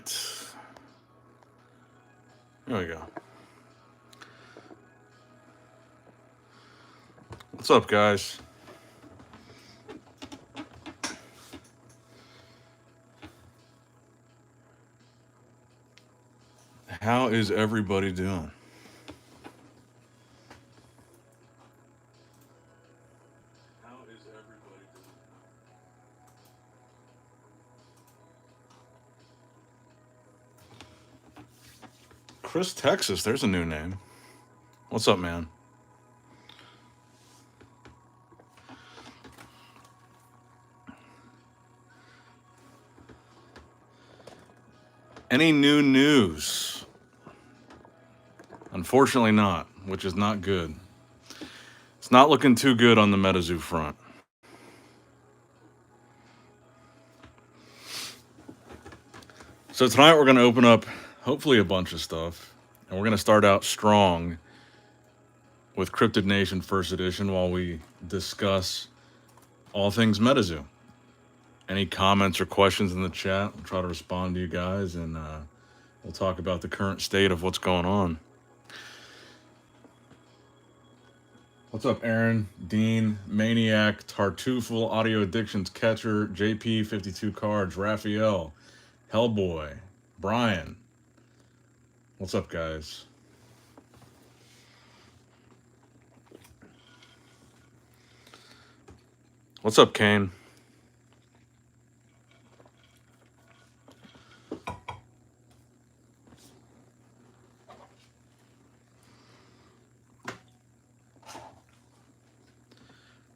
right. There we go. What's up, guys? How is everybody doing? Chris Texas, there's a new name. What's up, man? Any new news? Unfortunately not, which is not good. It's not looking too good on the Metazoo front. So tonight we're going to open up hopefully a bunch of stuff, and we're going to start out strong with Cryptid Nation First Edition while we discuss all things Metazoo. Any comments or questions in the chat, we'll try to respond to you guys, and we'll talk about the current state of what's going on. What's up, Aaron, Dean, Maniac, Tartuful, Audio Addictions Catcher, JP, 52 Cards, Raphael, Hellboy, Brian. What's up, guys? What's up, Kane?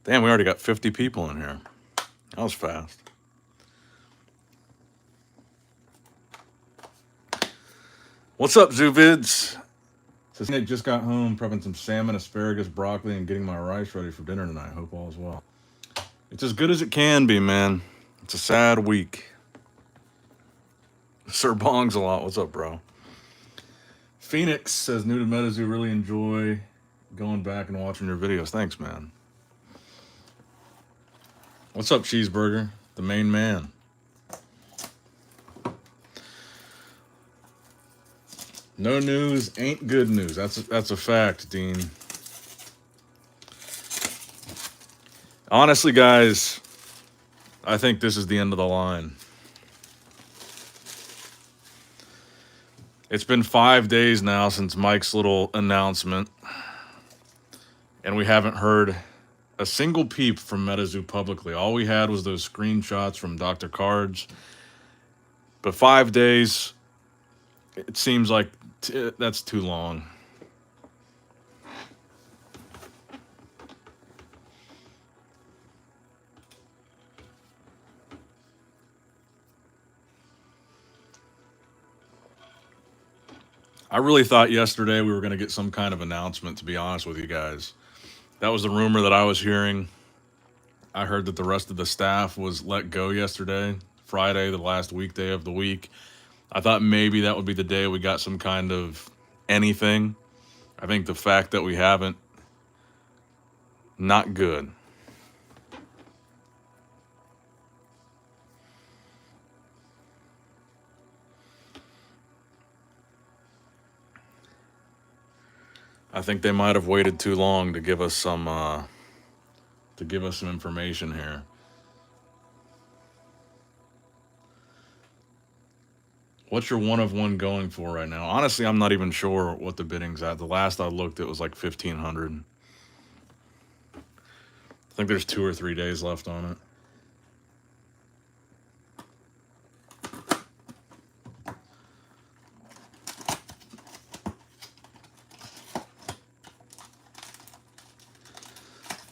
Damn, we already got 50 people in here. That was fast. What's up, Zoovids? Says Nick just got home, prepping some salmon, asparagus, broccoli, and getting my rice ready for dinner tonight. Hope all is well. It's as good as it can be, man. It's a sad week. Sir Bongs a lot. What's up, bro? Phoenix says, new to Metazoo, really enjoy going back and watching your videos. Thanks, man. What's up, Cheeseburger? The main man. No news ain't good news. That's a fact, Dean. Honestly, guys, I think this is the end of the line. It's been 5 days now since Mike's little announcement, and we haven't heard a single peep from Metazoo publicly. All we had was those screenshots from Dr. Cards. But 5 days, it seems like that's too long. I really thought yesterday we were going to get some kind of announcement, to be honest with you guys. That was the rumor that I was hearing. I heard that the rest of the staff was let go yesterday, Friday, the last weekday of the week. I thought maybe that would be the day we got some kind of anything. I think the fact that we haven't, not good. I think they might have waited too long to give us some information here. What's your one of one going for right now? Honestly, I'm not even sure what the bidding's at. The last I looked, it was like 1,500. I think there's 2 or 3 days left on it.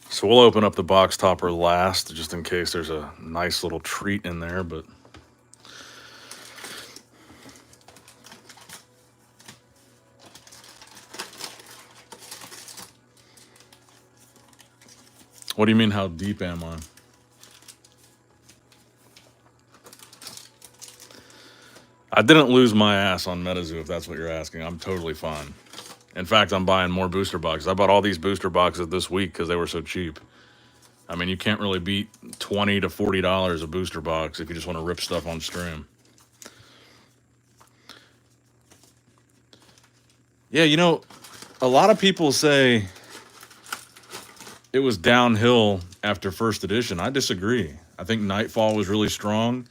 So we'll open up the box topper last, just in case there's a nice little treat in there, but what do you mean, how deep am I? I didn't lose my ass on Metazoo, if that's what you're asking. I'm totally fine. In fact, I'm buying more booster boxes. I bought all these booster boxes this week because they were so cheap. I mean, you can't really beat $20 to $40 a booster box if you just want to rip stuff on stream. Yeah, you know, a lot of people say it was downhill after first edition. I disagree. I think Nightfall was really strong.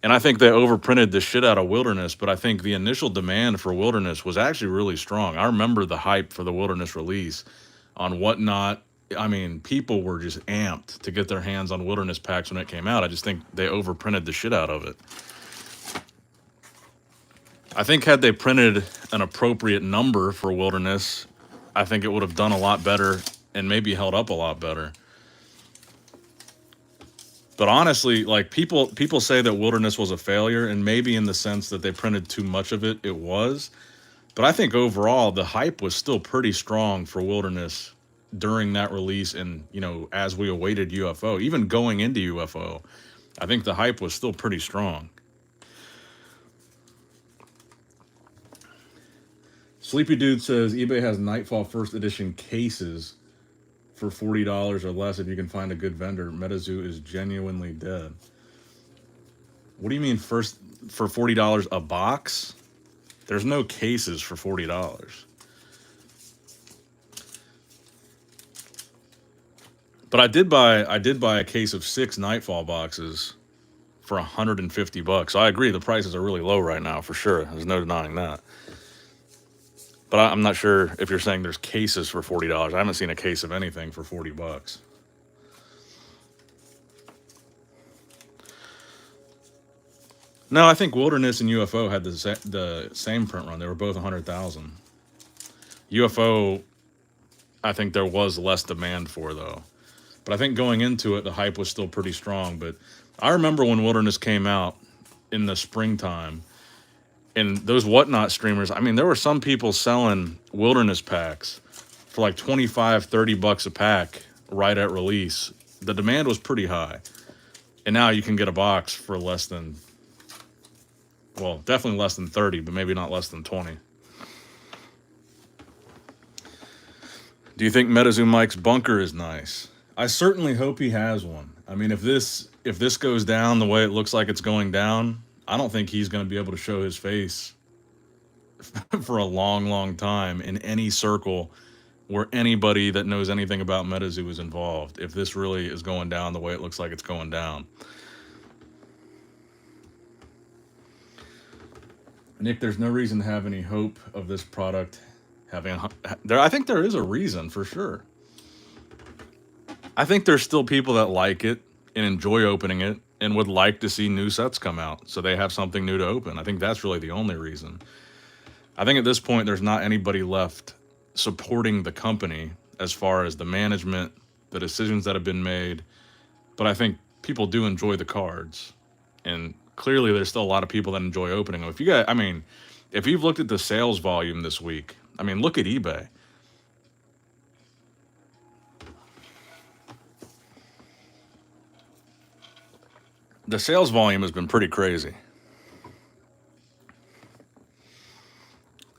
And I think they overprinted the shit out of Wilderness, but I think the initial demand for Wilderness was actually really strong. I remember the hype for the Wilderness release on Whatnot. I mean, people were just amped to get their hands on Wilderness packs when it came out. I just think they overprinted the shit out of it. I think had they printed an appropriate number for Wilderness, I think it would have done a lot better and maybe held up a lot better. But honestly, like people say that Wilderness was a failure, and maybe in the sense that they printed too much of it, it was. But I think overall the hype was still pretty strong for Wilderness during that release, and you know, as we awaited UFO, even going into UFO, I think the hype was still pretty strong. Sleepy Dude says eBay has Nightfall first edition cases for $40 or less if you can find a good vendor. Metazoo is genuinely dead. What do you mean first for $40 a box? There's no cases for $40. But I did buy a case of 6 Nightfall boxes for $150. I agree the prices are really low right now for sure. There's no denying that. But I'm not sure if you're saying there's cases for $40. I haven't seen a case of anything for $40. No, I think Wilderness and UFO had the same print run. They were both 100,000. UFO, I think there was less demand for though. But I think going into it, the hype was still pretty strong. But I remember when Wilderness came out in the springtime, and those Whatnot streamers, I mean, there were some people selling Wilderness packs for like $25-$30 a pack right at release. The demand was pretty high. And now you can get a box for less than, well, definitely less than 30, but maybe not less than 20. Do you think Metazoo Mike's bunker is nice? I certainly hope he has one. I mean, if this goes down the way it looks like it's going down, I don't think he's going to be able to show his face for a long, long time in any circle where anybody that knows anything about Metazoo is involved, if this really is going down the way it looks like it's going down. Nick, there's no reason to have any hope of this product having... I think there is a reason, for sure. I think there's still people that like it and enjoy opening it and would like to see new sets come out so they have something new to open. I think that's really the only reason. I think at this point there's not anybody left supporting the company as far as the management, the decisions that have been made, but I think people do enjoy the cards, and clearly there's still a lot of people that enjoy opening them. If you guys, I mean, if you've looked at the sales volume this week, I mean, look at eBay. The sales volume has been pretty crazy.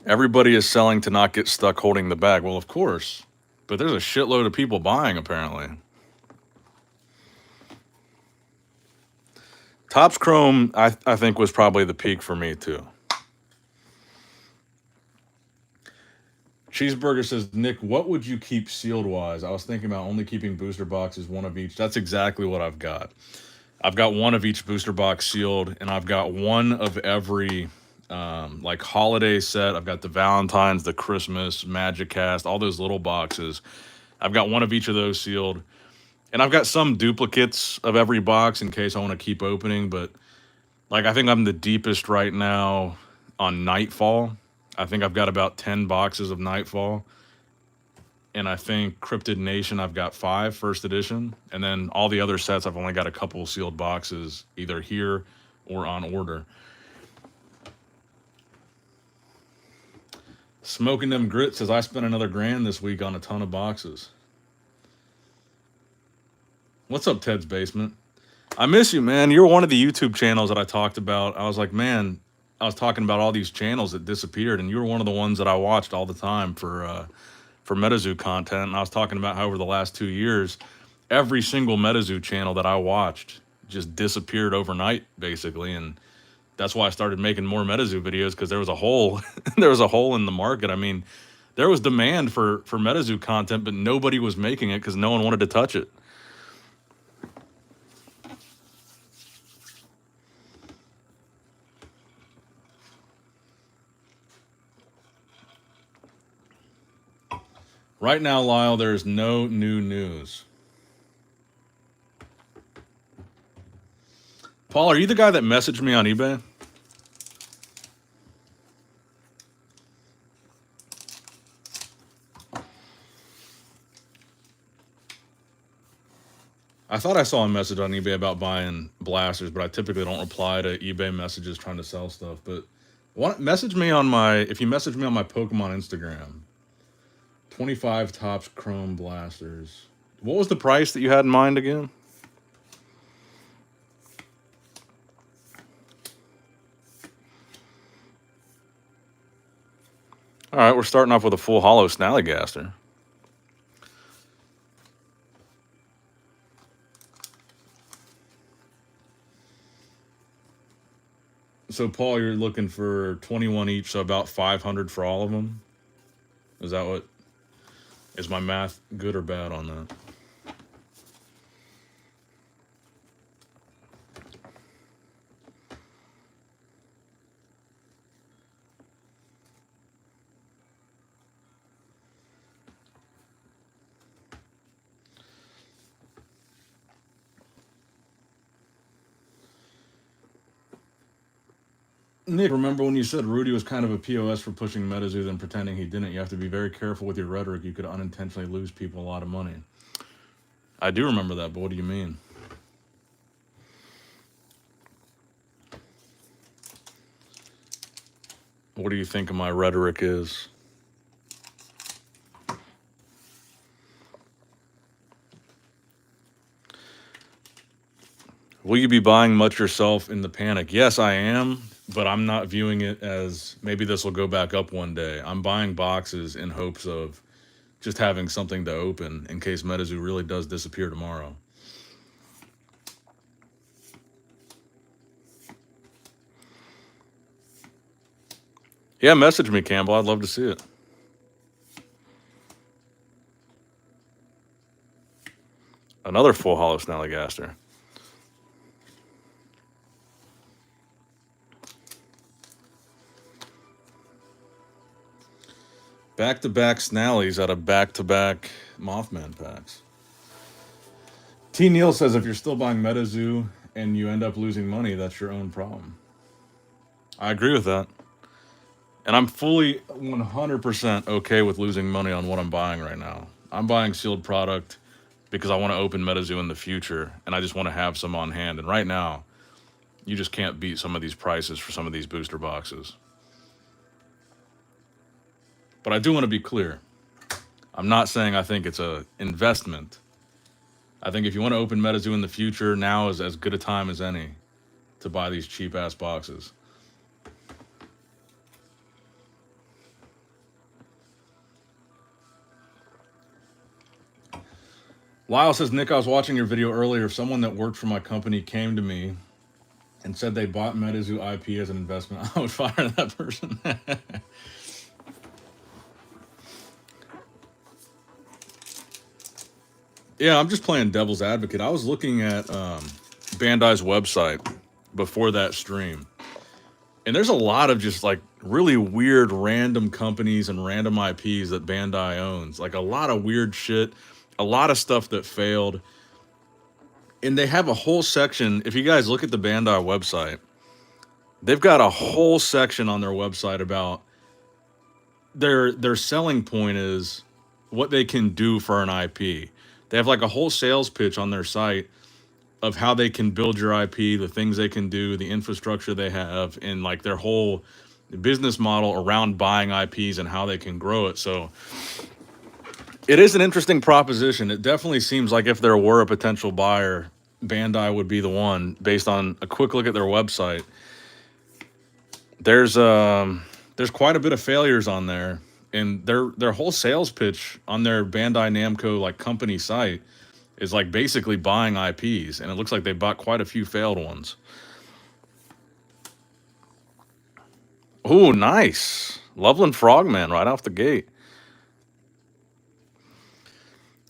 Everybody is selling to not get stuck holding the bag. Well, of course, but there's a shitload of people buying, apparently. Topps Chrome, I think, was probably the peak for me, too. Cheeseburger says, Nick, what would you keep sealed-wise? I was thinking about only keeping booster boxes, one of each. That's exactly what I've got. I've got one of each booster box sealed, and I've got one of every like holiday set. I've got the Valentine's, the Christmas, Magic Cast, all those little boxes. I've got one of each of those sealed. And I've got some duplicates of every box in case I want to keep opening, but like I think I'm the deepest right now on Nightfall. I think I've got about 10 boxes of Nightfall. And I think Cryptid Nation, I've got 5 first edition. And then all the other sets, I've only got a couple sealed boxes, either here or on order. Smoking Them Grits says, I spent another $1,000 this week on a ton of boxes. What's up, Ted's Basement? I miss you, man. You're one of the YouTube channels that I talked about. I was like, man, I was talking about all these channels that disappeared, and you were one of the ones that I watched all the time for Metazoo content. And I was talking about how over the last 2 years, every single Metazoo channel that I watched just disappeared overnight, basically. And That's why I started making more Metazoo videos, because there was a hole. There was a hole in the market. I mean, there was demand for Metazoo content, but nobody was making it because no one wanted to touch it. Right now, Lyle, there's no new news. Paul, are you the guy that messaged me on eBay? I thought I saw a message on eBay about buying blasters, but I typically don't reply to eBay messages trying to sell stuff. But message me on if you message me on my Pokemon Instagram, 25 Tops Chrome blasters. What was the price that you had in mind again? All right, we're starting off with a full hollow Snallygaster. So, Paul, you're looking for 21 each, so about 500 for all of them? Is that what... Is my math good or bad on that? Nick, remember when you said Rudy was kind of a POS for pushing Metazoo then pretending he didn't? You have to be very careful with your rhetoric. You could unintentionally lose people a lot of money. I do remember that, but what do you mean? What do you think my rhetoric is? Will you be buying much yourself in the panic? Yes, I am, but I'm not viewing it as maybe this will go back up one day. I'm buying boxes in hopes of just having something to open in case Metazoo really does disappear tomorrow. Yeah, message me, Campbell. I'd love to see it. Another full hollow Snallygaster. Back-to-back Snallies out of back-to-back Mothman packs. T. Neal says if you're still buying Metazoo and you end up losing money, that's your own problem. I agree with that. And I'm fully 100% okay with losing money on what I'm buying right now. I'm buying sealed product because I want to open Metazoo in the future, and I just want to have some on hand. And right now, you just can't beat some of these prices for some of these booster boxes. But I do want to be clear. I'm not saying I think it's an investment. I think if you want to open Metazoo in the future, now is as good a time as any to buy these cheap-ass boxes. Lyle says, Nick, I was watching your video earlier. Someone that worked for my company came to me and said they bought Metazoo IP as an investment. I would fire that person. Yeah, I'm just playing devil's advocate. I was looking at Bandai's website before that stream. And there's a lot of just like really weird random companies and random IPs that Bandai owns. Like a lot of weird shit, a lot of stuff that failed. And they have a whole section. If you guys look at the Bandai website, they've got a whole section on their website about their selling point is what they can do for an IP. They have like a whole sales pitch on their site of how they can build your IP, the things they can do, the infrastructure they have, and like their whole business model around buying IPs and how they can grow it. So it is an interesting proposition. It definitely seems like if there were a potential buyer, Bandai would be the one based on a quick look at their website. There's quite a bit of failures on there, and their whole sales pitch on their Bandai Namco like company site is like basically buying IPs, and it looks like they bought quite a few failed ones. Ooh, nice. Loveland Frogman right off the gate.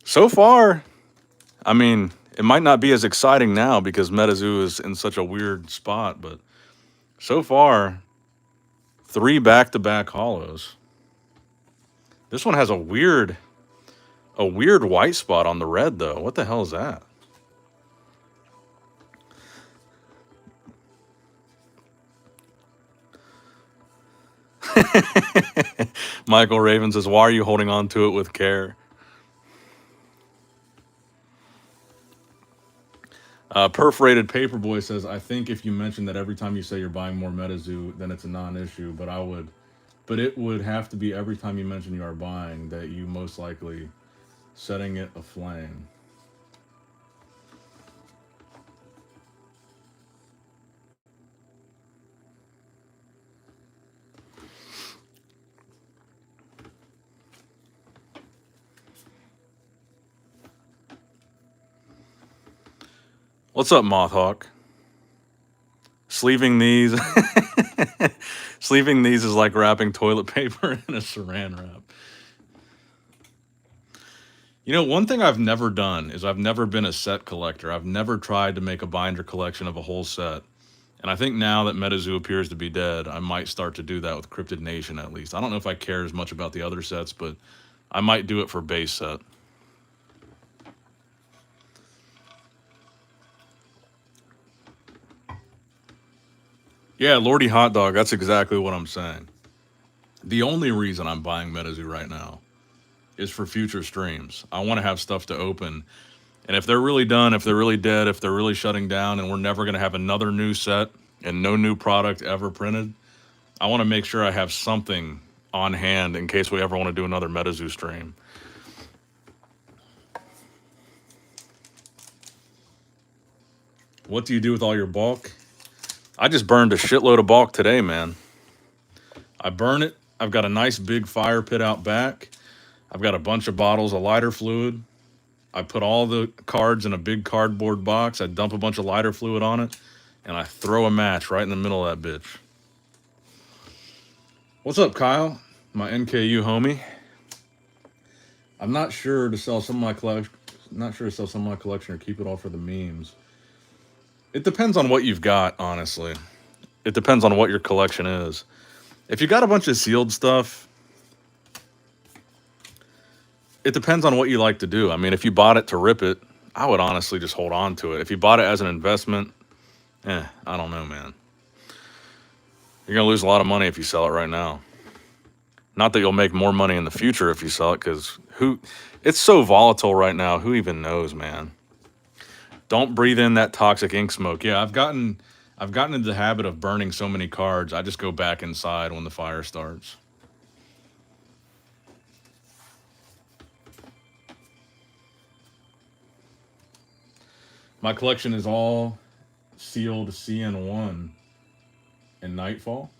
So far, I mean, it might not be as exciting now because Metazoo is in such a weird spot, but so far, 3 back-to-back hollows. This one has a weird white spot on the red, though. What the hell is that? Michael Raven says, why are you holding on to it with care? Perforated Paperboy says, I think if you mention that every time you say you're buying more Metazoo, then it's a non-issue, but it would have to be every time you mention you are buying that you most likely setting it aflame. What's up, Mothhawk? Sleeving these sleeving these is like wrapping toilet paper in a saran wrap. You know, one thing I've never done is I've never been a set collector. I've never tried to make a binder collection of a whole set. And I think now that Metazoo appears to be dead, I might start to do that with Cryptid Nation at least. I don't know if I care as much about the other sets, but I might do it for base set. Yeah, Lordy Hot Dog, that's exactly what I'm saying. The only reason I'm buying Metazoo right now is for future streams. I want to have stuff to open. And if they're really done, if they're really dead, if they're really shutting down and we're never going to have another new set and no new product ever printed, I want to make sure I have something on hand in case we ever want to do another Metazoo stream. What do you do with all your bulk? I just burned a shitload of bulk today, man. I burn it. I've got a nice big fire pit out back. I've got a bunch of bottles of lighter fluid. I put all the cards in a big cardboard box. I dump a bunch of lighter fluid on it, and I throw a match right in the middle of that bitch. What's up, Kyle? My NKU homie. I'm not sure to sell some of my collection. Not sure to sell some of my collection or keep it all for the memes. It depends on what you've got, honestly. It depends on what your collection is. If you got a bunch of sealed stuff, it depends on what you like to do. I mean, if you bought it to rip it, I would honestly just hold on to it. If you bought it as an investment, I don't know, man. You're going to lose a lot of money if you sell it right now. Not that you'll make more money in the future if you sell it, because it's so volatile right now. Who even knows, man? Don't breathe in that toxic ink smoke. Yeah, I've gotten into the habit of burning so many cards. I just go back inside when the fire starts. My collection is all sealed CN1 and Nightfall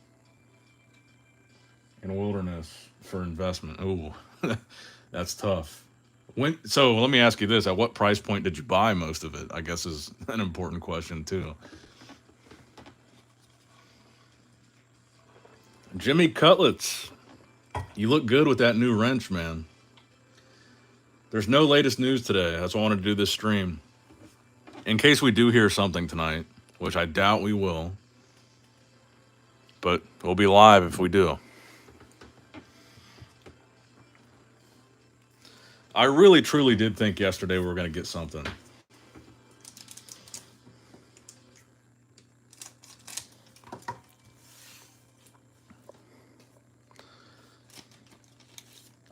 and Wilderness for investment. Ooh, that's tough. So let me ask you this. At what price point did you buy most of it? I guess is an important question too. Jimmy Cutlets, you look good with that new wrench, man. There's no latest news today. That's why I wanted to do this stream. In case we do hear something tonight, which I doubt we will, but we'll be live if we do. I really, truly did think yesterday we were going to get something.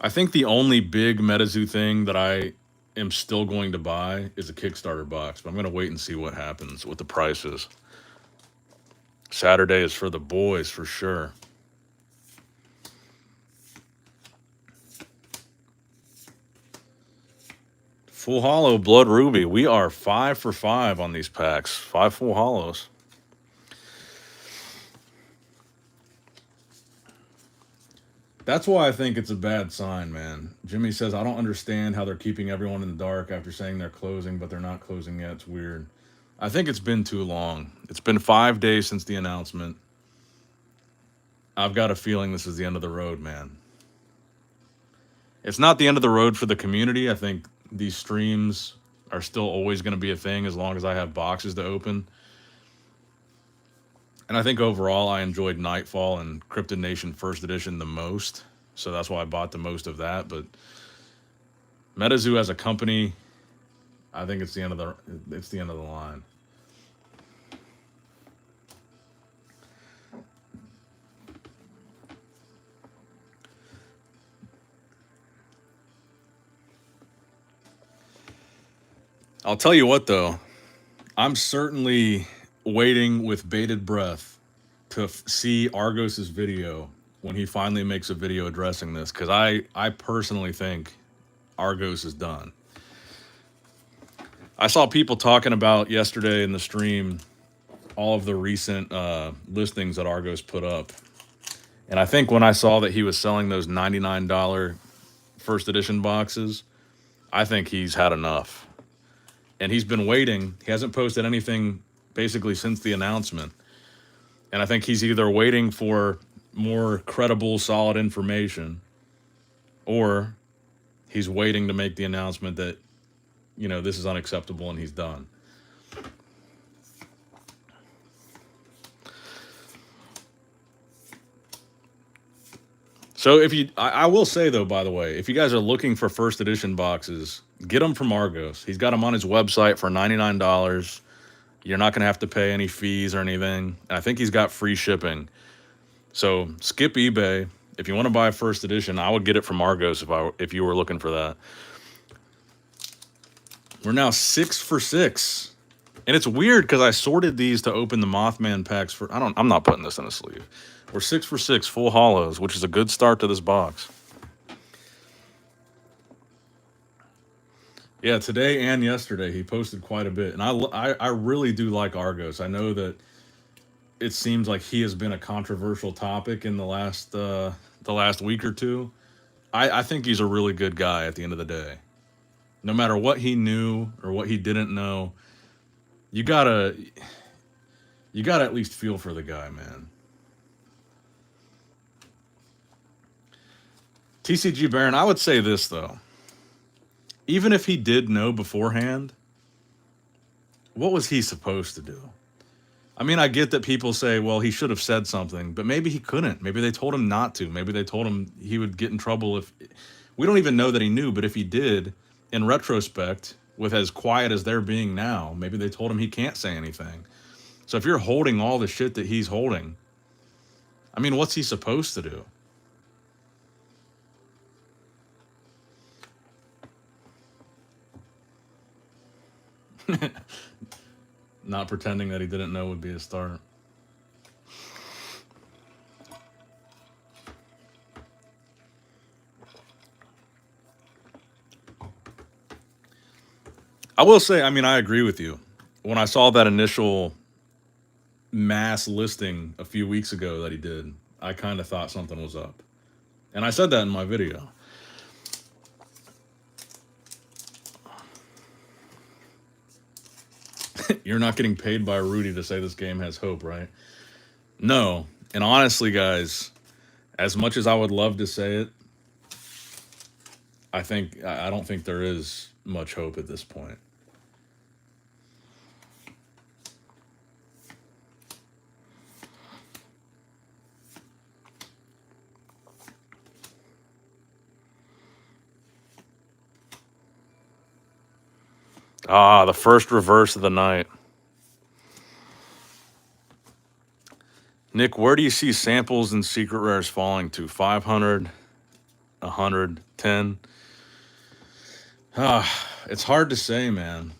I think the only big Metazoo thing that I am still going to buy is a Kickstarter box, but I'm going to wait and see what happens with the prices. Saturday is for the boys, for sure. Full Hollow, Blood Ruby. We are 5 for 5 on these packs. 5 full hollows. That's why I think it's a bad sign, man. Jimmy says, I don't understand how they're keeping everyone in the dark after saying they're closing, but they're not closing yet. It's weird. I think it's been too long. It's been 5 days since the announcement. I've got a feeling this is the end of the road, man. It's not the end of the road for the community. I think these streams are still always going to be a thing as long as I have boxes to open. And I think overall I enjoyed Nightfall and Cryptid Nation First Edition the most. So that's why I bought the most of that. But Metazoo as a company, I think it's the end of the line. I'll tell you what though, I'm certainly waiting with bated breath to see Argos's video when he finally makes a video addressing this, because I personally think Argos is done. I saw people talking about yesterday in the stream all of the recent listings that Argos put up. And I think when I saw that he was selling those $99 first edition boxes, I think he's had enough. And he's been waiting. He hasn't posted anything basically since the announcement. And I think he's either waiting for more credible, solid information, or he's waiting to make the announcement that, you know, this is unacceptable and he's done. So if you, I will say though, by the way, if you guys are looking for first edition boxes, get them from Argos. He's got them on his website for $99. You're not going to have to pay any fees or anything. And I think he's got free shipping. So skip eBay. If you want to buy a first edition, I would get it from Argos if you were looking for that. We're now 6 for 6. And it's weird because I sorted these to open the Mothman packs for, I'm not putting this in a sleeve. We're 6 for 6 full hollows, which is a good start to this box. Yeah, today and yesterday he posted quite a bit, and I really do like Argos. I know that it seems like he has been a controversial topic in the last week or two. I think he's a really good guy at the end of the day. No matter what he knew or what he didn't know, you gotta at least feel for the guy, man. TCG Baron, I would say this though. Even if he did know beforehand, what was he supposed to do? I mean, I get that people say, well, he should have said something, but maybe he couldn't. Maybe they told him not to. Maybe they told him he would get in trouble if... We don't even know that he knew, but if he did, in retrospect, with as quiet as they're being now, maybe they told him he can't say anything. So if you're holding all the shit that he's holding, I mean, what's he supposed to do? Not pretending that he didn't know would be a start. I will say, I mean, I agree with you. When I saw that initial mass listing a few weeks ago that he did, I kind of thought something was up. And I said that in my video. You're not getting paid by Rudy to say this game has hope, right? No. And honestly, guys, as much as I would love to say it, I don't think there is much hope at this point. Ah, the first reverse of the night. Nick, where do you see samples and secret rares falling to? 500, 100, 10? It's hard to say, man.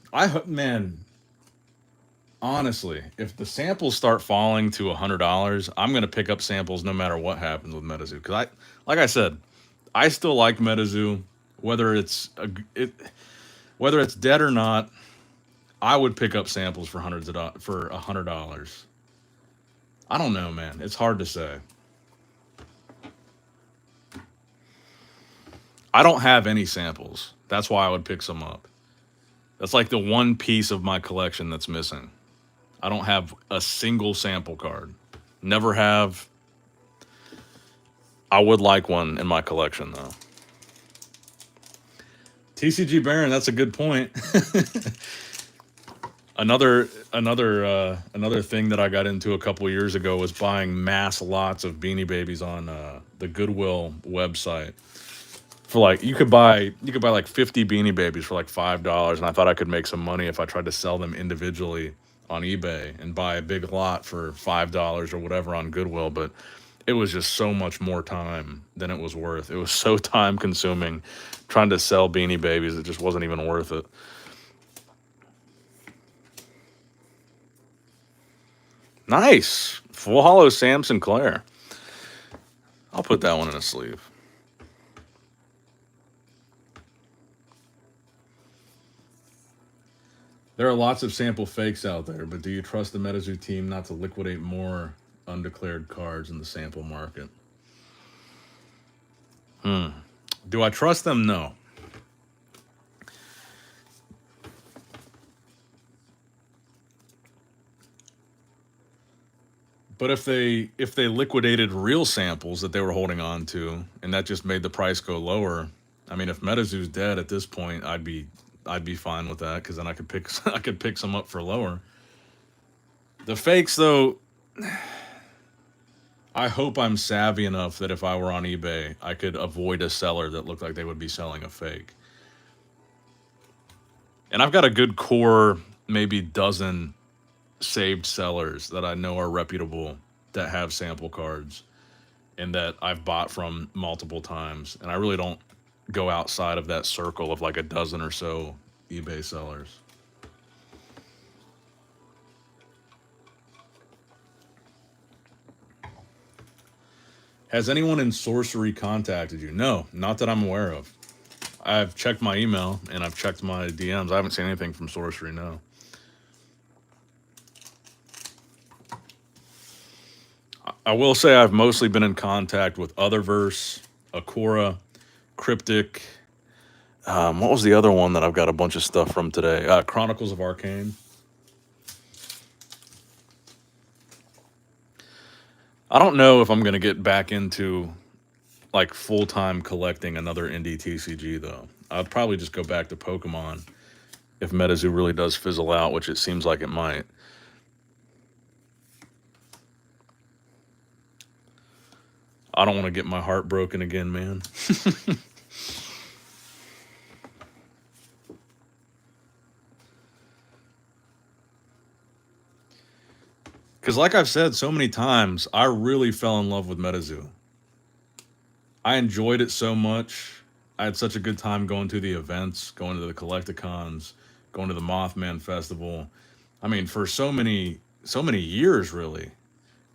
Honestly, if the samples start falling to $100, I'm going to pick up samples no matter what happens with Metazoo. Because like I said, I still like Metazoo. Whether it's dead or not, I would pick up samples for $100. I don't know, man. It's hard to say. I don't have any samples. That's why I would pick some up. That's like the one piece of my collection that's missing. I don't have a single sample card. Never have. I would like one in my collection, though. TCG Baron, that's a good point. Another thing that I got into a couple years ago was buying mass lots of Beanie Babies on the Goodwill website. For like you could buy like 50 Beanie Babies for like $5, and I thought I could make some money if I tried to sell them individually on eBay and buy a big lot for $5 or whatever on Goodwill. But it was just so much more time than it was worth. It was so time consuming trying to sell Beanie Babies. It just wasn't even worth it. Nice. Full Hollow Sam Sinclair. I'll put that one in a sleeve. There are lots of sample fakes out there, but do you trust the Metazoo team not to liquidate more undeclared cards in the sample market? Do I trust them? No. But if they liquidated real samples that they were holding on to, and that just made the price go lower, I mean, if Metazoo's dead at this point, I'd be fine with that, because then I could pick some up for lower. The fakes, though, I hope I'm savvy enough that if I were on eBay, I could avoid a seller that looked like they would be selling a fake. And I've got a good core, maybe dozen saved sellers that I know are reputable that have sample cards and that I've bought from multiple times. And I really don't go outside of that circle of like a dozen or so eBay sellers. Has anyone in sorcery contacted you? No, not that I'm aware of. I've checked my email and I've checked my DMs. I haven't seen anything from sorcery, no. I will say I've mostly been in contact with Otherverse, Akora, Cryptic. What was the other one that I've got a bunch of stuff from today? Chronicles of Arcane. I don't know if I'm going to get back into like full-time collecting another indie TCG, though. I'd probably just go back to Pokemon if Metazoo really does fizzle out, which it seems like it might. I don't want to get my heart broken again, man. Because like I've said so many times, I really fell in love with Metazoo. I enjoyed it so much. I had such a good time going to the events, going to the Collecticons, going to the Mothman Festival. I mean, for so many years, really.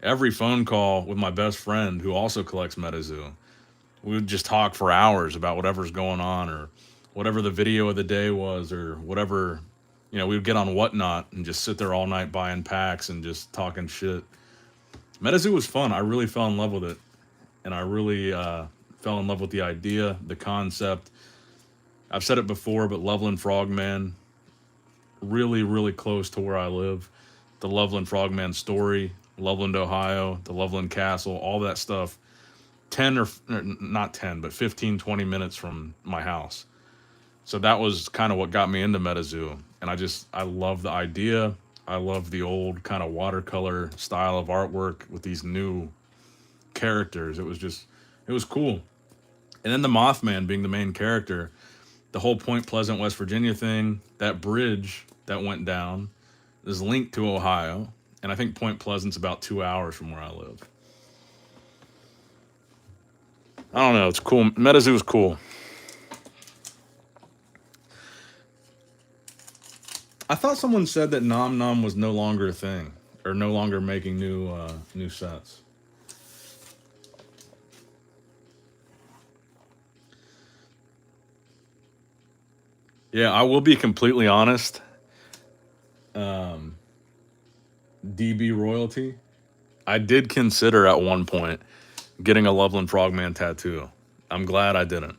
Every phone call with my best friend who also collects Metazoo, we would just talk for hours about whatever's going on or whatever the video of the day was or whatever. You know, we would get on Whatnot and just sit there all night buying packs and just talking shit. Metazoo was fun. I really fell in love with it. And I really fell in love with the idea, the concept. I've said it before, but Loveland Frogman, really, really close to where I live. The Loveland Frogman story, Loveland, Ohio, the Loveland Castle, all that stuff. 10 or not 10, but 15, 20 minutes from my house. So that was kind of what got me into Metazoo. And I love the idea. I love the old kind of watercolor style of artwork with these new characters. It was cool. And then the Mothman being the main character, the whole Point Pleasant, West Virginia thing, that bridge that went down is linked to Ohio. And I think Point Pleasant's about 2 hours from where I live. I don't know. It's cool. Metazoo is cool. I thought someone said that Nom Nom was no longer a thing, or no longer making new sets. Yeah, I will be completely honest. DB royalty. I did consider at one point getting a Loveland Frogman tattoo. I'm glad I didn't.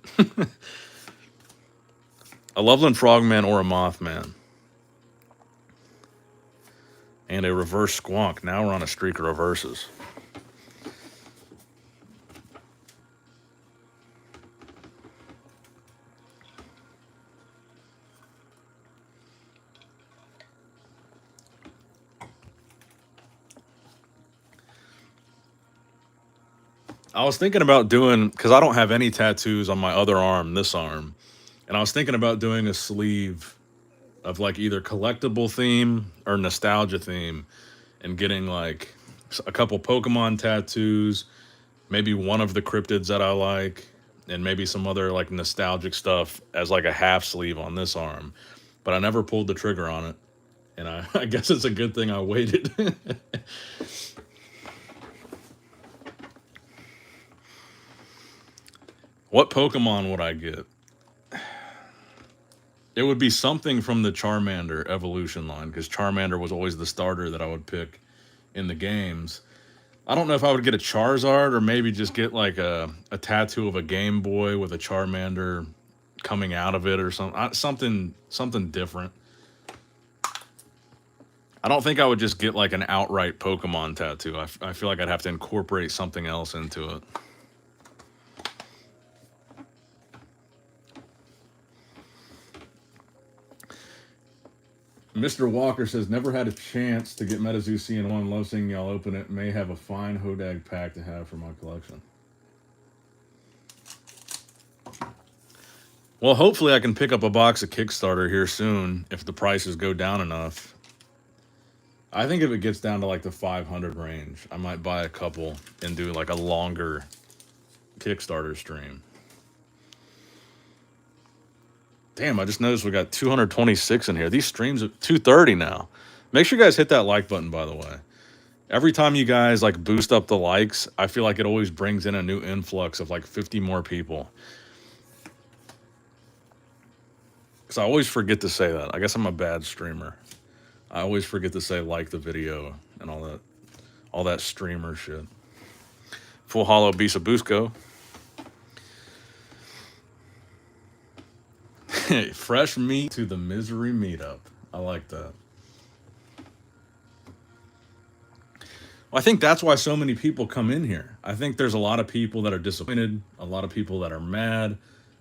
A Loveland Frogman or a Mothman. And a reverse Squonk. Now we're on a streak of reverses. I was thinking about doing, because I don't have any tattoos on my other arm, this arm, and I was thinking about doing a sleeve of like either collectible theme or nostalgia theme, and getting like a couple Pokemon tattoos, maybe one of the cryptids that I like, and maybe some other like nostalgic stuff as like a half sleeve on this arm. But I never pulled the trigger on it, and I guess it's a good thing I waited. What Pokemon would I get? It would be something from the Charmander evolution line, because Charmander was always the starter that I would pick in the games. I don't know if I would get a Charizard, or maybe just get like a tattoo of a Game Boy with a Charmander coming out of it, or something different. I don't think I would just get like an outright Pokemon tattoo. I feel like I'd have to incorporate something else into it. Mr. Walker says, never had a chance to get Metazoo CN1. Love seeing y'all open it. May have a fine Hodag pack to have for my collection. Well, hopefully I can pick up a box of Kickstarter here soon if the prices go down enough. I think if it gets down to like the 500 range, I might buy a couple and do like a longer Kickstarter stream. Damn, I just noticed we got 226 in here. These streams are 230 now. Make sure you guys hit that like button, by the way. Every time you guys like boost up the likes, I feel like it always brings in a new influx of like 50 more people. Because I always forget to say that. I guess I'm a bad streamer. I always forget to say like the video and all that streamer shit. Full Hollow Bisabusco. Fresh meat to the misery meetup. I like that. Well, I think that's why so many people come in here. I think there's a lot of people that are disappointed, a lot of people that are mad,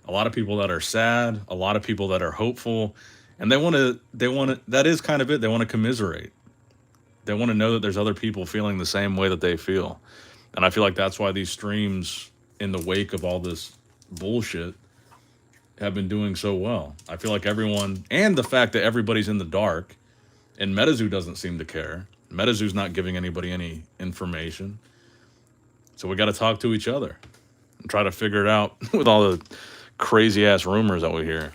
a lot of people that are sad, a lot of people that are hopeful, and they want to, that is kind of it. They want to commiserate. They want to know that there's other people feeling the same way that they feel. And I feel like that's why these streams, in the wake of all this bullshit, have been doing so well. I feel like everyone, and the fact that everybody's in the dark, and Metazoo doesn't seem to care. Metazoo's not giving anybody any information. So we got to talk to each other and try to figure it out with all the crazy ass rumors that we hear.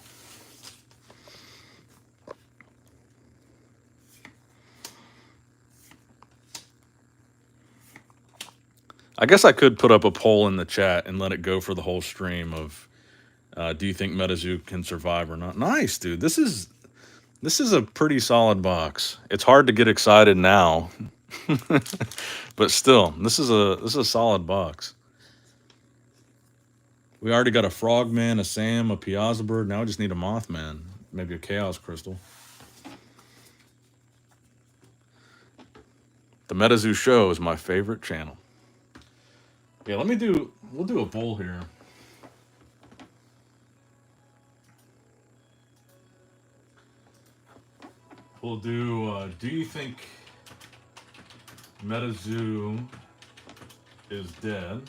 I guess I could put up a poll in the chat and let it go for the whole stream of, do you think Metazoo can survive or not? Nice, dude. This is a pretty solid box. It's hard to get excited now, but still, this is a solid box. We already got a Frogman, a Sam, a Piazza Bird. Now we just need a Mothman, maybe a Chaos Crystal. The Metazoo Show is my favorite channel. Yeah, we'll do a poll here. We'll do you think Metazoo is dead?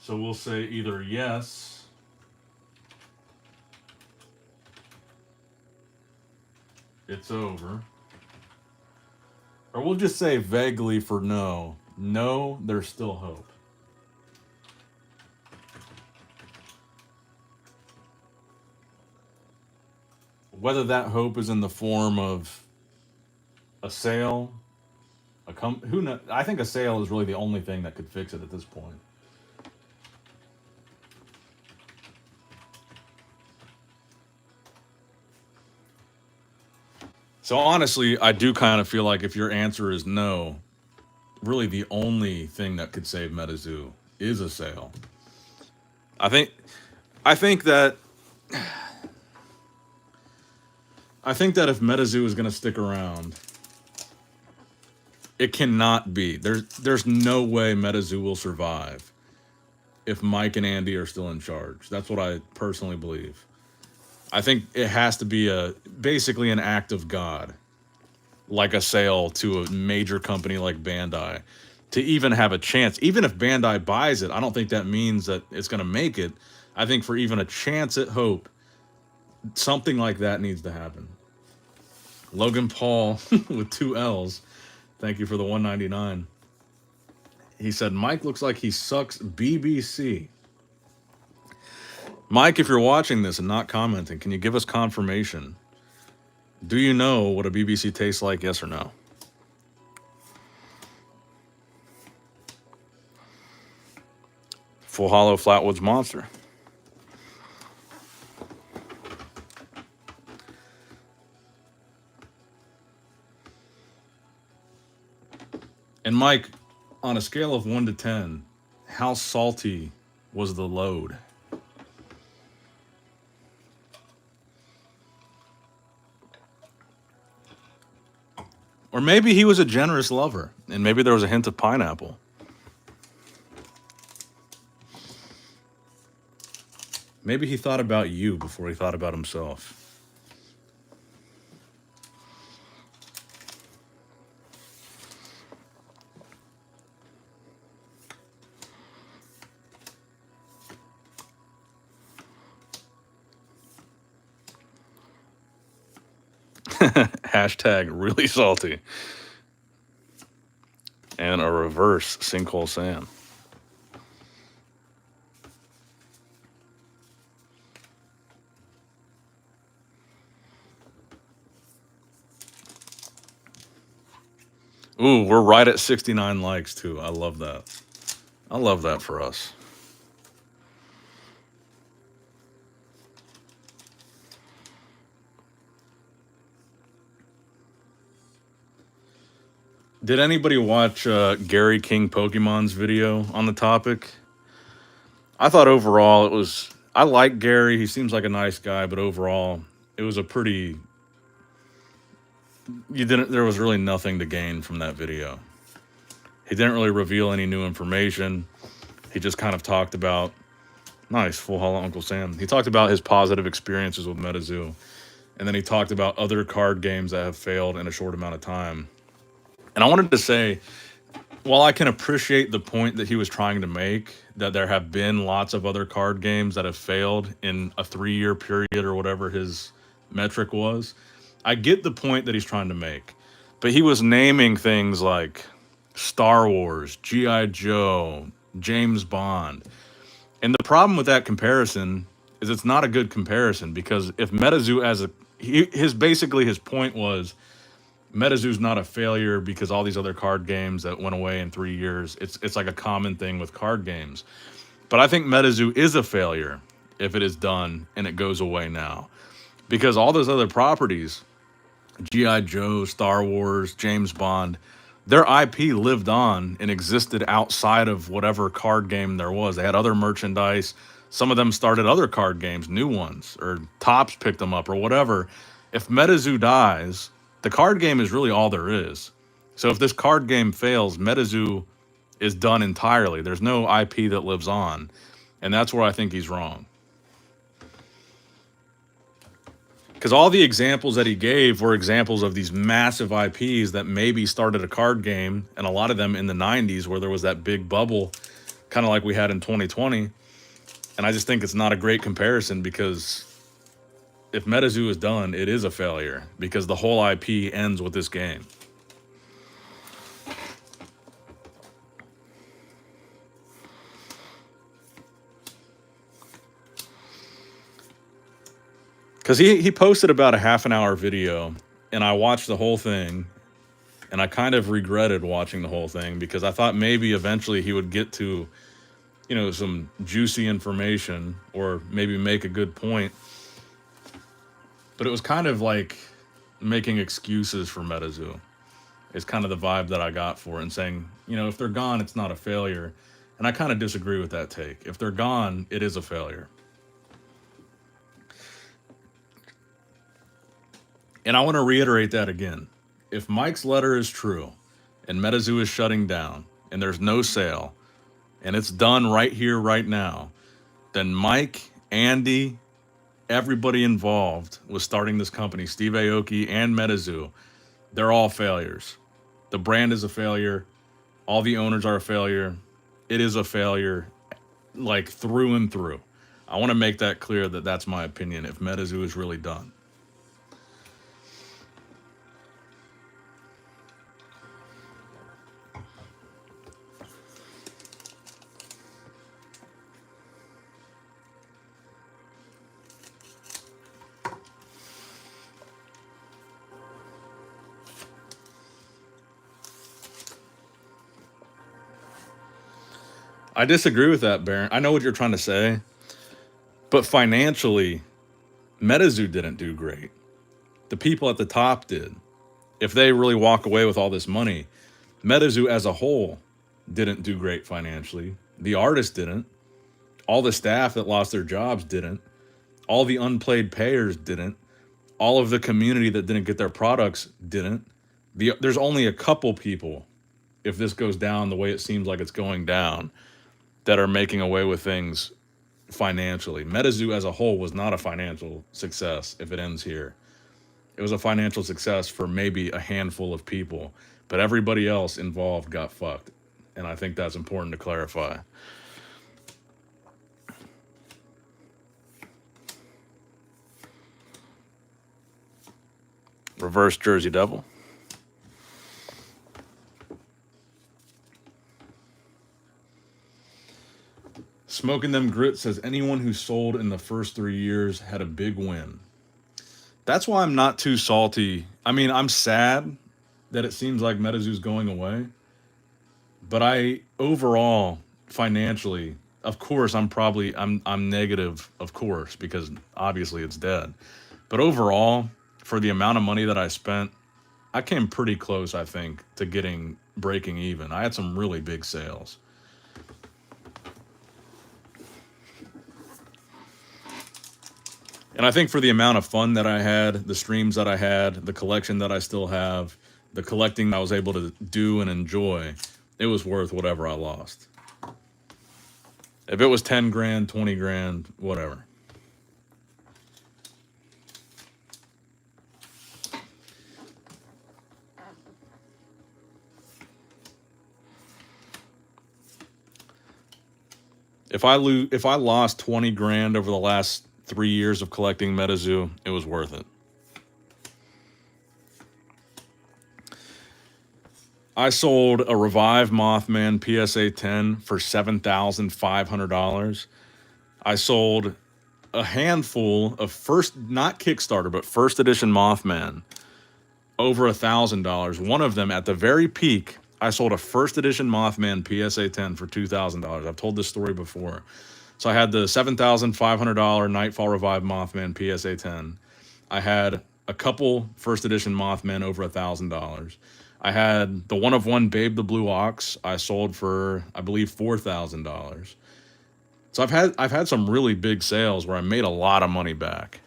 So we'll say either yes, it's over, or we'll just say vaguely for no, there's still hope. Whether that hope is in the form of a sale, who knows? I think a sale is really the only thing that could fix it at this point. So honestly, I do kind of feel like if your answer is no, really the only thing that could save Metazoo is a sale. I think that if Metazoo is going to stick around, it cannot be. There's no way Metazoo will survive if Mike and Andy are still in charge. That's what I personally believe. I think it has to be basically an act of God, like a sale to a major company like Bandai, to even have a chance. Even if Bandai buys it, I don't think that means that it's going to make it. I think for even a chance at hope, something like that needs to happen. Logan Paul with 2 L's. Thank you for the 199. He said, Mike looks like he sucks BBC. Mike, if you're watching this and not commenting, can you give us confirmation? Do you know what a BBC tastes like, yes or no? Full Hollow Flatwoods Monster. And Mike, on a scale of 1 to 10, how salty was the load? Or maybe he was a generous lover, and maybe there was a hint of pineapple. Maybe he thought about you before he thought about himself. Hashtag really salty. And a reverse Sinkhole Sam. Ooh, we're right at 69 likes too. I love that. I love that for us. Did anybody watch Gary King Pokemon's video on the topic? I thought overall it was... I like Gary. He seems like a nice guy, but overall it was a pretty... There was really nothing to gain from that video. He didn't really reveal any new information. He just kind of talked about... Nice, Full Hollow Uncle Sam. He talked about his positive experiences with Metazoo. And then he talked about other card games that have failed in a short amount of time. And I wanted to say, while I can appreciate the point that he was trying to make, that there have been lots of other card games that have failed in a 3-year period or whatever his metric was, I get the point that he's trying to make. But he was naming things like Star Wars, G.I. Joe, James Bond. And the problem with that comparison is it's not a good comparison, because if Metazoo his point was, Metazoo's not a failure because all these other card games that went away in 3 years, it's like a common thing with card games. But I think Metazoo is a failure if it is done and it goes away now. Because all those other properties, G.I. Joe, Star Wars, James Bond, their IP lived on and existed outside of whatever card game there was. They had other merchandise. Some of them started other card games, new ones, or Topps picked them up or whatever. If Metazoo dies, the card game is really all there is. So if this card game fails, Metazoo is done entirely. There's no IP that lives on. And that's where I think he's wrong. Because all the examples that he gave were examples of these massive IPs that maybe started a card game, and a lot of them in the 90s where there was that big bubble, kind of like we had in 2020. And I just think it's not a great comparison, because if Metazoo is done, it is a failure, because the whole IP ends with this game. Because he posted about a half-an-hour video, and I watched the whole thing, and I kind of regretted watching the whole thing, because I thought maybe eventually he would get to, you know, some juicy information, or maybe make a good point. But it was kind of like making excuses for Metazoo. It's kind of the vibe that I got for it, and saying, you know, if they're gone, it's not a failure. And I kind of disagree with that take. If they're gone, it is a failure. And I want to reiterate that again. If Mike's letter is true, and Metazoo is shutting down, and there's no sale, and it's done right here, right now, then Mike, Andy, everybody involved with starting this company, Steve Aoki and Metazoo, they're all failures. The brand is a failure. All the owners are a failure. It is a failure, like through and through. I want to make that clear that that's my opinion if Metazoo is really done. I disagree with that, Baron. I know what you're trying to say, but financially, Metazoo didn't do great. The people at the top did. If they really walk away with all this money, Metazoo as a whole didn't do great financially. The artists didn't. All the staff that lost their jobs didn't. All the unplayed payers didn't. All of the community that didn't get their products didn't. There's only a couple people, if this goes down the way it seems like it's going down, that are making away with things financially. Metazoo as a whole was not a financial success if it ends here. It was a financial success for maybe a handful of people, but everybody else involved got fucked. And I think that's important to clarify. Reverse Jersey Devil. Smoking Them Grits says anyone who sold in the first 3 years had a big win. That's why I'm not too salty. I mean, I'm sad that it seems like Metazoo's going away. But I overall financially, of course, I'm negative, of course, because obviously it's dead. But overall, for the amount of money that I spent, I came pretty close, I think, to breaking even. I had some really big sales. And I think for the amount of fun that I had, the streams that I had, the collection that I still have, the collecting I was able to do and enjoy, it was worth whatever I lost. If it was 10 grand, 20 grand, whatever. If I lost 20 grand over the last 3 years of collecting Metazoo, it was worth it. I sold a Revive Mothman PSA 10 for $7,500. I sold a handful of not Kickstarter, but first edition Mothman over $1,000. One of them at the very peak, I sold a first edition Mothman PSA 10 for $2,000. I've told this story before. So I had the $7,500 Nightfall Revive Mothman PSA 10. I had a couple first edition Mothman over $1,000. I had the one of one Babe the Blue Ox I sold for, I believe, $4,000. So I've had some really big sales where I made a lot of money back.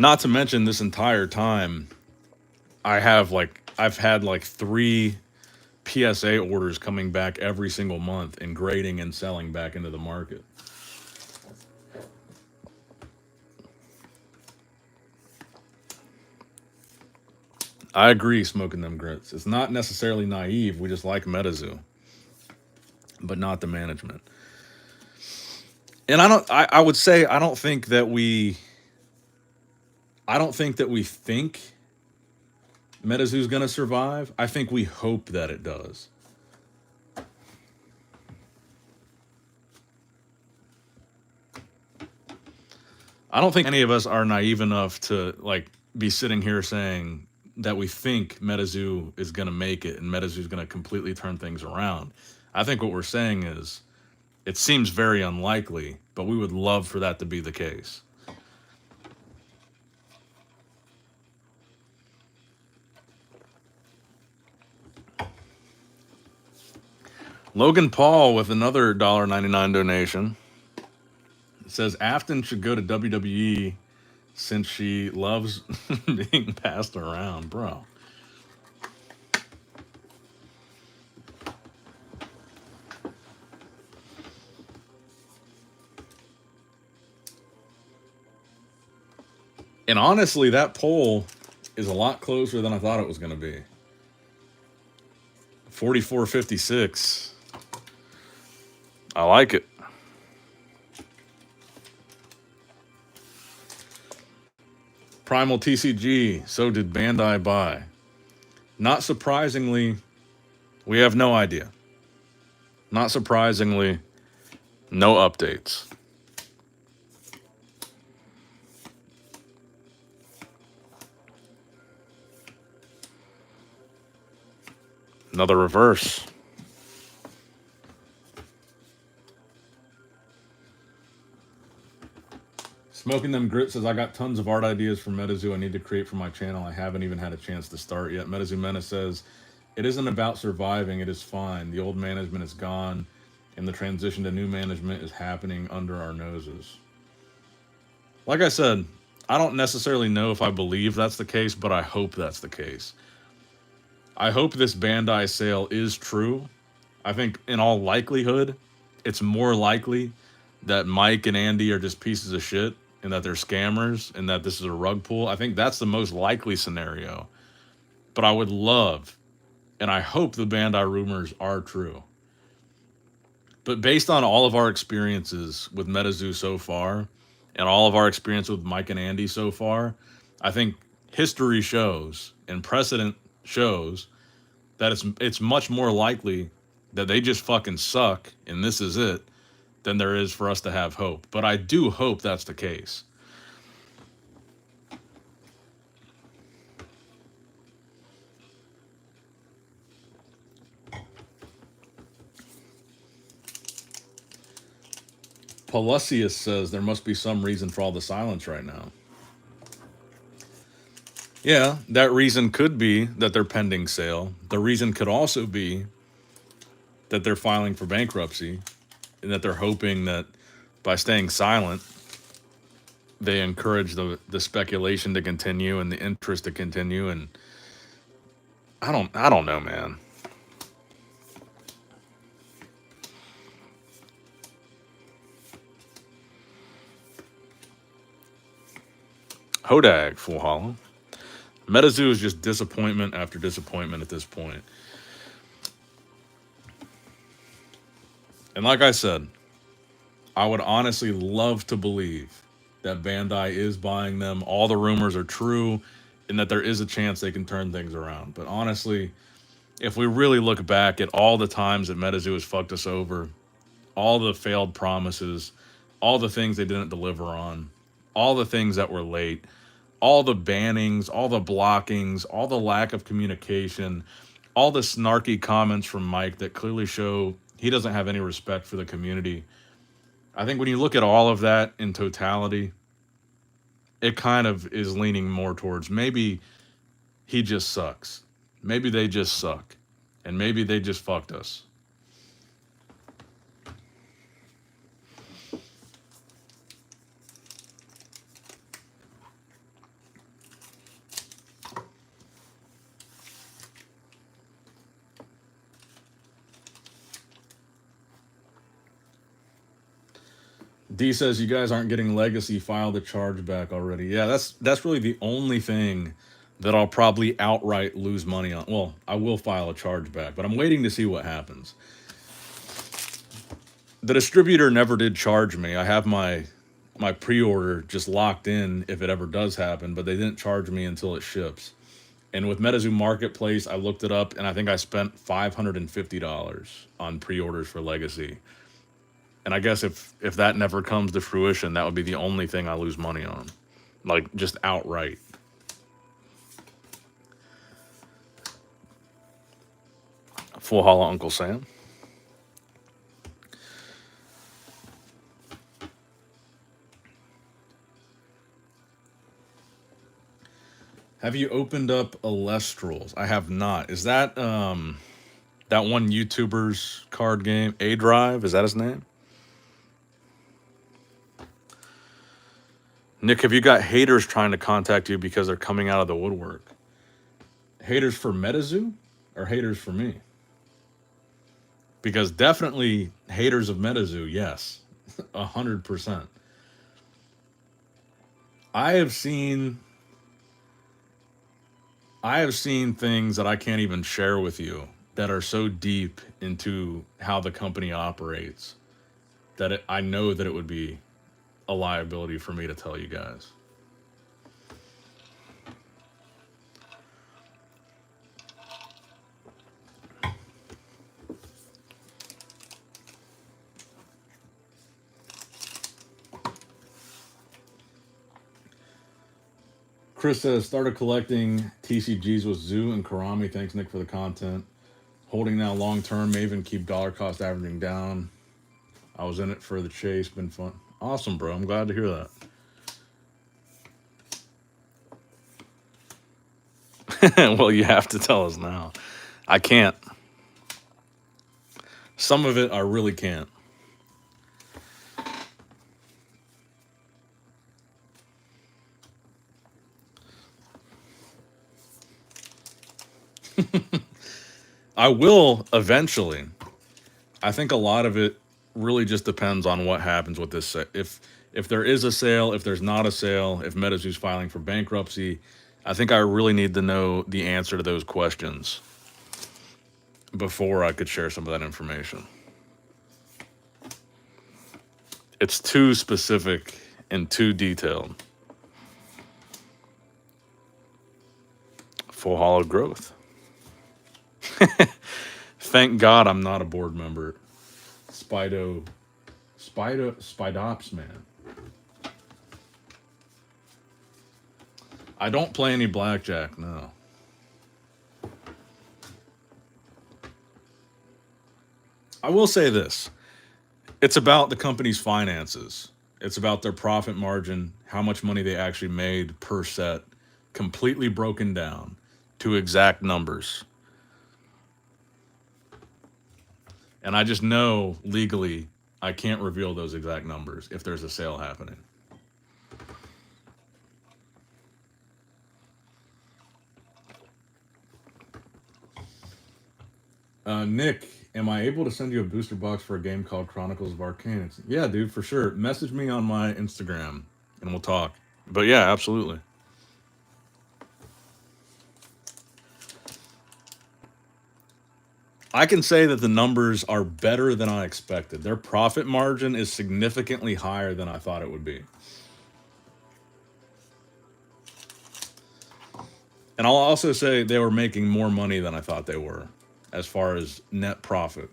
Not to mention this entire time, I've had like 3 PSA orders coming back every single month and grading and selling back into the market. I agree, Smoking Them Grits. It's not necessarily naive. We just like Metazoo, but not the management. And I would say I don't think that we think Metazoo's going to survive. I think we hope that it does. I don't think any of us are naive enough to be sitting here saying that we think Metazoo is going to make it and Metazoo is going to completely turn things around. I think what we're saying is it seems very unlikely, but we would love for that to be the case. Logan Paul with another $1.99 donation. It says Afton should go to WWE since she loves being passed around, bro. And honestly, that poll is a lot closer than I thought it was going to be. 44.56. I like it. Primal TCG. So did Bandai buy? Not surprisingly, we have no idea. Not surprisingly, no updates. Another reverse. Smoking Them Grit says, I got tons of art ideas for Metazoo I need to create for my channel. I haven't even had a chance to start yet. Metazoo Menace says, it isn't about surviving, it is fine. The old management is gone, and the transition to new management is happening under our noses. Like I said, I don't necessarily know if I believe that's the case, but I hope that's the case. I hope this Bandai sale is true. I think in all likelihood, it's more likely that Mike and Andy are just pieces of shit and that they're scammers and that this is a rug pull. I think that's the most likely scenario. But I would love, and I hope the Bandai rumors are true. But based on all of our experiences with Metazoo so far, and all of our experience with Mike and Andy so far, I think history shows and precedent shows that it's much more likely that they just fucking suck and this is it than there is for us to have hope. But I do hope that's the case. Pelusius says there must be some reason for all the silence right now. Yeah, that reason could be that they're pending sale. The reason could also be that they're filing for bankruptcy and that they're hoping that by staying silent, they encourage the speculation to continue and the interest to continue. And I don't know, man. Hodag, Full Hollow. Metazoo is just disappointment after disappointment at this point. And like I said, I would honestly love to believe that Bandai is buying them. All the rumors are true and that there is a chance they can turn things around. But honestly, if we really look back at all the times that Metazoo has fucked us over, all the failed promises, all the things they didn't deliver on, all the things that were late, all the bannings, all the blockings, all the lack of communication, all the snarky comments from Mike that clearly show he doesn't have any respect for the community. I think when you look at all of that in totality, it kind of is leaning more towards maybe he just sucks. Maybe they just suck. And maybe they just fucked us. D says you guys aren't getting legacy. File the chargeback already. Yeah, that's really the only thing that I'll probably outright lose money on. Well, I will file a chargeback, but I'm waiting to see what happens. The distributor never did charge me. I have my pre-order just locked in if it ever does happen, but they didn't charge me until it ships. And with Metazoo Marketplace, I looked it up, and I think I spent $550 on pre-orders for Legacy. And I guess if that never comes to fruition, that would be the only thing I lose money on. Like, just outright. Full Hollow Uncle Sam. Have you opened up Alestrals? I have not. Is that that one YouTuber's card game, A Drive? Is that his name? Nick, have you got haters trying to contact you because they're coming out of the woodwork? Haters for Metazoo or haters for me? Because definitely haters of Metazoo, yes. 100%. I have seen things that I can't even share with you that are so deep into how the company operates that I know that it would be a liability for me to tell you guys. Chris says, started collecting TCGs with Zoo and Karami. Thanks, Nick, for the content. Holding now long term, may even keep dollar cost averaging down. I was in it for the chase. Been fun. Awesome, bro. I'm glad to hear that. Well, you have to tell us now. I can't. Some of it I really can't. I will eventually. I think a lot of it really just depends on what happens with this. If there is a sale, if there's not a sale, if Metazoo's filing for bankruptcy, I think I really need to know the answer to those questions before I could share some of that information. It's too specific and too detailed. Full hollow growth. Thank God I'm not a board member. Spidops, man. I don't play any blackjack, no. I will say this. It's about the company's finances. It's about their profit margin, how much money they actually made per set, completely broken down to exact numbers. And I just know legally I can't reveal those exact numbers if there's a sale happening. Nick, am I able to send you a booster box for a game called Chronicles of Arcane? Yeah, dude, for sure. Message me on my Instagram and we'll talk. But yeah, absolutely. I can say that the numbers are better than I expected. Their profit margin is significantly higher than I thought it would be. And I'll also say they were making more money than I thought they were as far as net profit.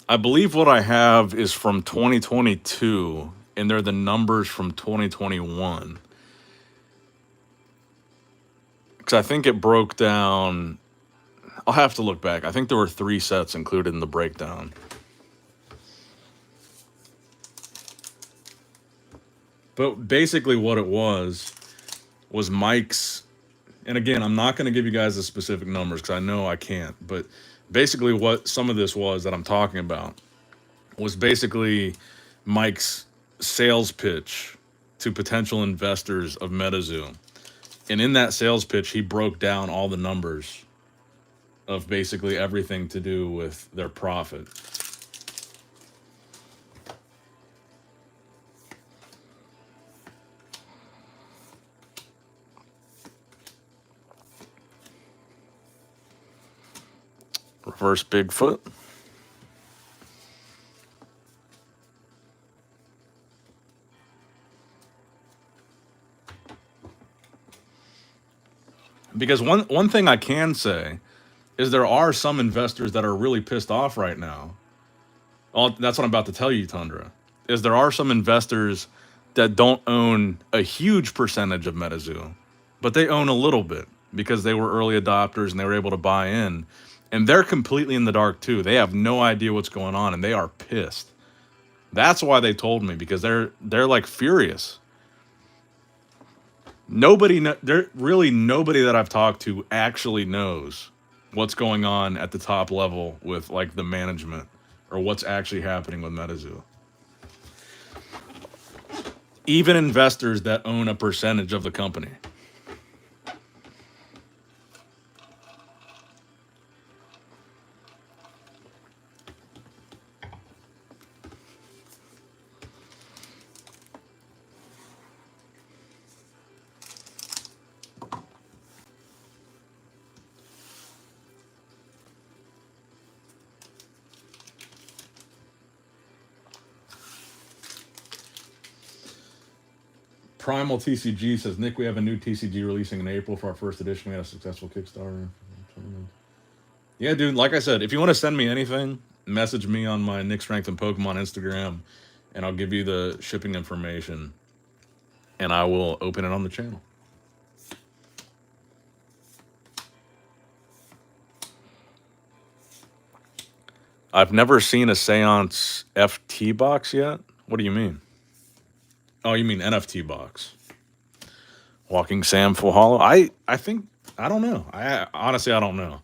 I believe what I have is from 2022, and they're the numbers from 2021. Because I think it broke down. I'll have to look back. I think there were 3 sets included in the breakdown. But basically, what it was Mike's. And again, I'm not going to give you guys the specific numbers because I know I can't. But basically, what some of this was that I'm talking about was basically Mike's sales pitch to potential investors of Metazoo. And in that sales pitch, he broke down all the numbers of basically everything to do with their profit. Reverse Bigfoot. Because one thing I can say is there are some investors that are really pissed off right now. That's what I'm about to tell you, Tundra. Is there are some investors that don't own a huge percentage of Metazoo, but they own a little bit because they were early adopters and they were able to buy in. And they're completely in the dark too. They have no idea what's going on and they are pissed. That's why they told me, because they're like furious. There really nobody that I've talked to actually knows what's going on at the top level with like the management or what's actually happening with Metazoo. Even investors that own a percentage of the company. Primal TCG says, Nick, we have a new TCG releasing in April for our first edition. We had a successful Kickstarter. Yeah, dude, like I said, if you want to send me anything, message me on my Nick Strength and Pokemon Instagram, and I'll give you the shipping information, and I will open it on the channel. I've never seen a Seance FT box yet. What do you mean? Oh, you mean NFT box. Walking Sam full hollow. I think I don't know. I honestly I don't know.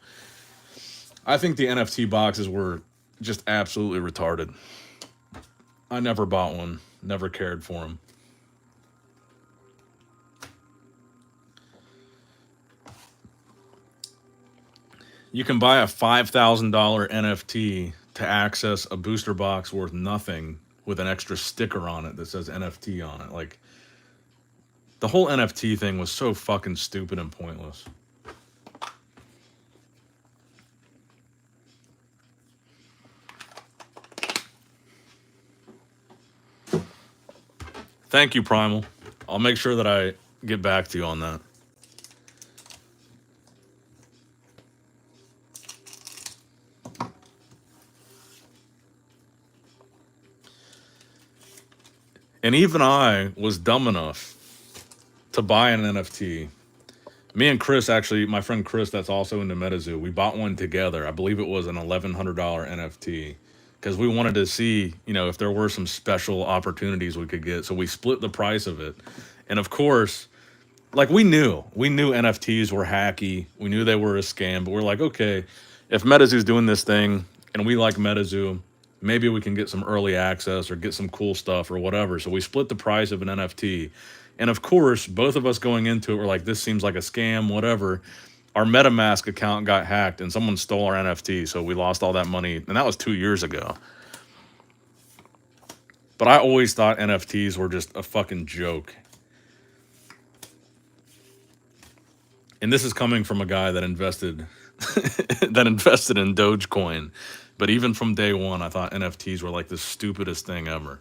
I think the NFT boxes were just absolutely retarded. I never bought one. Never cared for them. You can buy a $5,000 NFT to access a booster box worth nothing with an extra sticker on it that says NFT on it. Like, the whole NFT thing was so fucking stupid and pointless. Thank you, Primal. I'll make sure that I get back to you on that. And even I was dumb enough to buy an NFT. Me and Chris, actually, my friend Chris, that's also into Metazoo, we bought one together. I believe it was an $1,100 NFT because we wanted to see, you know, if there were some special opportunities we could get. So we split the price of it. And of course, like we knew NFTs were hacky. We knew they were a scam, but we're like, okay, if Metazoo's doing this thing and we like Metazoo, maybe we can get some early access or get some cool stuff or whatever. So we split the price of an NFT. And of course, both of us going into it were like, this seems like a scam, whatever. Our MetaMask account got hacked and someone stole our NFT. So we lost all that money. And that was 2 years ago. But I always thought NFTs were just a fucking joke. And this is coming from a guy that invested that invested in Dogecoin. But even from day one, I thought NFTs were like the stupidest thing ever.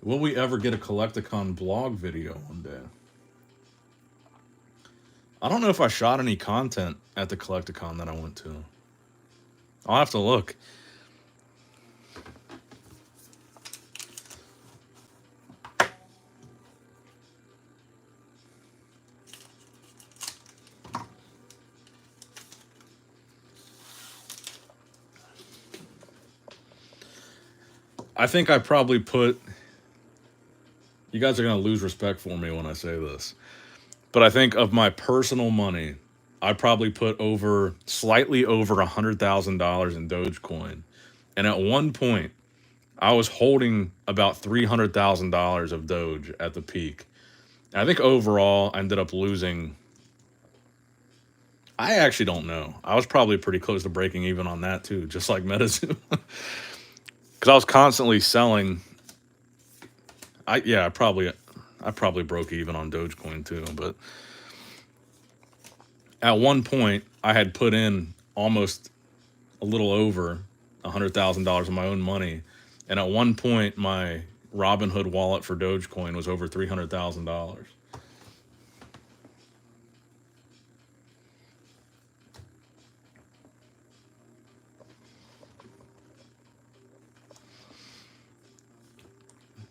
Will we ever get a Collecticon blog video one day? I don't know if I shot any content at the Collecticon that I went to. I'll have to look. I think I probably put... You guys are going to lose respect for me when I say this. But I think of my personal money, I probably put slightly over $100,000 in Dogecoin. And at one point, I was holding about $300,000 of Doge at the peak. And I think overall, I ended up losing... I actually don't know. I was probably pretty close to breaking even on that too, just like Metazoo. Because I was constantly selling. I probably broke even on Dogecoin too. But at one point, I had put in almost a little over $100,000 of my own money, and at one point, my Robinhood wallet for Dogecoin was over $300,000.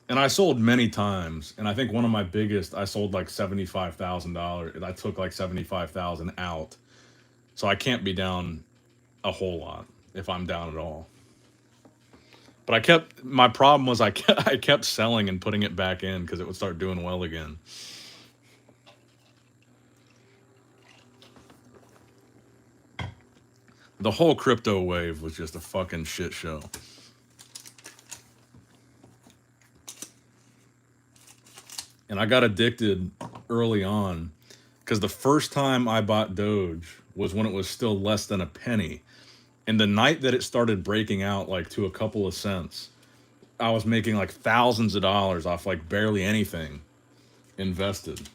And I sold many times, and I think one of my biggest, I sold like $75,000. I took like 75,000 out, so I can't be down a whole lot if I'm down at all. But my problem was I kept selling and putting it back in because it would start doing well again. The whole crypto wave was just a fucking shit show. And I got addicted early on because the first time I bought Doge was when it was still less than a penny. And the night that it started breaking out like to a couple of cents, I was making like thousands of dollars off like barely anything invested.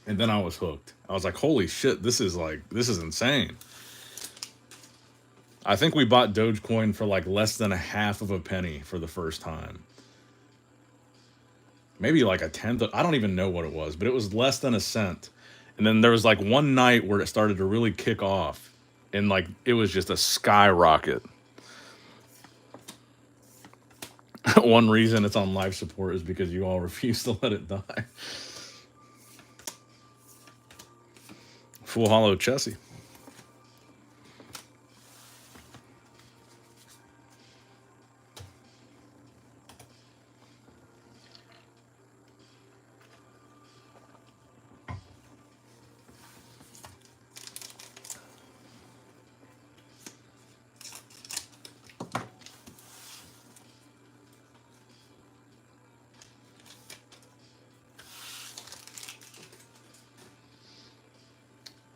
And then I was hooked. I was like, holy shit, this is insane. I think we bought Dogecoin for like less than a half of a penny for the first time. Maybe like a tenth. I don't even know what it was, but it was less than a cent. And then there was like one night where it started to really kick off. And like it was just a skyrocket. One reason it's on life support is because you all refuse to let it die. Full hollow Chessie.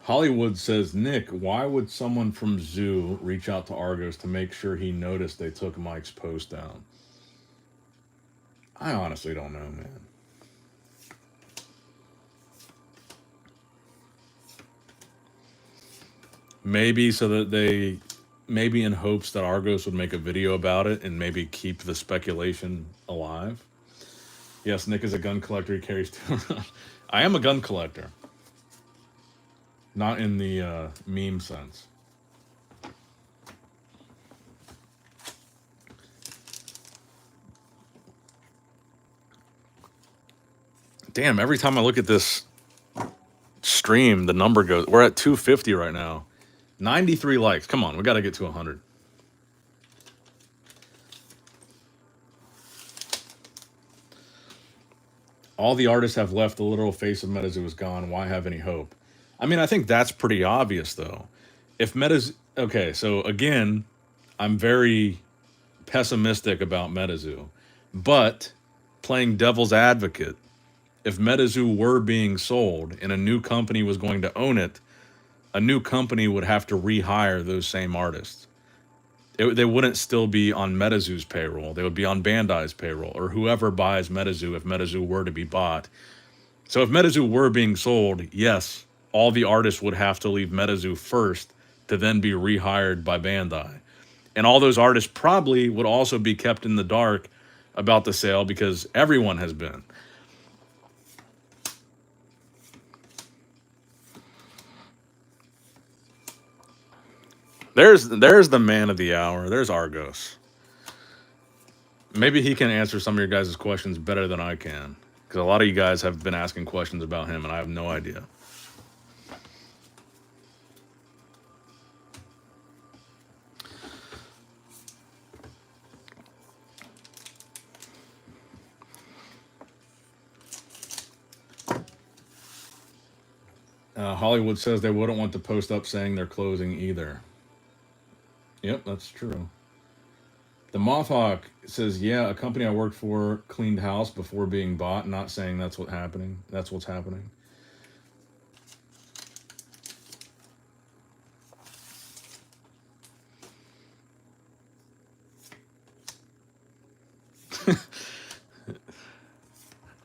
Hollywood says, Nick, why would someone from Zoo reach out to Argos to make sure he noticed they took Mike's post down? I honestly don't know, man. Maybe so that maybe in hopes that Argos would make a video about it and maybe keep the speculation alive. Yes, Nick is a gun collector. He carries two around. I am a gun collector. Not in the meme sense. Damn, every time I look at this stream, the number goes. We're at 250 right now. 93 likes. Come on, we got to get to 100. All the artists have left. The literal face of Metazoo is gone. Why have any hope? I mean, I think that's pretty obvious, though. If Metazoo... Okay, so again, I'm very pessimistic about Metazoo. But, playing devil's advocate, if Metazoo were being sold and a new company was going to own it, a new company would have to rehire those same artists. They wouldn't still be on Metazoo's payroll. They would be on Bandai's payroll, or whoever buys Metazoo if Metazoo were to be bought. So if Metazoo were being sold, yes, all the artists would have to leave Metazoo first to then be rehired by Bandai. And all those artists probably would also be kept in the dark about the sale because everyone has been. There's the man of the hour. There's Argos. Maybe he can answer some of your guys' questions better than I can. Because a lot of you guys have been asking questions about him, and I have no idea. Hollywood says they wouldn't want to post up saying they're closing either. Yep, that's true. The Mothhawk says, yeah, a company I worked for cleaned house before being bought. Not saying that's what's happening. That's what's happening.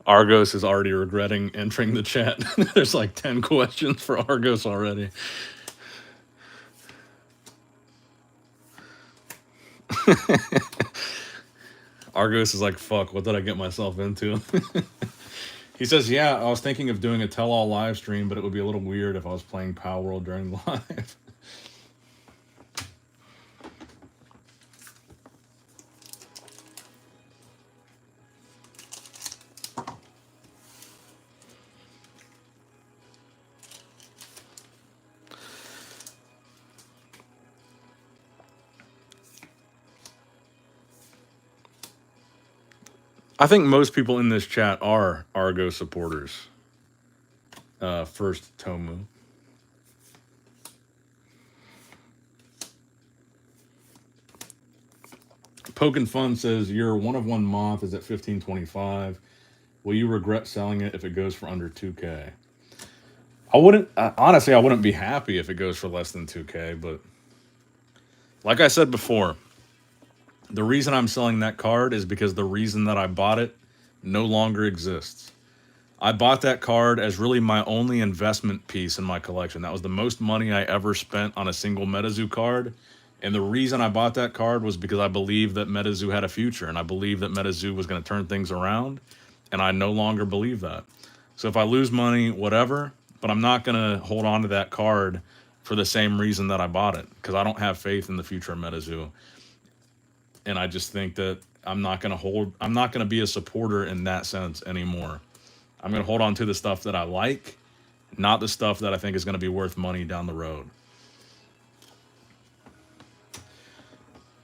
Argos is already regretting entering the chat. There's like 10 questions for Argos already. Argos is like, fuck, what did I get myself into? He says, yeah, I was thinking of doing a tell-all live stream, but it would be a little weird if I was playing Power World during live. I think most people in this chat are Argos supporters. First, Tomu. Pokin' Fun says, your one of one moth is at 15.25. Will you regret selling it if it goes for under 2K? I wouldn't, honestly, I wouldn't be happy if it goes for less than 2K, but like I said before, the reason I'm selling that card is because the reason that I bought it no longer exists. I bought that card as really my only investment piece in my collection. That was the most money I ever spent on a single Metazoo card. And the reason I bought that card was because I believed that Metazoo had a future, and I believed that Metazoo was going to turn things around, and I no longer believe that. So if I lose money, whatever, but I'm not going to hold on to that card for the same reason that I bought it, because I don't have faith in the future of Metazoo. And I just think that I'm not going to be a supporter in that sense anymore. I'm going to hold on to the stuff that I like, not the stuff that I think is going to be worth money down the road.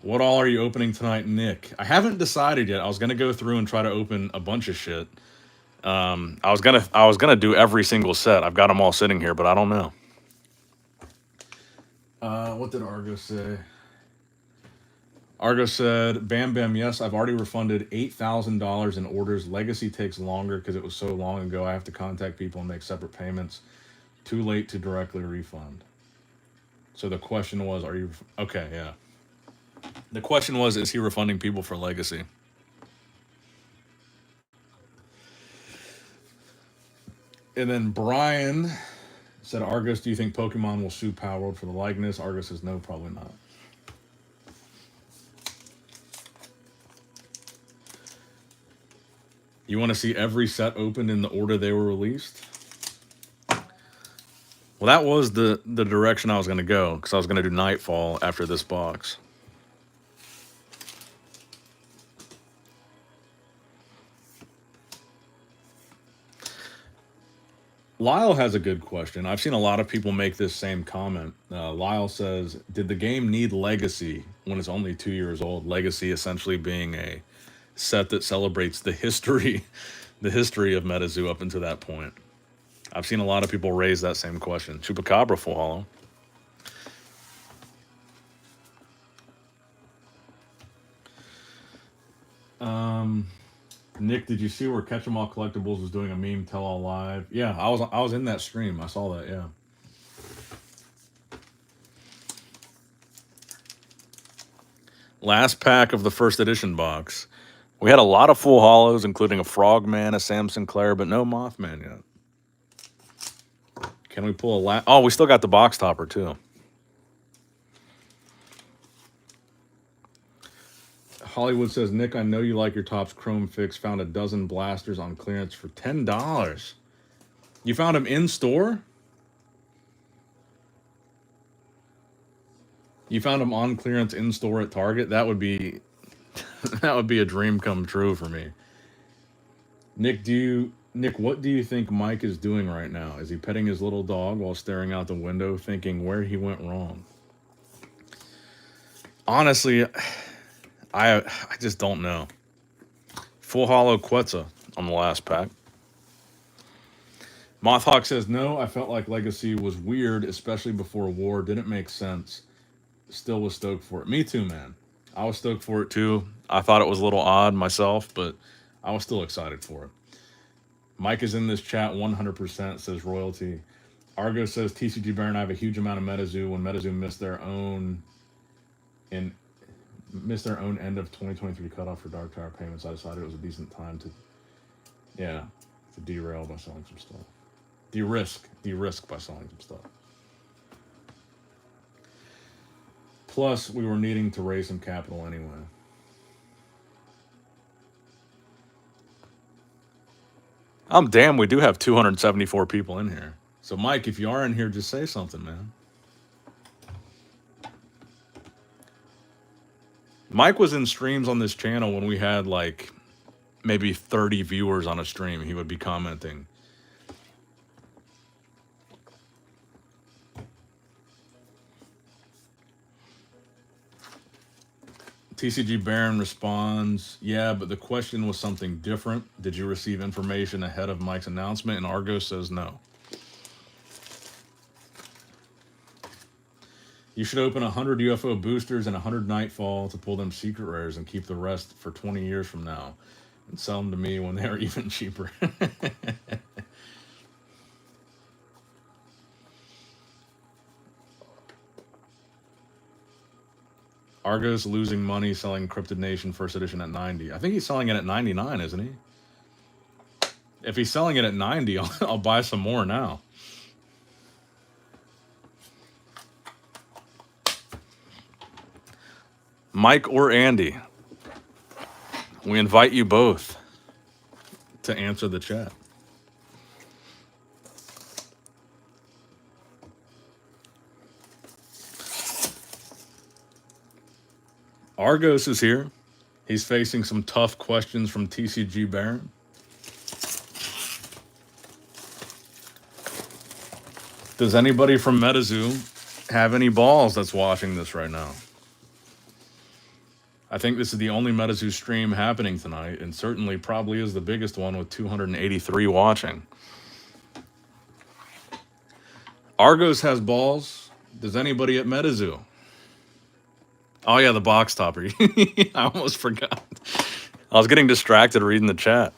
What all are you opening tonight, Nick? I haven't decided yet. I was going to go through and try to open a bunch of shit. I was gonna do every single set. I've got them all sitting here, but I don't know. What did Argos say? Argos said, Bam Bam, yes, I've already refunded $8,000 in orders. Legacy takes longer because it was so long ago. I have to contact people and make separate payments. Too late to directly refund. So the question was, are you... Okay, yeah. The question was, is he refunding people for Legacy? And then Brian said, Argos, do you think Pokemon will sue Power World for the likeness? Argos says, no, probably not. You want to see every set opened in the order they were released? Well, that was the direction I was going to go, because I was going to do Nightfall after this box. Lyle has a good question. I've seen a lot of people make this same comment. Lyle says, did the game need Legacy when it's only 2 years old? Legacy essentially being a set that celebrates the history of Metazoo up until that point. I've seen a lot of people raise that same question. Chupacabra full hollow. Nick, did you see where Catch 'em All Collectibles was doing a meme tell all live? Yeah, I was in that stream. I saw that, yeah. Last pack of the first edition box. We had a lot of full hollows, including a Frogman, a Sam Sinclair, but no Mothman yet. Can we pull a Oh, we still got the box topper, too. Hollywood says, Nick, I know you like your Topps Chrome Fix. Found a dozen blasters on clearance for $10. You found them in store? You found them on clearance in store at Target? That would be that would be a dream come true for me. Nick, what do you think Mike is doing right now? Is he petting his little dog while staring out the window, thinking where he went wrong? Honestly, I just don't know. Full hollow Quetzal on the last pack. Mothhawk says, no, I felt like Legacy was weird, especially before war. Didn't make sense. Still was stoked for it. Me too, man. I was stoked for it too. I thought it was a little odd myself, but I was still excited for it. Mike is in this chat 100%, says Royalty. Argo says, TCG Bear and I have a huge amount of Metazoo. When Metazoo missed their own end of 2023 cutoff for Dark Tower payments, I decided it was a decent time to derail by selling some stuff. De-risk by selling some stuff. Plus, we were needing to raise some capital anyway. Damn, we do have 274 people in here. So, Mike, if you are in here, just say something, man. Mike was in streams on this channel when we had, like, maybe 30 viewers on a stream. He would be commenting. TCG Baron responds, yeah, but the question was something different. Did you receive information ahead of Mike's announcement? And Argos says no. You should open 100 UFO boosters and 100 Nightfall to pull them secret rares and keep the rest for 20 years from now and sell them to me when they're even cheaper. Argos losing money selling Cryptid Nation First Edition at 90. I think he's selling it at 99, isn't he? If he's selling it at 90, I'll buy some more now. Mike or Andy, we invite you both to answer the chat. Argos is here. He's facing some tough questions from TCG Baron. Does anybody from Metazoo have any balls that's watching this right now? I think this is the only Metazoo stream happening tonight, and certainly probably is the biggest one with 283 watching. Argos has balls. Does anybody at Metazoo? Oh yeah, the box topper. I almost forgot. I was getting distracted reading the chat.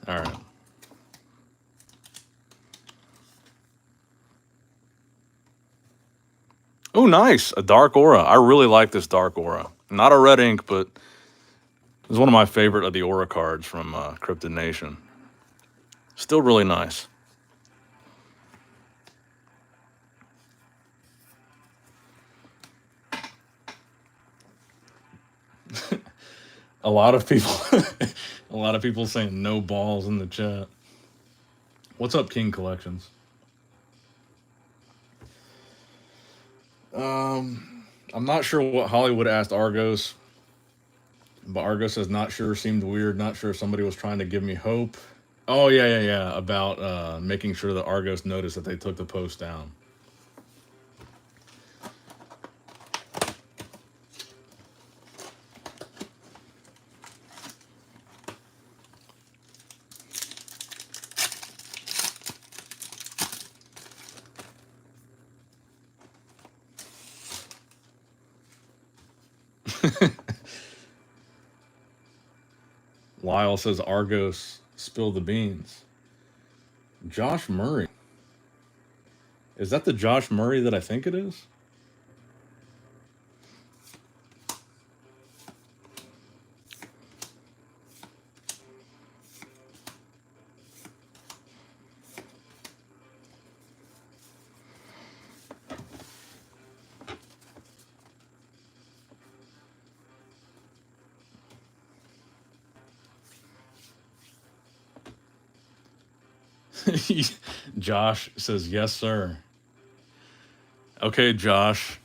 All right. Oh, nice. A dark aura. I really like this dark aura. Not a red ink, but it's one of my favorite of the aura cards from Cryptid Nation. Still really nice. A lot of people saying no balls in the chat. What's up, King Collections? I'm not sure what Hollywood asked Argos, but Argos says not sure, seemed weird, not sure if somebody was trying to give me hope. Oh, yeah, about making sure that Argos noticed that they took the post down. Lyle says Argos spilled the beans. Josh Murray. Is that the Josh Murray that I think it is? Josh says, yes, sir. Okay, Josh.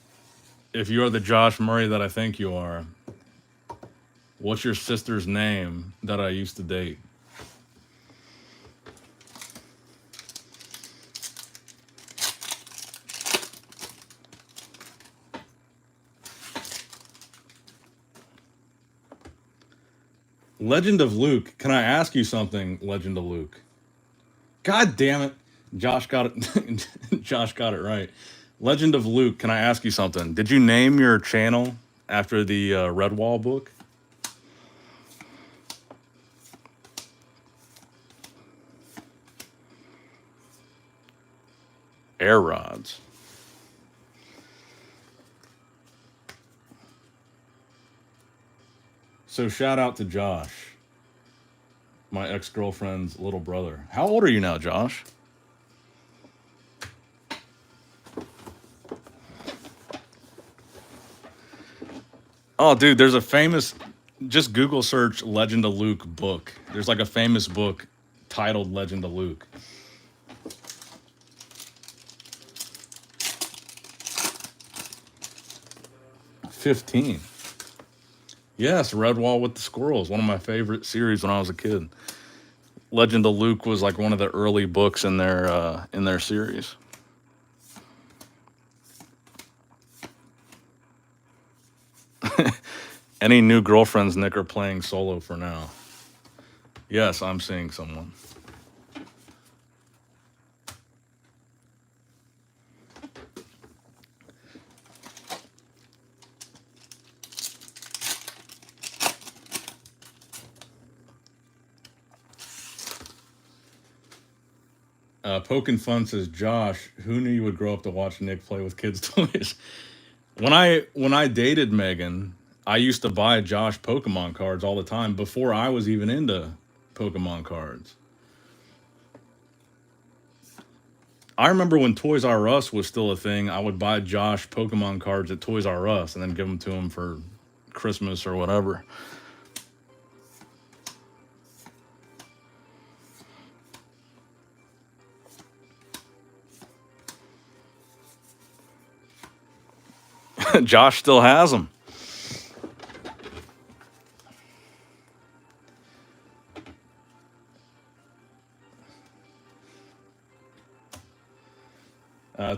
If you are the Josh Murray that I think you are, what's your sister's name that I used to date? Legend of Luke. Can I ask you something, Legend of Luke? God damn it. Josh got it. Josh got it right. Legend of Luke, can I ask you something? Did you name your channel after the Redwall book? Air rods. So shout out to Josh, my ex-girlfriend's little brother. How old are you now, Josh? Oh, dude, there's a famous, just Google search Legend of Luke book. There's like a famous book titled Legend of Luke. $15. Yes, Redwall with the Squirrels, one of my favorite series when I was a kid. Legend of Luke was like one of the early books in their series. Any new girlfriends, Nick, are playing solo for now? Yes, I'm seeing someone. Poking Fun says, Josh, who knew you would grow up to watch Nick play with kids' toys? When I dated Megan, I used to buy Josh Pokemon cards all the time before I was even into Pokemon cards. I remember when Toys R Us was still a thing, I would buy Josh Pokemon cards at Toys R Us and then give them to him for Christmas or whatever. Josh still has them.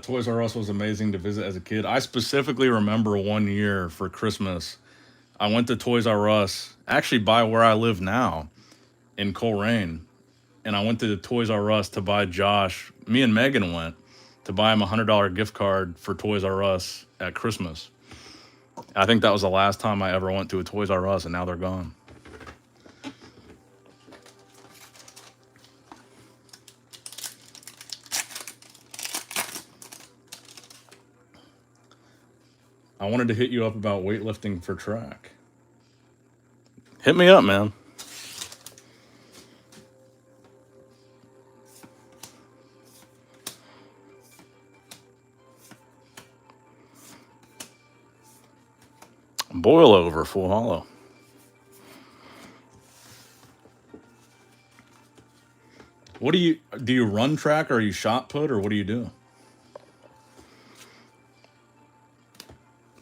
Toys R Us was amazing to visit as a kid. I specifically remember one year for Christmas, I went to Toys R Us, actually by where I live now, in Coleraine, and I went to the Toys R Us to buy Josh. Me and Megan went to buy him a $100 gift card for Toys R Us at Christmas. I think that was the last time I ever went to a Toys R Us, and now they're gone. I wanted to hit you up about weightlifting for track. Hit me up, man. Boil over, full hollow. What do you run track, or are you shot put, or what do you do?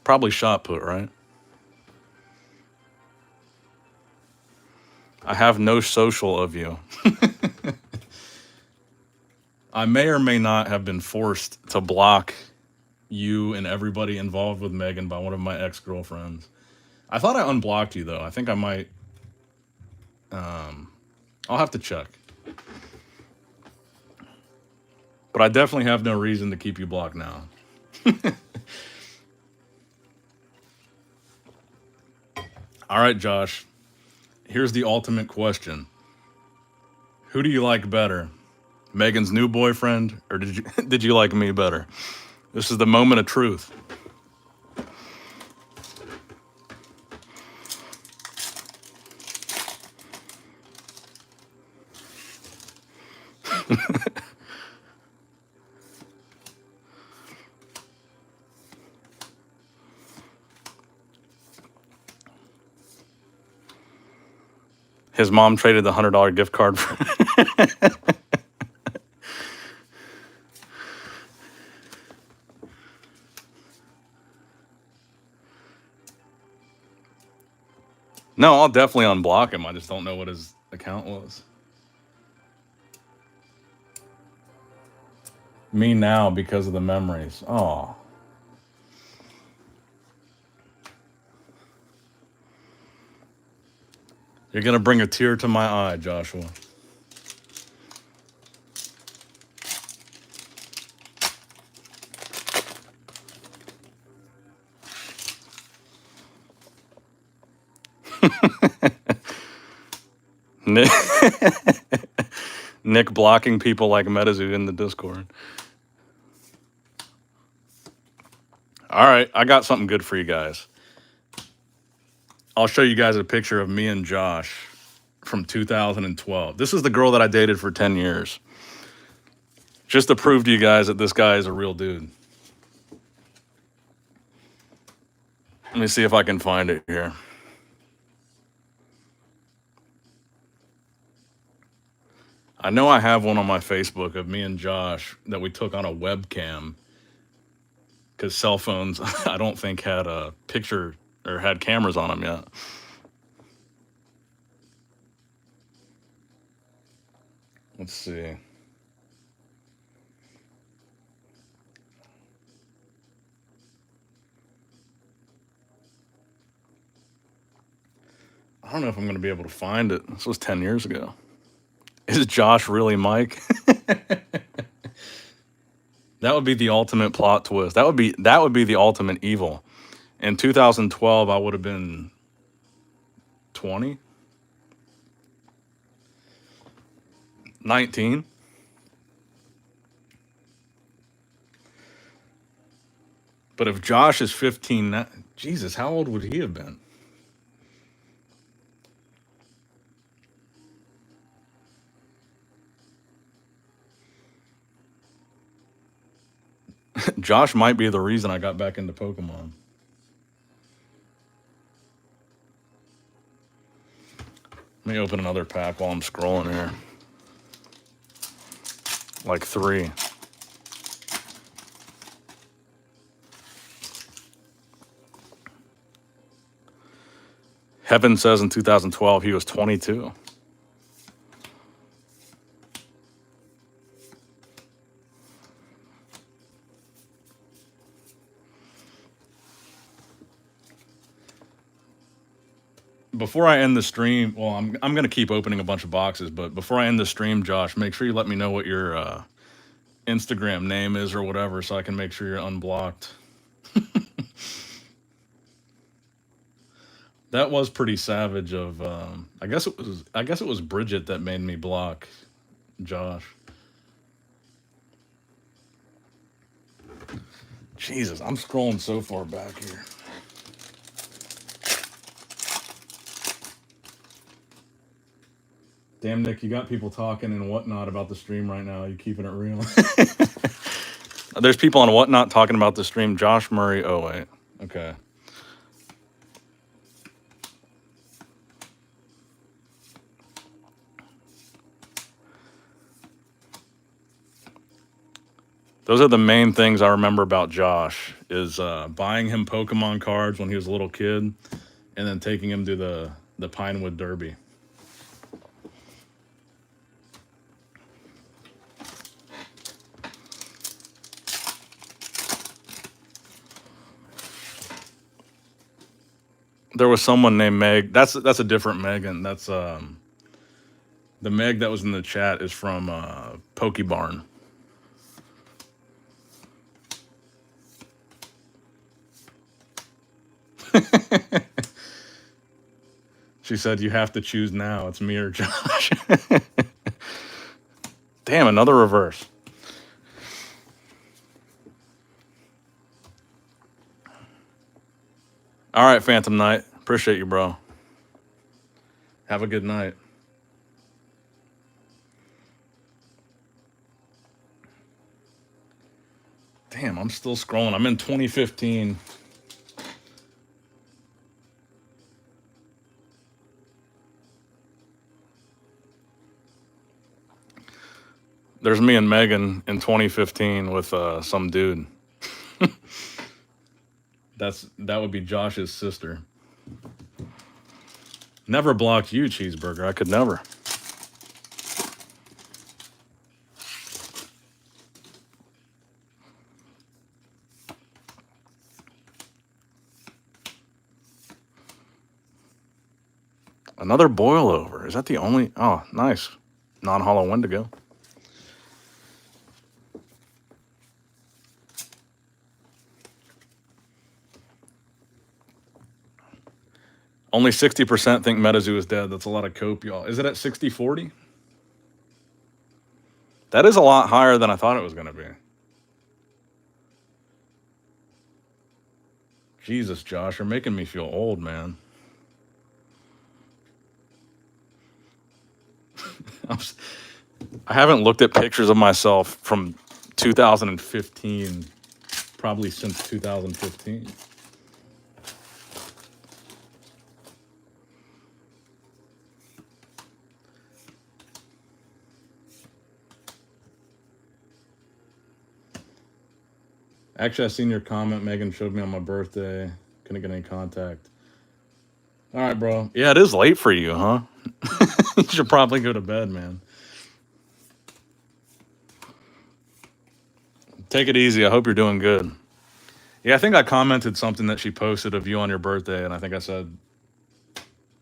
Probably shot put, right? I have no social of you. I may or may not have been forced to block you and everybody involved with Megan by one of my ex-girlfriends. I thought I unblocked you, though. I think I might. I'll have to check. But I definitely have no reason to keep you blocked now. All right, Josh. Here's the ultimate question. Who do you like better? Megan's new boyfriend, or did you like me better? This is the moment of truth. His mom traded the $100 gift card for. No, I'll definitely unblock him. I just don't know what his account was. Me now because of the memories. Oh. You're going to bring a tear to my eye, Joshua. Nick blocking people like Metazoo in the Discord. All right, I got something good for you guys. I'll show you guys a picture of me and Josh from 2012. This is the girl that I dated for 10 years. Just to prove to you guys that this guy is a real dude. Let me see if I can find it here. I know I have one on my Facebook of me and Josh that we took on a webcam, because cell phones, I don't think, had a picture or had cameras on them yet. Let's see. I don't know if I'm going to be able to find it. This was 10 years ago. Is Josh really Mike? That would be the ultimate plot twist. That would be the ultimate evil. In 2012, I would have been 20, 19. But if Josh is 15 now, Jesus, how old would he have been? Josh might be the reason I got back into Pokemon. Let me open another pack while I'm scrolling here. Like 3. Heaven says in 2012 he was 22. Before I end the stream, well, I'm going to keep opening a bunch of boxes, but before I end the stream, Josh, make sure you let me know what your Instagram name is or whatever, so I can make sure you're unblocked. That was pretty savage. Of I guess it was Bridget that made me block Josh. Jesus, I'm scrolling so far back here. Damn, Nick, you got people talking and whatnot about the stream right now. You keeping it real? There's people on whatnot talking about the stream. Josh Murray. Oh wait, okay. Those are the main things I remember about Josh, is buying him Pokemon cards when he was a little kid, and then taking him to the Pinewood Derby. There was someone named Meg. That's a different Megan. That's the Meg that was in the chat is from Pokebarn. She said, "You have to choose now. It's me or Josh." Damn, another reverse. All right, Phantom Knight. Appreciate you, bro. Have a good night. Damn, I'm still scrolling. I'm in 2015. There's me and Megan in 2015 with some dude. That would be Josh's sister. Never blocked you, Cheeseburger. I could never. Another boil over. Is that the only? Oh, nice. Non-hollow Wendigo. Only 60% think Metazoo is dead. That's a lot of cope, y'all. Is it at 60-40? That is a lot higher than I thought it was going to be. Jesus, Josh, you're making me feel old, man. I haven't looked at pictures of myself from 2015, probably since 2015. Actually, I seen your comment. Megan showed me on my birthday. Couldn't get any contact. All right, bro. Yeah, it is late for you, huh? You should probably go to bed, man. Take it easy. I hope you're doing good. Yeah, I think I commented something that she posted of you on your birthday, and I think I said,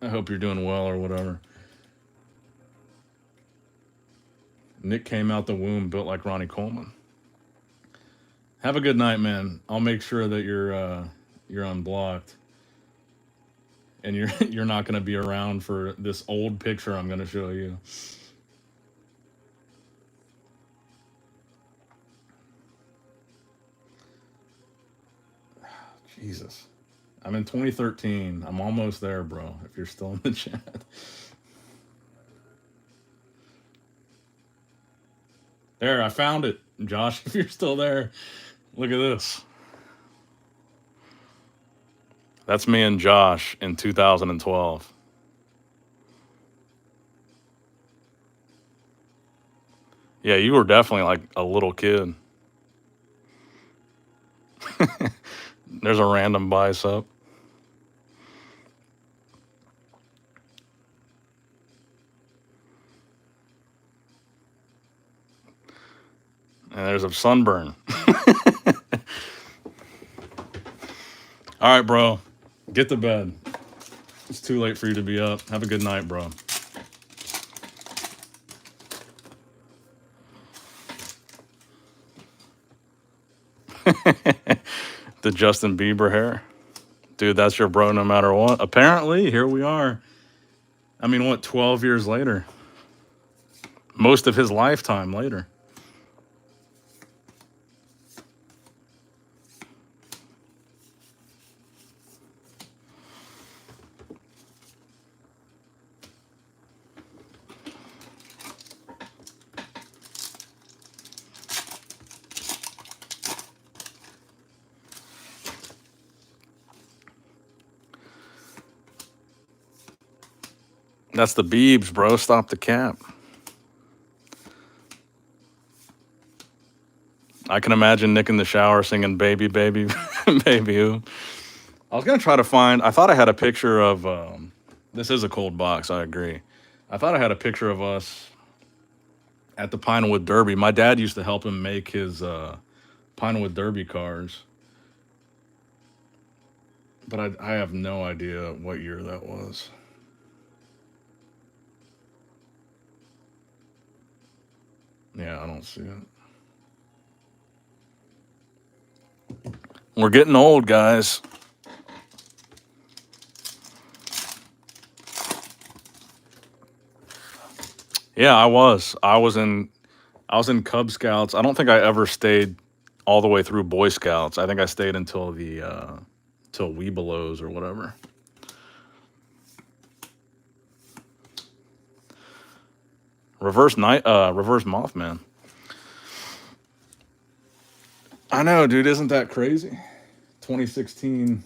I hope you're doing well or whatever. Nick came out the womb built like Ronnie Coleman. Have a good night, man. I'll make sure that you're unblocked, and you're not going to be around for this old picture I'm going to show you. Jesus. I'm in 2013. I'm almost there, bro, if you're still in the chat. There, I found it. Josh, if you're still there, look at this. That's me and Josh in 2012. Yeah, you were definitely like a little kid. There's a random bicep. And there's a sunburn. All right, bro. Get to bed. It's too late for you to be up. Have a good night, bro. The Justin Bieber hair. Dude, that's your bro no matter what. Apparently, here we are. I mean, what, 12 years later? Most of his lifetime later. That's the Biebs, bro. Stop the cap. I can imagine Nick in the shower singing Baby, Baby, Baby Who. I was going to try to find, I thought I had a picture of, this is a cold box, I agree. I thought I had a picture of us at the Pinewood Derby. My dad used to help him make his Pinewood Derby cars. But I have no idea what year that was. Yeah, I don't see it. We're getting old, guys. Yeah, I was. I was in Cub Scouts. I don't think I ever stayed all the way through Boy Scouts. I think I stayed until the till Weebelows or whatever. Reverse Mothman. I know, dude. Isn't that crazy? 2016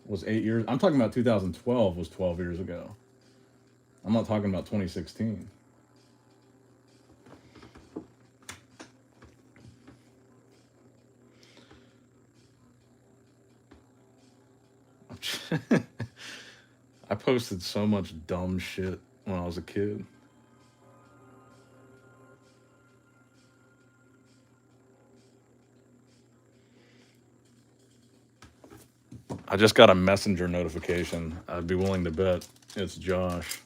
was 8 years. I'm talking about 2012 was 12 years ago. I'm not talking about 2016. I posted so much dumb shit when I was a kid. I just got a messenger notification. I'd be willing to bet it's Josh.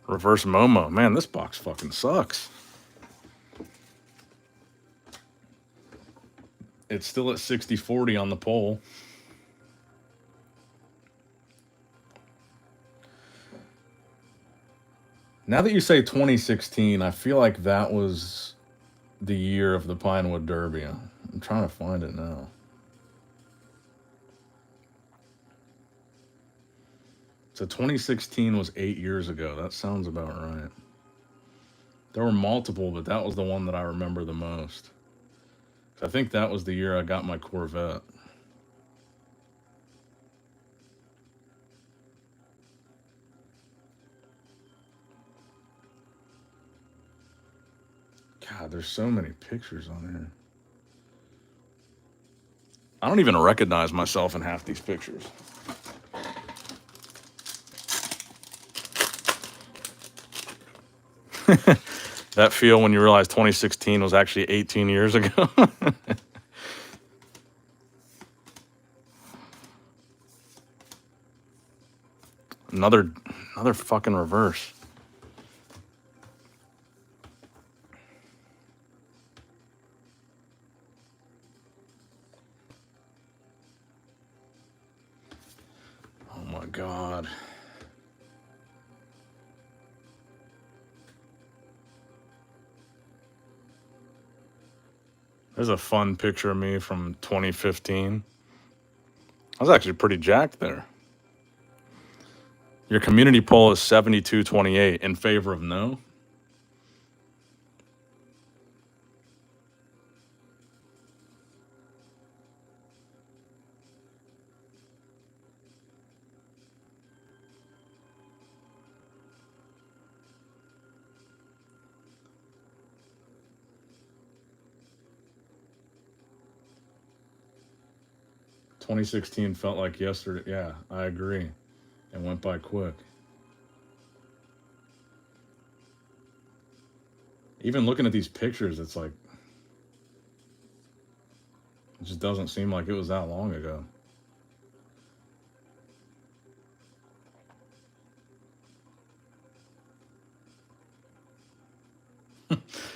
Reverse Momo. Man, this box fucking sucks. It's still at 60-40 on the poll. Now that you say 2016, I feel like that was the year of the Pinewood Derby. I'm trying to find it now. So 2016 was 8 years ago. That sounds about right. There were multiple, but that was the one that I remember the most. I think that was the year I got my Corvette. God, there's so many pictures on here. I don't even recognize myself in half these pictures. That feel when you realize 2016 was actually 18 years ago. Another fucking reverse. Oh my God. There's a fun picture of me from 2015. I was actually pretty jacked there. Your community poll is 72-28 in favor of no. "2016 felt like yesterday." Yeah, I agree. It went by quick. Even looking at these pictures, it's like, it just doesn't seem like it was that long ago.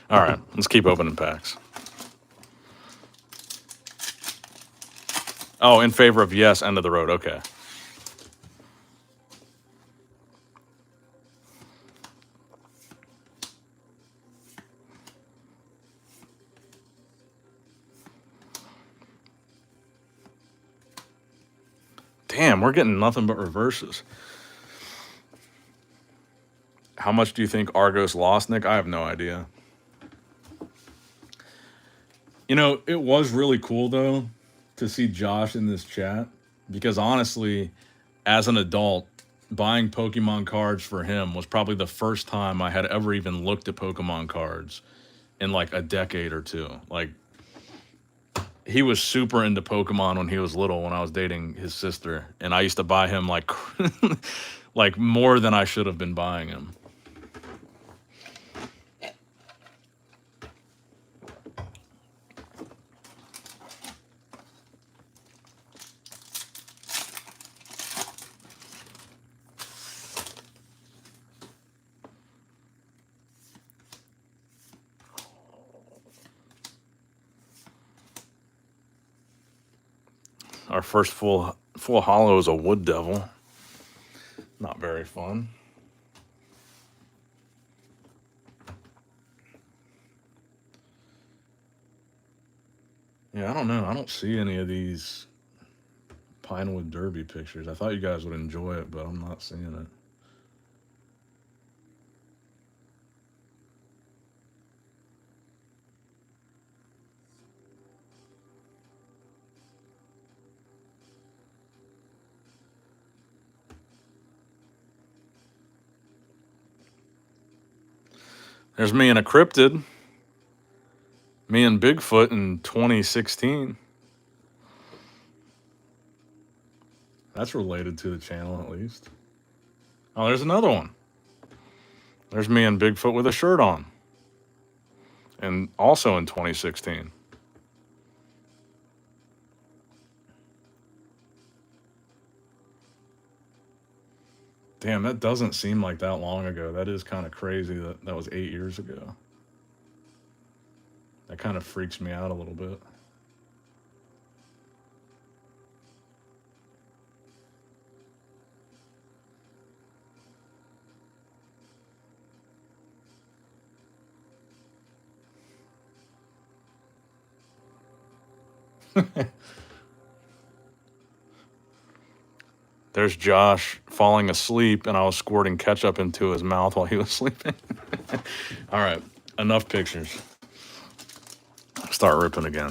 All right, let's keep opening packs. Oh, in favor of yes, end of the road. Okay. Damn, we're getting nothing but reverses. How much do you think Argos lost, Nick? I have no idea. You know, it was really cool, though, to see Josh in this chat. Because honestly, as an adult, buying Pokemon cards for him was probably the first time I had ever even looked at Pokemon cards in like a decade or two. Like, he was super into Pokemon when he was little, when I was dating his sister. And I used to buy him like, like more than I should have been buying him. Our first full holo is a Wood Devil. Not very fun. Yeah, I don't know. I don't see any of these Pinewood Derby pictures. I thought you guys would enjoy it, but I'm not seeing it. There's me and a cryptid. Me and Bigfoot in 2016. That's related to the channel, at least. Oh, there's another one. There's me and Bigfoot with a shirt on. And also in 2016. Damn, that doesn't seem like that long ago. That is kind of crazy that that was 8 years ago. That kind of freaks me out a little bit. There's Josh falling asleep, and I was squirting ketchup into his mouth while he was sleeping. All right, enough pictures. Start ripping again.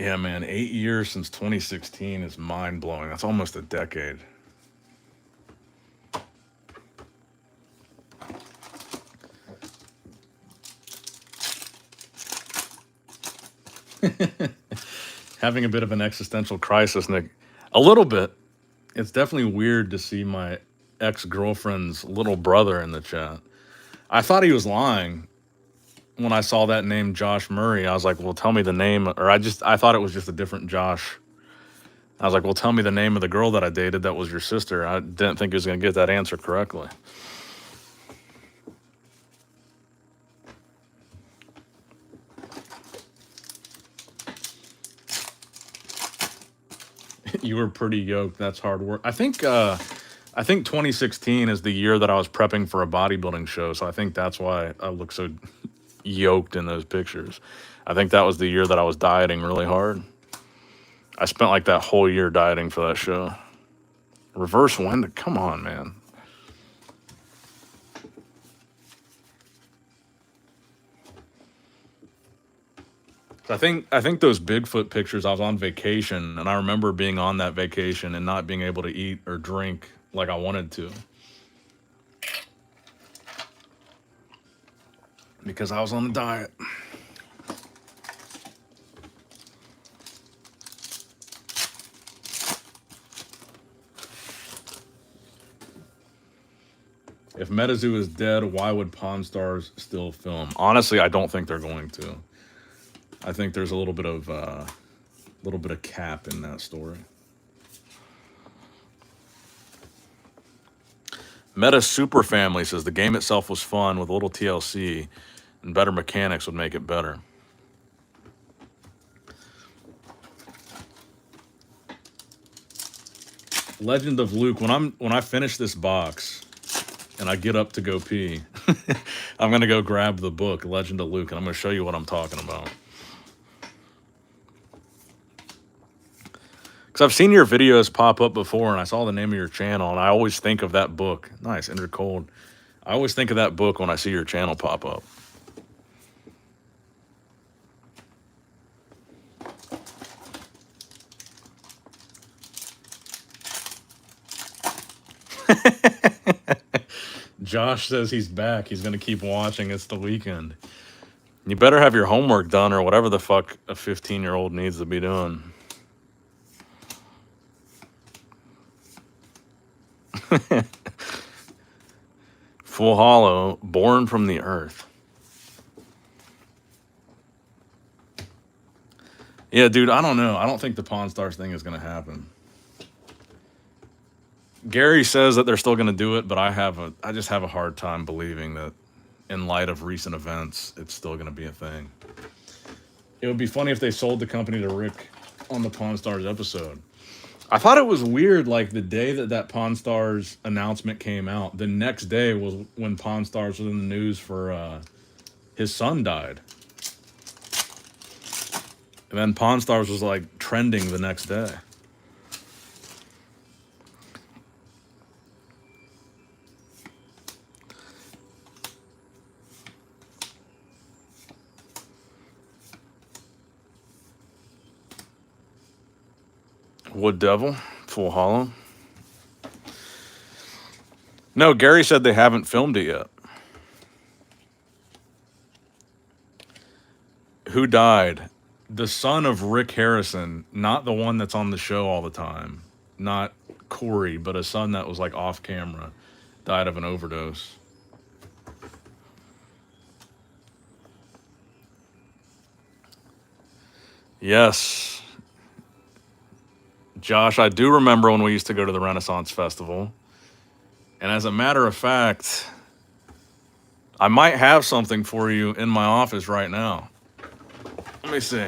Yeah, man, 8 years since 2016 is mind-blowing. That's almost a decade. Having a bit of an existential crisis, Nick. A little bit. It's definitely weird to see my ex-girlfriend's little brother in the chat. I thought he was lying when I saw that name, Josh Murray. I was like, well, tell me the name. Or I thought it was just a different Josh. I was like, well, tell me the name of the girl that I dated that was your sister. I didn't think he was going to get that answer correctly. You were pretty yoked. That's hard work. I think 2016 is the year that I was prepping for a bodybuilding show. So I think that's why I look so yoked in those pictures. I think that was the year that I was dieting really hard. I spent like that whole year dieting for that show. Reverse window. Come on, man. I think those Bigfoot pictures, I was on vacation, and I remember being on that vacation and not being able to eat or drink like I wanted to. Because I was on a diet. If Metazoo is dead, why would Pawn Stars still film? Honestly, I don't think they're going to. I think there's a little bit of cap in that story. Meta Super Family says the game itself was fun with a little TLC, and better mechanics would make it better. Legend of Luke. When I finish this box and I get up to go pee, I'm gonna go grab the book Legend of Luke, and I'm gonna show you what I'm talking about. Because I've seen your videos pop up before, and I saw the name of your channel, and I always think of that book. Nice, Ender Cold. I always think of that book when I see your channel pop up. Josh says he's back. He's going to keep watching. It's the weekend. You better have your homework done or whatever the fuck a 15-year-old needs to be doing. Full Hollow, Born from the Earth. Yeah, dude, I don't know. I don't think the Pawn Stars thing is going to happen. Gary says that they're still going to do it, but I just have a hard time believing that in light of recent events, it's still going to be a thing. It would be funny if they sold the company to Rick on the Pawn Stars episode. I thought it was weird, like the day that Pawn Stars announcement came out, the next day was when Pawn Stars was in the news for his son died. And then Pawn Stars was like trending the next day. Wood Devil, Full Hollow. No, Gary said they haven't filmed it yet. Who died? The son of Rick Harrison, not the one that's on the show all the time. Not Corey, but a son that was like off camera, died of an overdose. Yes. Josh, I do remember when we used to go to the Renaissance Festival. And as a matter of fact, I might have something for you in my office right now. Let me see.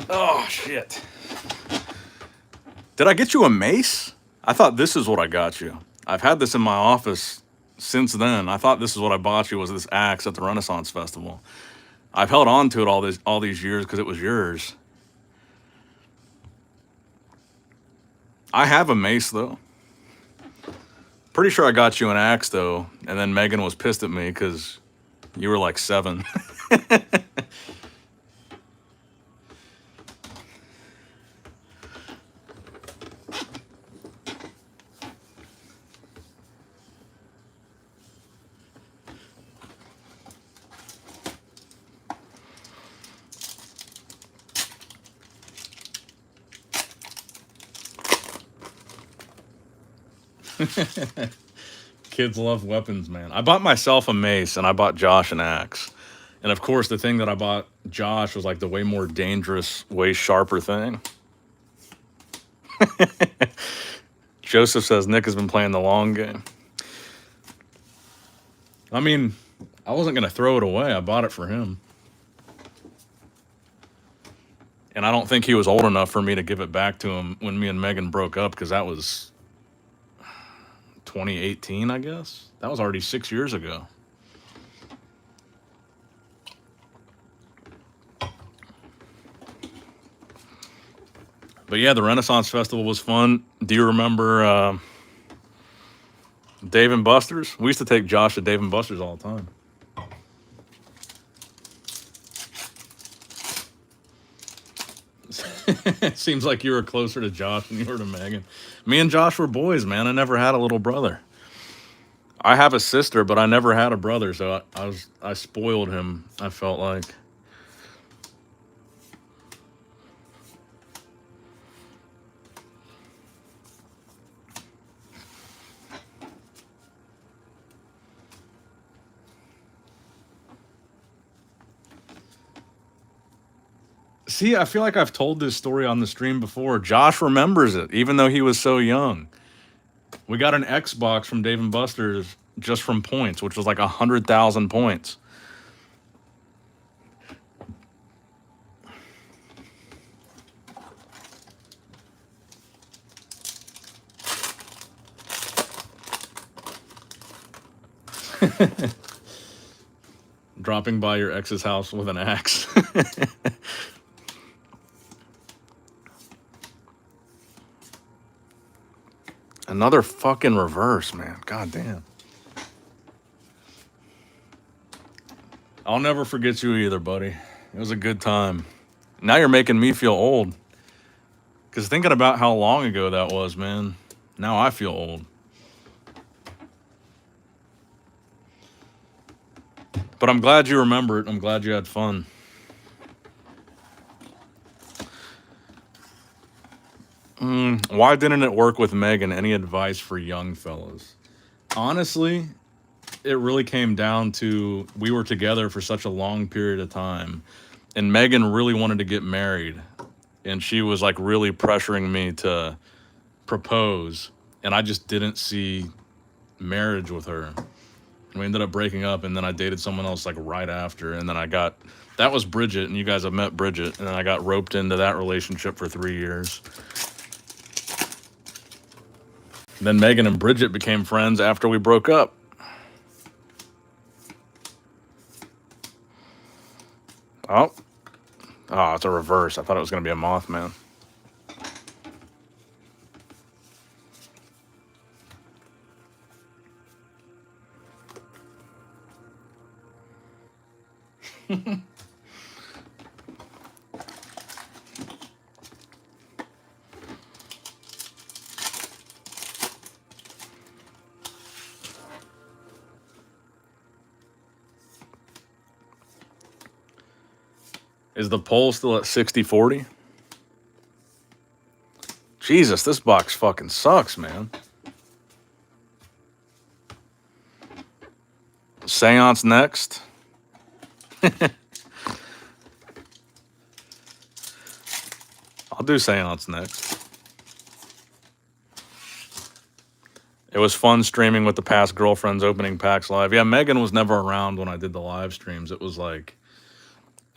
Oh, shit. Did I get you a mace? I thought this is what I got you. I've had this in my office since then. I thought this is what I bought you, was this axe at the Renaissance Festival. I've held on to it all these years because it was yours. I have a mace though. Pretty sure I got you an axe though, and then Megan was pissed at me because you were like 7. Kids love weapons, man. I bought myself a mace and I bought Josh an axe. And of course, the thing that I bought Josh was like the way more dangerous, way sharper thing. Joseph says Nick has been playing the long game. I mean, I wasn't going to throw it away. I bought it for him. And I don't think he was old enough for me to give it back to him when me and Megan broke up, because that was 2018, I guess. That was already 6 years ago. But yeah, the Renaissance Festival was fun. Do you remember Dave and Buster's? We used to take Josh to Dave and Buster's all the time. It seems like you were closer to Josh than you were to Megan. Me and Josh were boys, man. I never had a little brother. I have a sister, but I never had a brother, so I spoiled him, I felt like. See, I feel like I've told this story on the stream before. Josh remembers it, even though he was so young. We got an Xbox from Dave & Buster's just from points, which was like 100,000 points. Dropping by your ex's house with an axe. Another fucking reverse, man. God damn. I'll never forget you either, buddy. It was a good time. Now you're making me feel old. Because thinking about how long ago that was, man, now I feel old. But I'm glad you remember it. I'm glad you had fun. Why didn't it work with Megan? Any advice for young fellas? Honestly, it really came down to we were together for such a long period of time, and Megan really wanted to get married, and she was like really pressuring me to propose, and I just didn't see marriage with her. We ended up breaking up, and then I dated someone else like right after, and then that was Bridget, and you guys have met Bridget, and then I got roped into that relationship for 3 years. Then Megan and Bridget became friends after we broke up. Oh, it's a reverse. I thought it was going to be a Mothman. Is the poll still at 60-40? Jesus, this box fucking sucks, man. Seance next. I'll do Seance next. It was fun streaming with the past girlfriends opening packs live. Yeah, Megan was never around when I did the live streams. It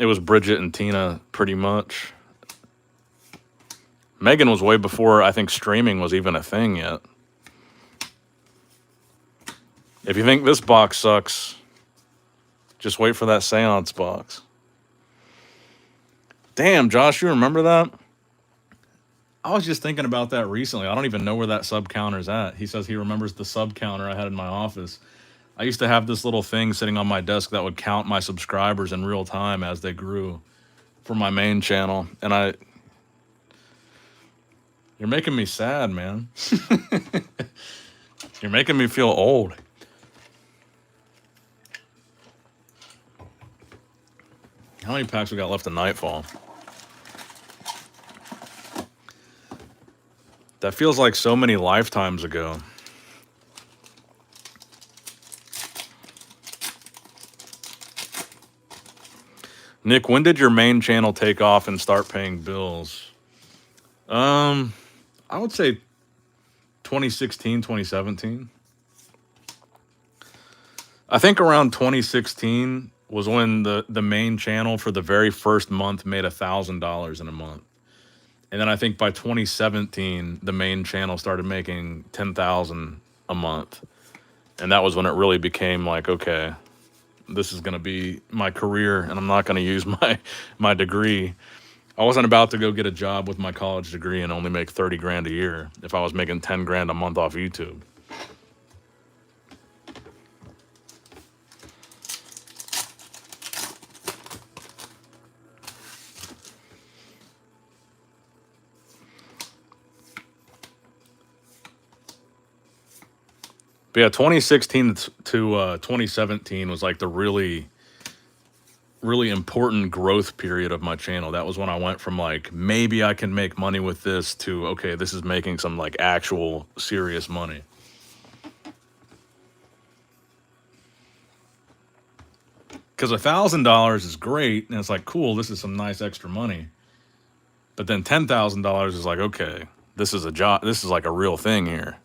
was Bridget and Tina pretty much. Megan was way before I think streaming was even a thing yet. If you think this box sucks, just wait for that seance box. Damn, Josh, you remember that? I was just thinking about that recently. I don't even know where that sub counter's at. He says he remembers the sub counter I had in my office. I used to have this little thing sitting on my desk that would count my subscribers in real time as they grew for my main channel. And you're making me sad, man. You're making me feel old. How many packs we got left in Nightfall? That feels like so many lifetimes ago. Nick, when did your main channel take off and start paying bills? I would say 2016, 2017. I think around 2016 was when the main channel for the very first month made $1,000 in a month. And then I think by 2017, the main channel started making $10,000 a month. And that was when it really became like, okay, this is going to be my career and I'm not going to use my degree. I wasn't about to go get a job with my college degree and only make 30 grand a year if I was making 10 grand a month off YouTube. But yeah, 2016 to 2017 was like the really important growth period of my channel. That was when I went from like, maybe I can make money with this to, okay, this is making some like actual serious money. Because $1,000 is great. And it's like, cool, this is some nice extra money. But then $10,000 is like, okay, this is a job. This is like a real thing here.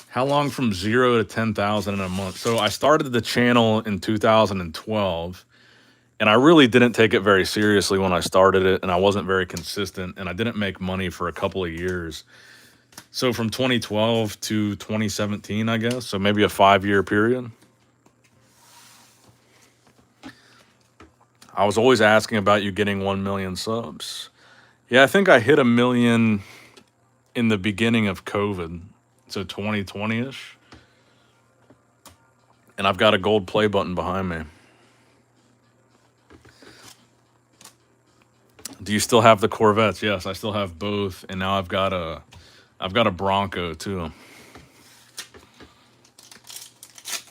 How long from 0 to 10,000 in a month? So I started the channel in 2012, and I really didn't take it very seriously when I started it, and I wasn't very consistent, and I didn't make money for a couple of years. So from 2012 to 2017, I guess, so maybe a 5-year period. I was always asking about you getting 1 million subs. Yeah, I think I hit 1 million in the beginning of COVID. So 2020-ish. And I've got a gold play button behind me. Do you still have the Corvettes? Yes, I still have both. And now I've got a Bronco too.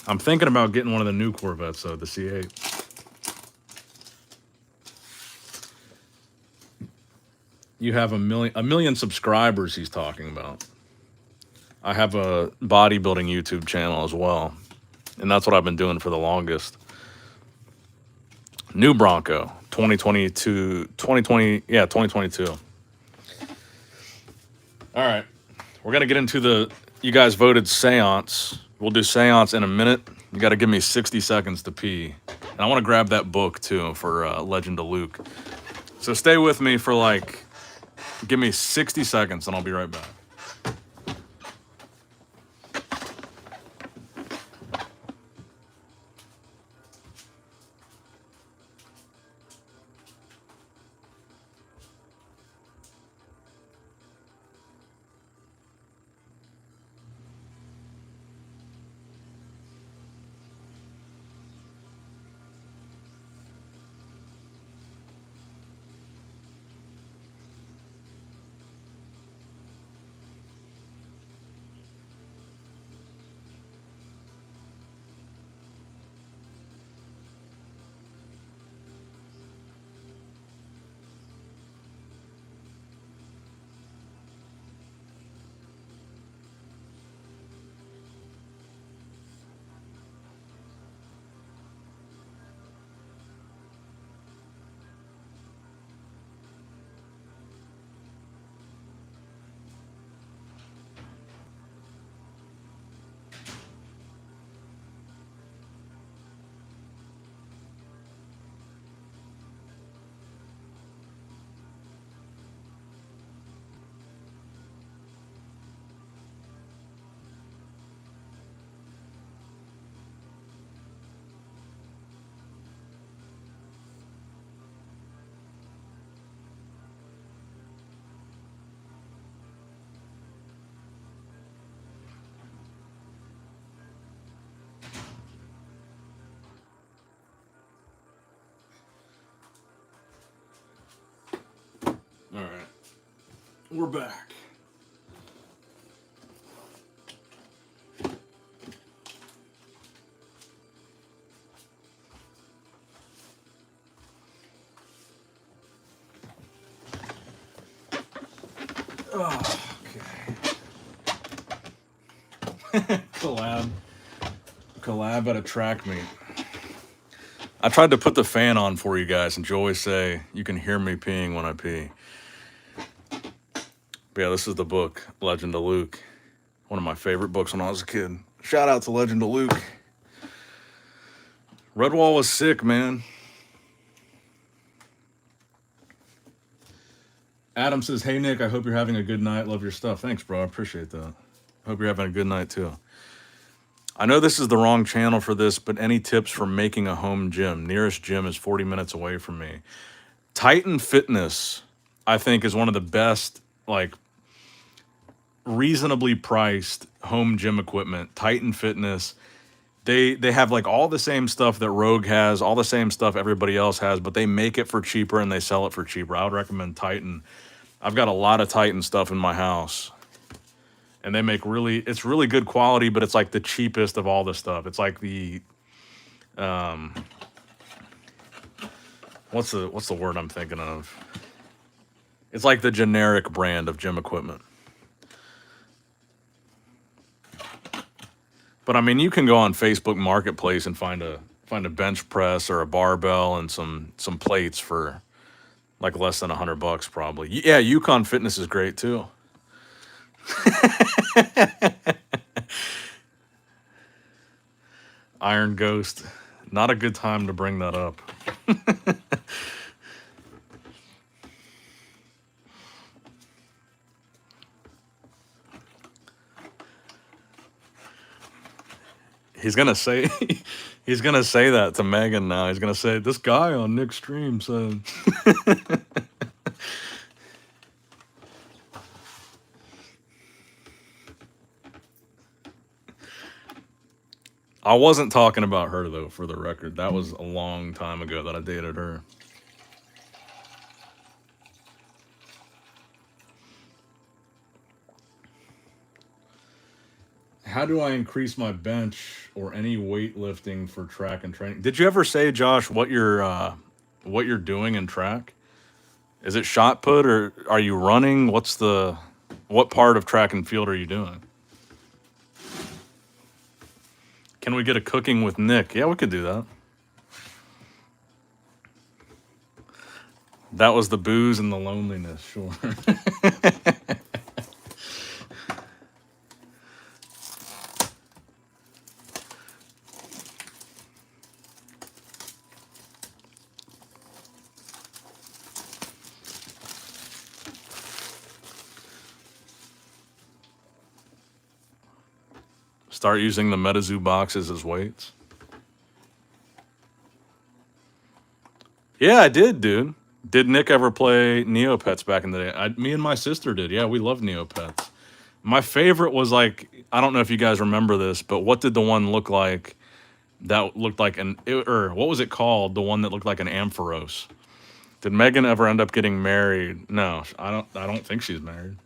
I'm thinking about getting one of the new Corvettes though, the C8. You have a million subscribers he's talking about. I have a bodybuilding YouTube channel as well. And that's what I've been doing for the longest. New Bronco, 2022. All right. We're going to get into you guys voted seance. We'll do seance in a minute. You got to give me 60 seconds to pee. And I want to grab that book too for Legend of Luke. So stay with me for like, give me 60 seconds and I'll be right back. We're back. Oh, okay. Collab at a track meet. I tried to put the fan on for you guys, and you always say you can hear me peeing when I pee. But yeah, this is the book, Legend of Luke. One of my favorite books when I was a kid. Shout out to Legend of Luke. Redwall was sick, man. Adam says, hey, Nick, I hope you're having a good night. Love your stuff. Thanks, bro. I appreciate that. Hope you're having a good night, too. I know this is the wrong channel for this, but any tips for making a home gym? Nearest gym is 40 minutes away from me. Titan Fitness, I think, is one of the best, like, reasonably priced home gym equipment. Titan Fitness. They have, like, all the same stuff that Rogue has, all the same stuff everybody else has, but they make it for cheaper and they sell it for cheaper. I would recommend Titan. I've got a lot of Titan stuff in my house. And they make it's really good quality, but it's like the cheapest of all the stuff. It's like the, what's the word I'm thinking of? It's like the generic brand of gym equipment. But I mean, you can go on Facebook Marketplace and find a bench press or a barbell and some plates for like less than $100 probably. Yeah, Yukon Fitness is great too. Iron Ghost. Not a good time to bring that up. He's gonna say that to Megan now. He's gonna say, this guy on Nick's stream said. I wasn't talking about her, though, for the record. That was a long time ago that I dated her. How do I increase my bench or any weightlifting for track and training? Did you ever say, Josh, what you're doing in track? Is it shot put or are you running? What part of track and field are you doing? Can we get a cooking with Nick? Yeah, we could do that. That was the booze and the loneliness, sure. Start using the Metazoo boxes as weights. Yeah, I did, dude. Did Nick ever play Neopets back in the day? Me and my sister did. Yeah, we loved Neopets. My favorite was like, I don't know if you guys remember this, but what did the one look like that looked like what was it called? The one that looked like an Ampharos. Did Megan ever end up getting married? No, I don't think she's married.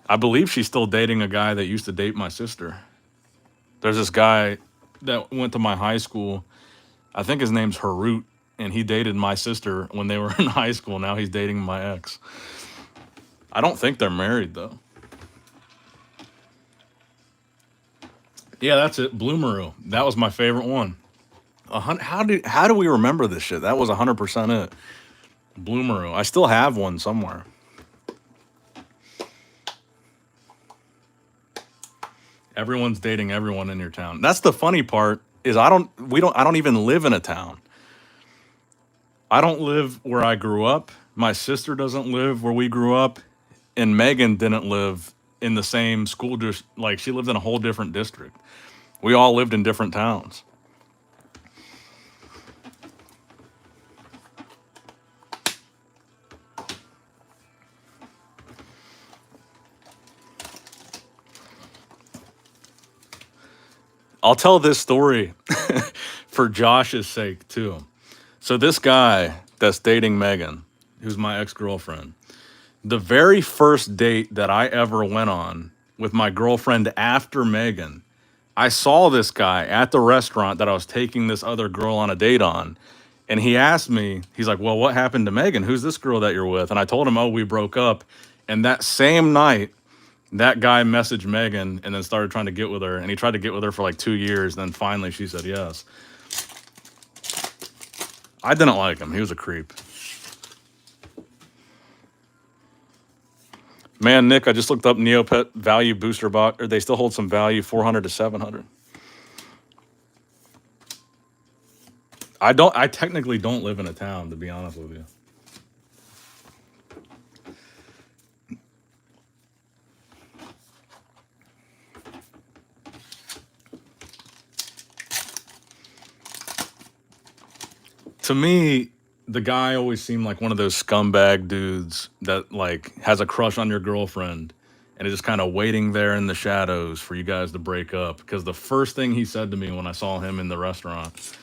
I believe she's still dating a guy that used to date my sister. There's this guy that went to my high school. I think his name's Harut, and he dated my sister when they were in high school. Now he's dating my ex. I don't think they're married, though. Yeah, that's it. Bloomeroo. That was my favorite one. How do we remember this shit? That was 100% it. Bloomeroo. I still have one somewhere. Everyone's dating everyone in your town. That's the funny part is I don't even live in a town. I don't live where I grew up. My sister doesn't live where we grew up. And Megan didn't live in the same school district. Like, she lived in a whole different district. We all lived in different towns. I'll tell this story for Josh's sake, too. So this guy that's dating Megan, who's my ex-girlfriend. The very first date that I ever went on with my girlfriend after Megan, I saw this guy at the restaurant that I was taking this other girl on a date on. And he asked me, he's like, well, what happened to Megan? Who's this girl that you're with? And I told him, oh, we broke up. And that same night, that guy messaged Megan and then started trying to get with her. And he tried to get with her for like 2 years. Then finally she said yes. I didn't like him. He was a creep. Man, Nick, I just looked up Neopet value booster box. Or they still hold some value, 400 to 700. I technically don't live in a town, to be honest with you. To me, the guy always seemed like one of those scumbag dudes that like has a crush on your girlfriend and is just kind of waiting there in the shadows for you guys to break up. Because the first thing he said to me when I saw him in the restaurant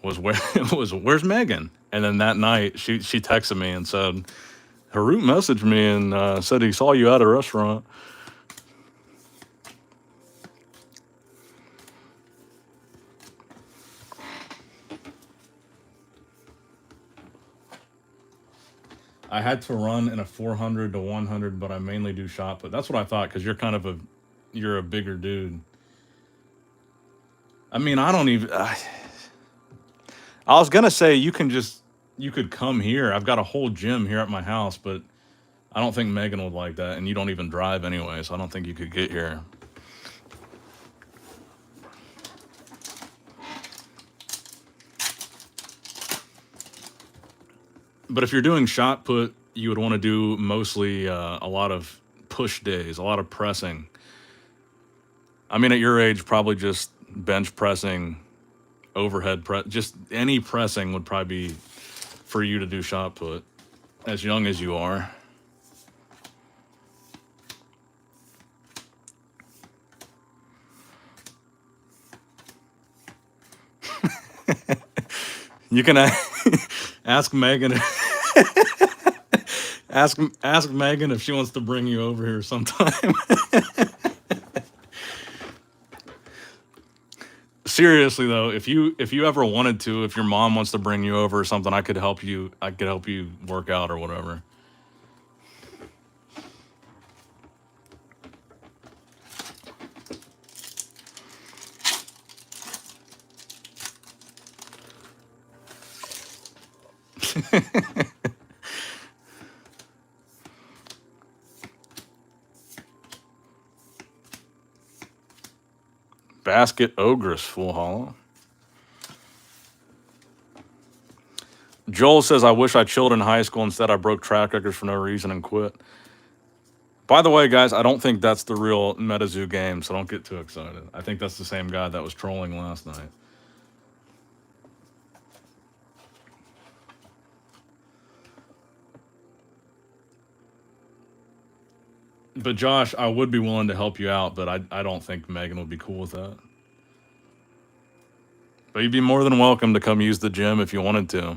was where's Megan? And then that night she texted me and said, Harut messaged me and said he saw you at a restaurant. I had to run in a 400 to 100, but I mainly do shot put. That's what I thought, because you're a bigger dude. I mean, I don't even. I was gonna say you could come here. I've got a whole gym here at my house, but I don't think Megan would like that, and you don't even drive anyway, so I don't think you could get here. But if you're doing shot put, you would want to do mostly a lot of push days, a lot of pressing. I mean, at your age, probably just bench pressing, overhead press, just any pressing would probably be for you to do shot put, as young as you are. You can ask Megan. ask Megan if she wants to bring you over here sometime. Seriously though, if you ever wanted to, if your mom wants to bring you over or something, I could help you work out or whatever. Basket Ogress full hollow. Joel says, I wish I chilled in high school. Instead, I broke track records for no reason and quit. By the way, guys, I don't think that's the real Metazoo game, so don't get too excited. I think that's the same guy that was trolling last night. But Josh, I would be willing to help you out, but I don't think Megan would be cool with that. But you'd be more than welcome to come use the gym if you wanted to.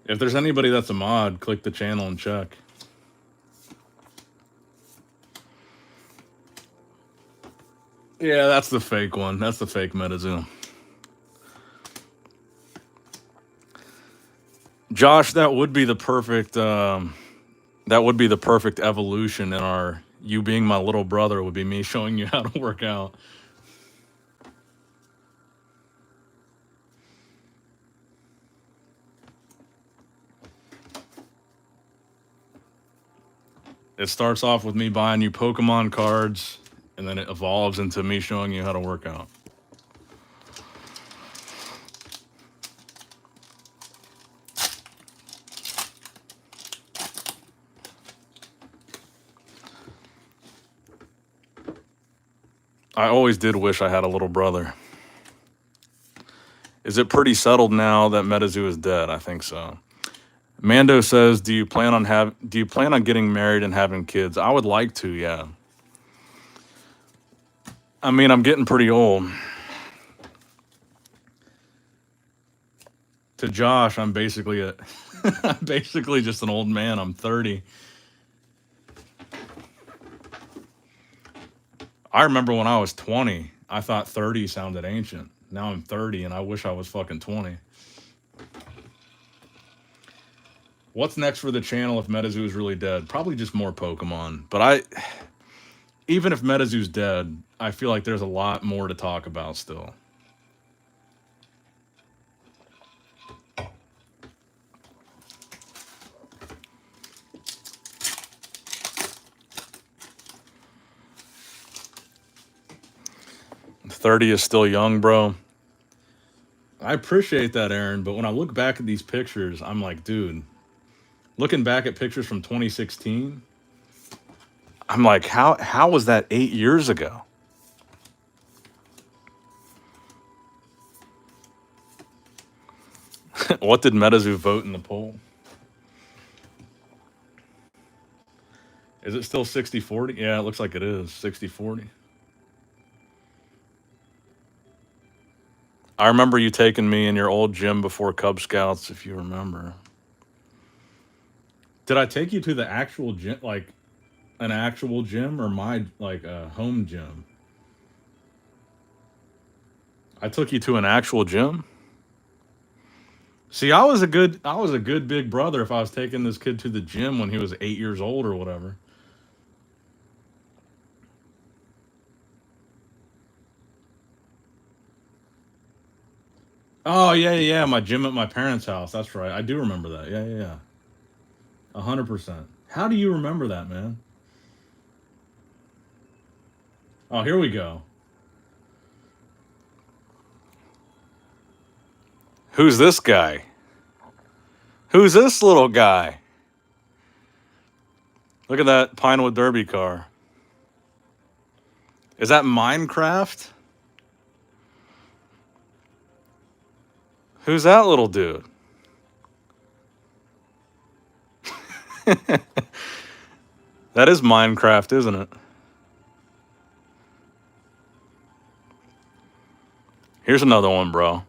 If there's anybody that's a mod, click the channel and check. Yeah, that's the fake one. That's the fake Metazoo. Josh, that would be the perfect evolution in our you being my little brother would be me showing you how to work out. It starts off with me buying you Pokemon cards, and then it evolves into me showing you how to work out. I always did wish I had a little brother. Is it pretty settled now that Metazoo is dead? I think so. Mando says, do you plan on getting married and having kids? I would like to, yeah. I mean, I'm getting pretty old. To Josh, I'm basically I'm basically just an old man. I'm 30. I remember when I was 20, I thought 30 sounded ancient. Now I'm 30 and I wish I was fucking 20. What's next for the channel if Metazoo is really dead? Probably just more Pokemon. But even if Metazoo's dead, I feel like there's a lot more to talk about still. "30 is still young, bro." I appreciate that, Aaron, but when I look back at these pictures, I'm like, dude, looking back at pictures from 2016, I'm like, how was that 8 years ago? What did Metazoo vote in the poll? Is it still 60-40? Yeah, it looks like it is 60-40. I remember you taking me in your old gym before Cub Scouts, if you remember. Did I take you to the actual gym, like an actual gym, or my like a home gym? I took you to an actual gym. See, I was a good big brother if I was taking this kid to the gym when he was 8 years old or whatever. Oh yeah, my gym at my parents' house. That's right. I do remember that. Yeah. 100%. How do you remember that, man? Oh, here we go. Who's this guy? Who's this little guy? Look at that Pinewood Derby car. Is that Minecraft? Who's that little dude? That is Minecraft, isn't it? Here's another one, bro.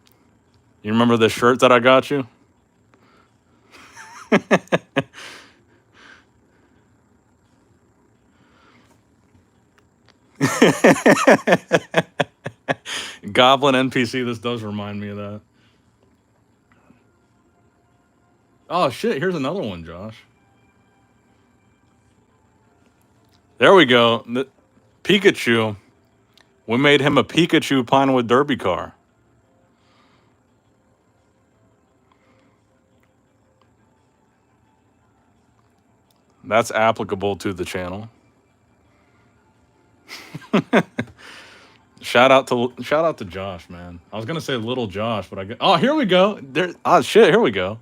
You remember this shirt that I got you? Goblin NPC, this does remind me of that. Oh shit, here's another one, Josh. There we go. Pikachu. We made him a Pikachu Pinewood Derby car. That's applicable to the channel. Shout out to Josh, man. I was gonna say little Josh, but here we go. Shit, here we go.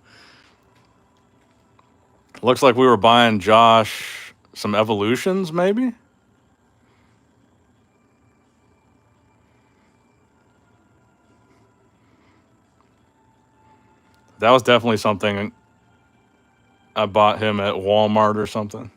Looks like we were buying Josh some evolutions, maybe. That was definitely something I bought him at Walmart or something.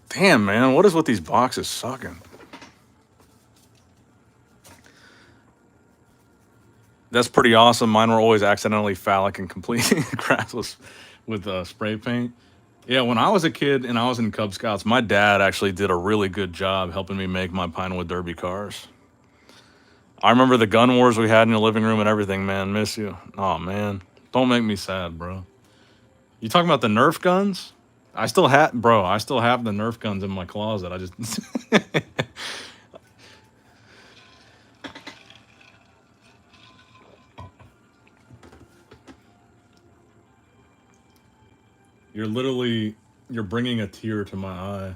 Damn, man, what is with these boxes sucking? That's pretty awesome. Mine were always accidentally phallic and completely crassless with spray paint. Yeah, when I was a kid and I was in Cub Scouts, my dad actually did a really good job helping me make my Pinewood Derby cars. I remember the gun wars we had in your living room and everything, man. Miss you. Oh, man. Don't make me sad, bro. You talking about the Nerf guns? I still have the Nerf guns in my closet. I just... You're literally You're bringing a tear to my eye.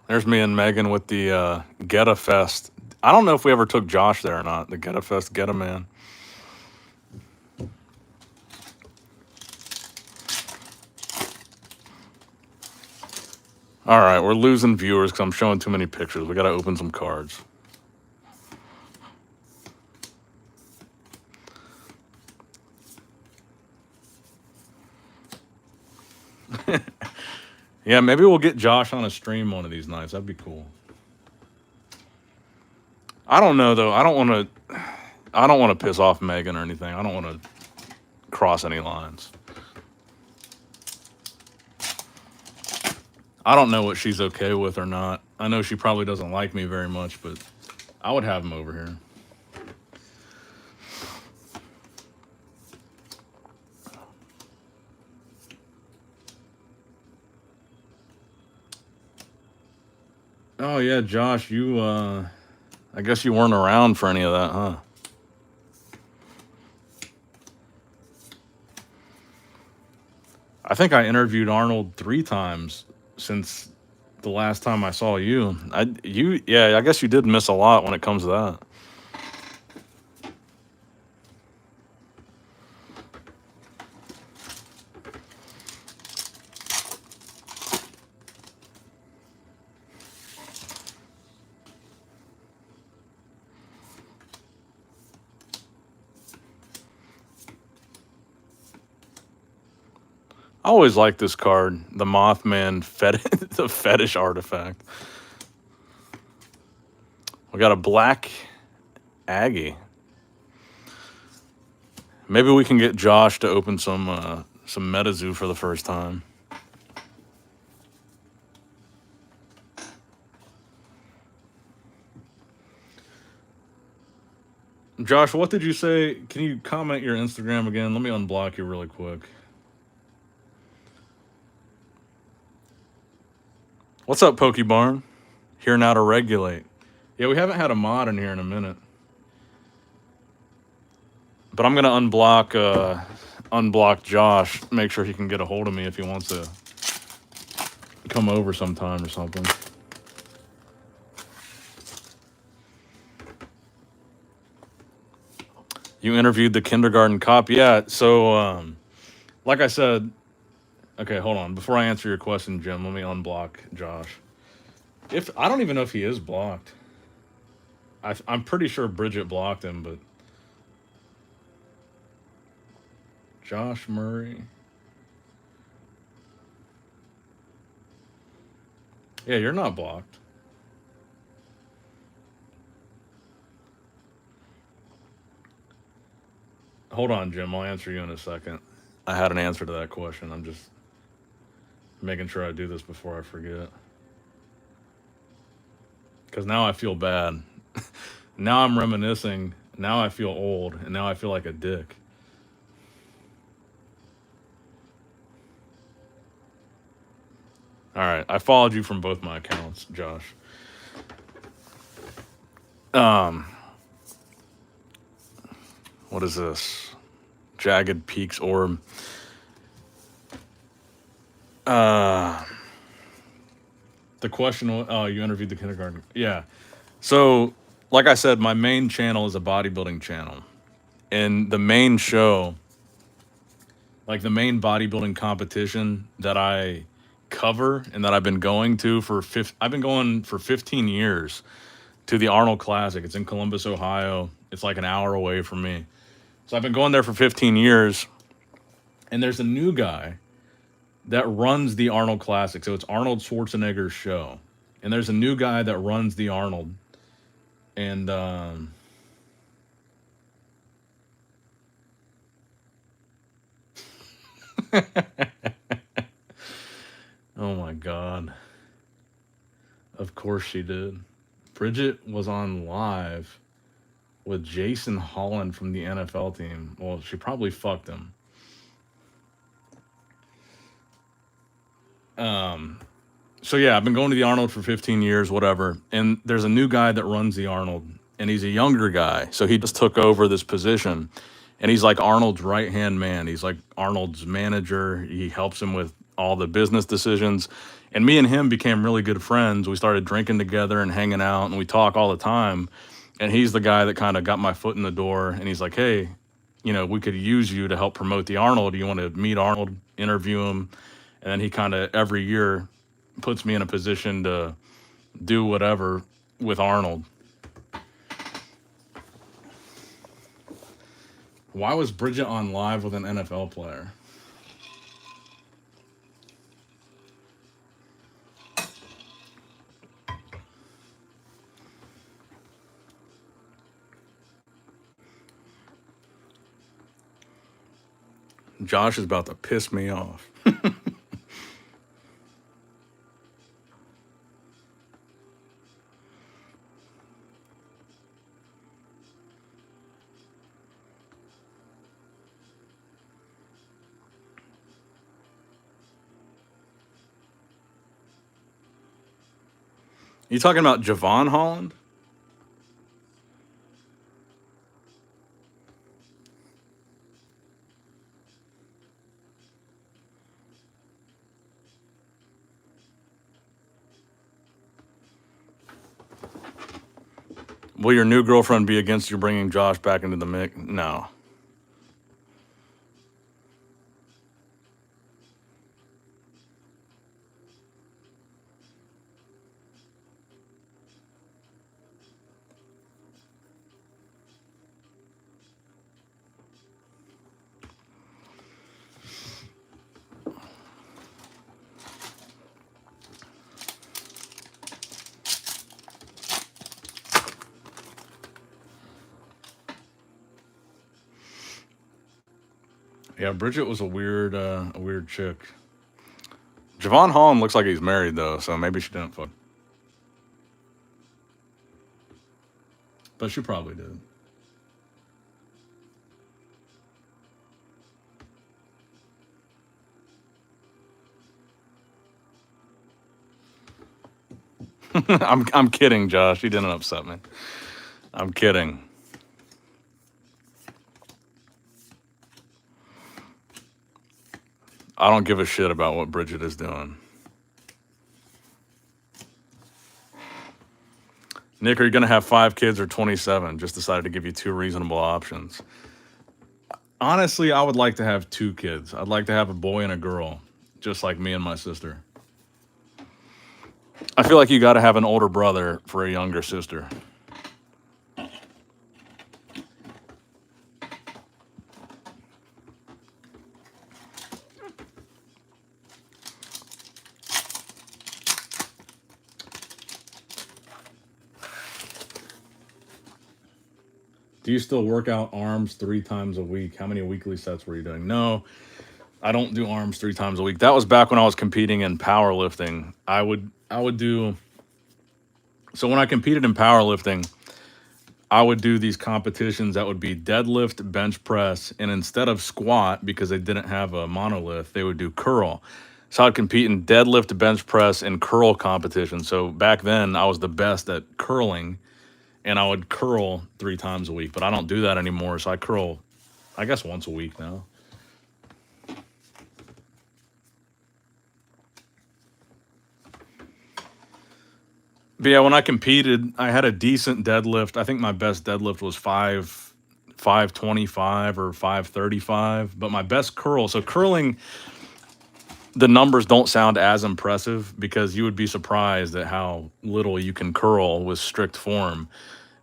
There's me and Megan with the Geta Fest. I don't know if we ever took Josh there or not. The Geta Fest, Geta Man. All right, we're losing viewers because I'm showing too many pictures. We got to open some cards. Yeah, maybe we'll get Josh on a stream one of these nights. That'd be cool. I don't know though. I don't want to piss off Megan or anything. I don't want to cross any lines. I don't know what she's okay with or not. I know she probably doesn't like me very much, but I would have him over here. Oh yeah, Josh, you I guess you weren't around for any of that, huh? I think I interviewed Arnold 3 times since the last time I saw you. Yeah, I guess you did miss a lot when it comes to that. I always like this card, the Mothman the fetish artifact. We got a black Aggie. Maybe we can get Josh to open some Metazoo for the first time. Josh, what did you say? Can you comment your Instagram again? Let me unblock you really quick. What's up, Pokebarn? Here now to regulate. Yeah, we haven't had a mod in here in a minute. But I'm gonna unblock Josh, make sure he can get a hold of me if he wants to come over sometime or something. You interviewed the kindergarten cop. Yeah, so like I said, okay, hold on. Before I answer your question, Jim, let me unblock Josh. I don't even know if he is blocked. I'm pretty sure Bridget blocked him, but Josh Murray. Yeah, you're not blocked. Hold on, Jim. I'll answer you in a second. I had an answer to that question. I'm just making sure I do this before I forget. Because now I feel bad. Now I'm reminiscing. Now I feel old. And now I feel like a dick. All right. I followed you from both my accounts, Josh. What is this? Jagged Peaks Orb. The question, oh, you interviewed the kindergarten. Yeah. So, like I said, my main channel is a bodybuilding channel. And the main show, like the main bodybuilding competition that I cover and that I've been going to I've been going for 15 years to the Arnold Classic. It's in Columbus, Ohio. It's like an hour away from me. So I've been going there for 15 years. And there's a new guy that runs the Arnold Classic. So it's Arnold Schwarzenegger's show. And there's a new guy that runs the Arnold. And oh my God. Of course she did. Bridget was on live with Jason Holland from the NFL team. Well, she probably fucked him. So yeah, I've been going to the Arnold for 15 years, whatever. And there's a new guy that runs the Arnold. and he's a younger guy. So he just took over this position, and he's like Arnold's right-hand man. He's like Arnold's manager. He helps him with all the business decisions. And me and him became really good friends. We started drinking together and hanging out, and we talk all the time. And he's the guy that kind of got my foot in the door. And he's like, hey, you know, we could use you to help promote the Arnold. You want to meet Arnold, interview him? And then he kind of every year puts me in a position to do whatever with Arnold. Why was Bridget on live with an NFL player? Josh is about to piss me off. You talking about Javon Holland? Will your new girlfriend be against you bringing Josh back into the mix? No. Yeah, Bridget was a weird chick. Javon Holland looks like he's married though, so maybe she didn't fuck. But she probably did. I'm kidding, Josh. He didn't upset me. I'm kidding. I don't give a shit about what Bridget is doing. Nick, are you going to have 5 kids or 27? Just decided to give you 2 reasonable options. Honestly, I would like to have 2 kids. I'd like to have a boy and a girl, just like me and my sister. I feel like you got to have an older brother for a younger sister. Do you still work out arms 3 times a week? How many weekly sets were you doing? No, I don't do arms 3 times a week. That was back when I was competing in powerlifting. I would do. So when I competed in powerlifting, I would do these competitions that would be deadlift, bench press, and instead of squat, because they didn't have a monolith, they would do curl. So I'd compete in deadlift, bench press, and curl competitions. So back then, I was the best at curling, and I would curl 3 times a week. But I don't do that anymore, so I curl, I guess, once a week now. But yeah, when I competed, I had a decent deadlift. I think my best deadlift was 525 or 535. But my best curl, so curling, the numbers don't sound as impressive because you would be surprised at how little you can curl with strict form.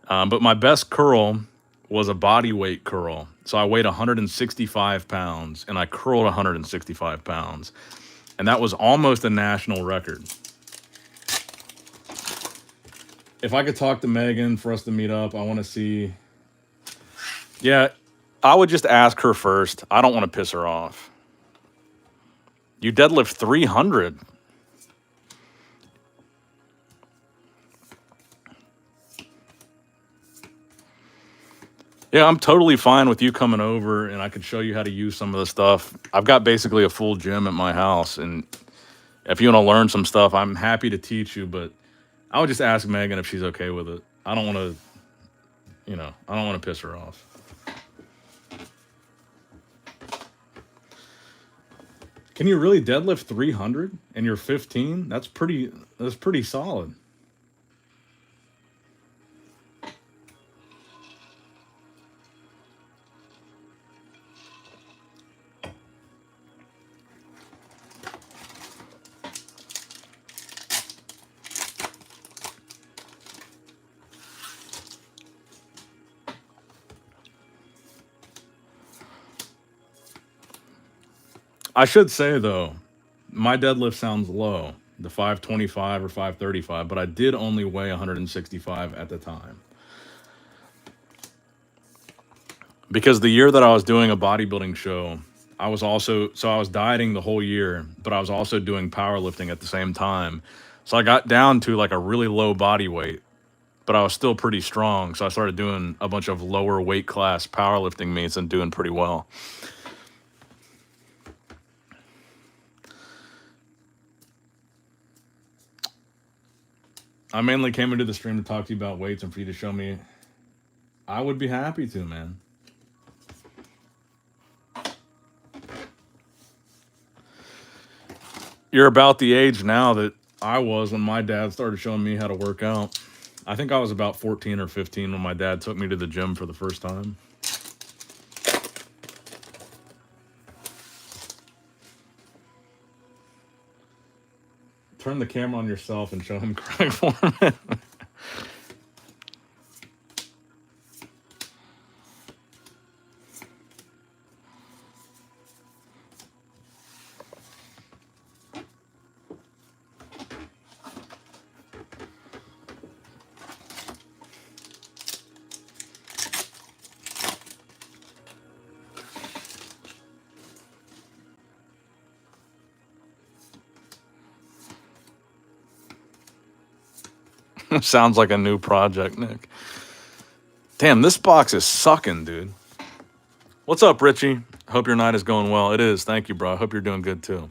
But my best curl was a body weight curl. So I weighed 165 pounds and I curled 165 pounds. And that was almost a national record. If I could talk to Megan for us to meet up, I want to see. Yeah, I would just ask her first. I don't want to piss her off. You deadlift 300. Yeah, I'm totally fine with you coming over and I could show you how to use some of the stuff. I've got basically a full gym at my house. And if you want to learn some stuff, I'm happy to teach you. But I would just ask Megan if she's okay with it. I don't want to you know, I don't want to piss her off. Can you really deadlift 300 and you're 15? That's pretty solid. I should say though, my deadlift sounds low, the 525 or 535, but I did only weigh 165 at the time. Because the year that I was doing a bodybuilding show, I was dieting the whole year, but I was also doing powerlifting at the same time. So I got down to like a really low body weight, but I was still pretty strong. So I started doing a bunch of lower weight class powerlifting meets and doing pretty well. I mainly came into the stream to talk to you about weights and for you to show me. I would be happy to, man. You're about the age now that I was when my dad started showing me how to work out. I think I was about 14 or 15 when my dad took me to the gym for the first time. Turn the camera on yourself and show him correct format. Sounds like a new project, Nick. Damn, this box is sucking, dude. What's up, Richie? Hope your night is going well. It is. Thank you, bro. I hope you're doing good, too.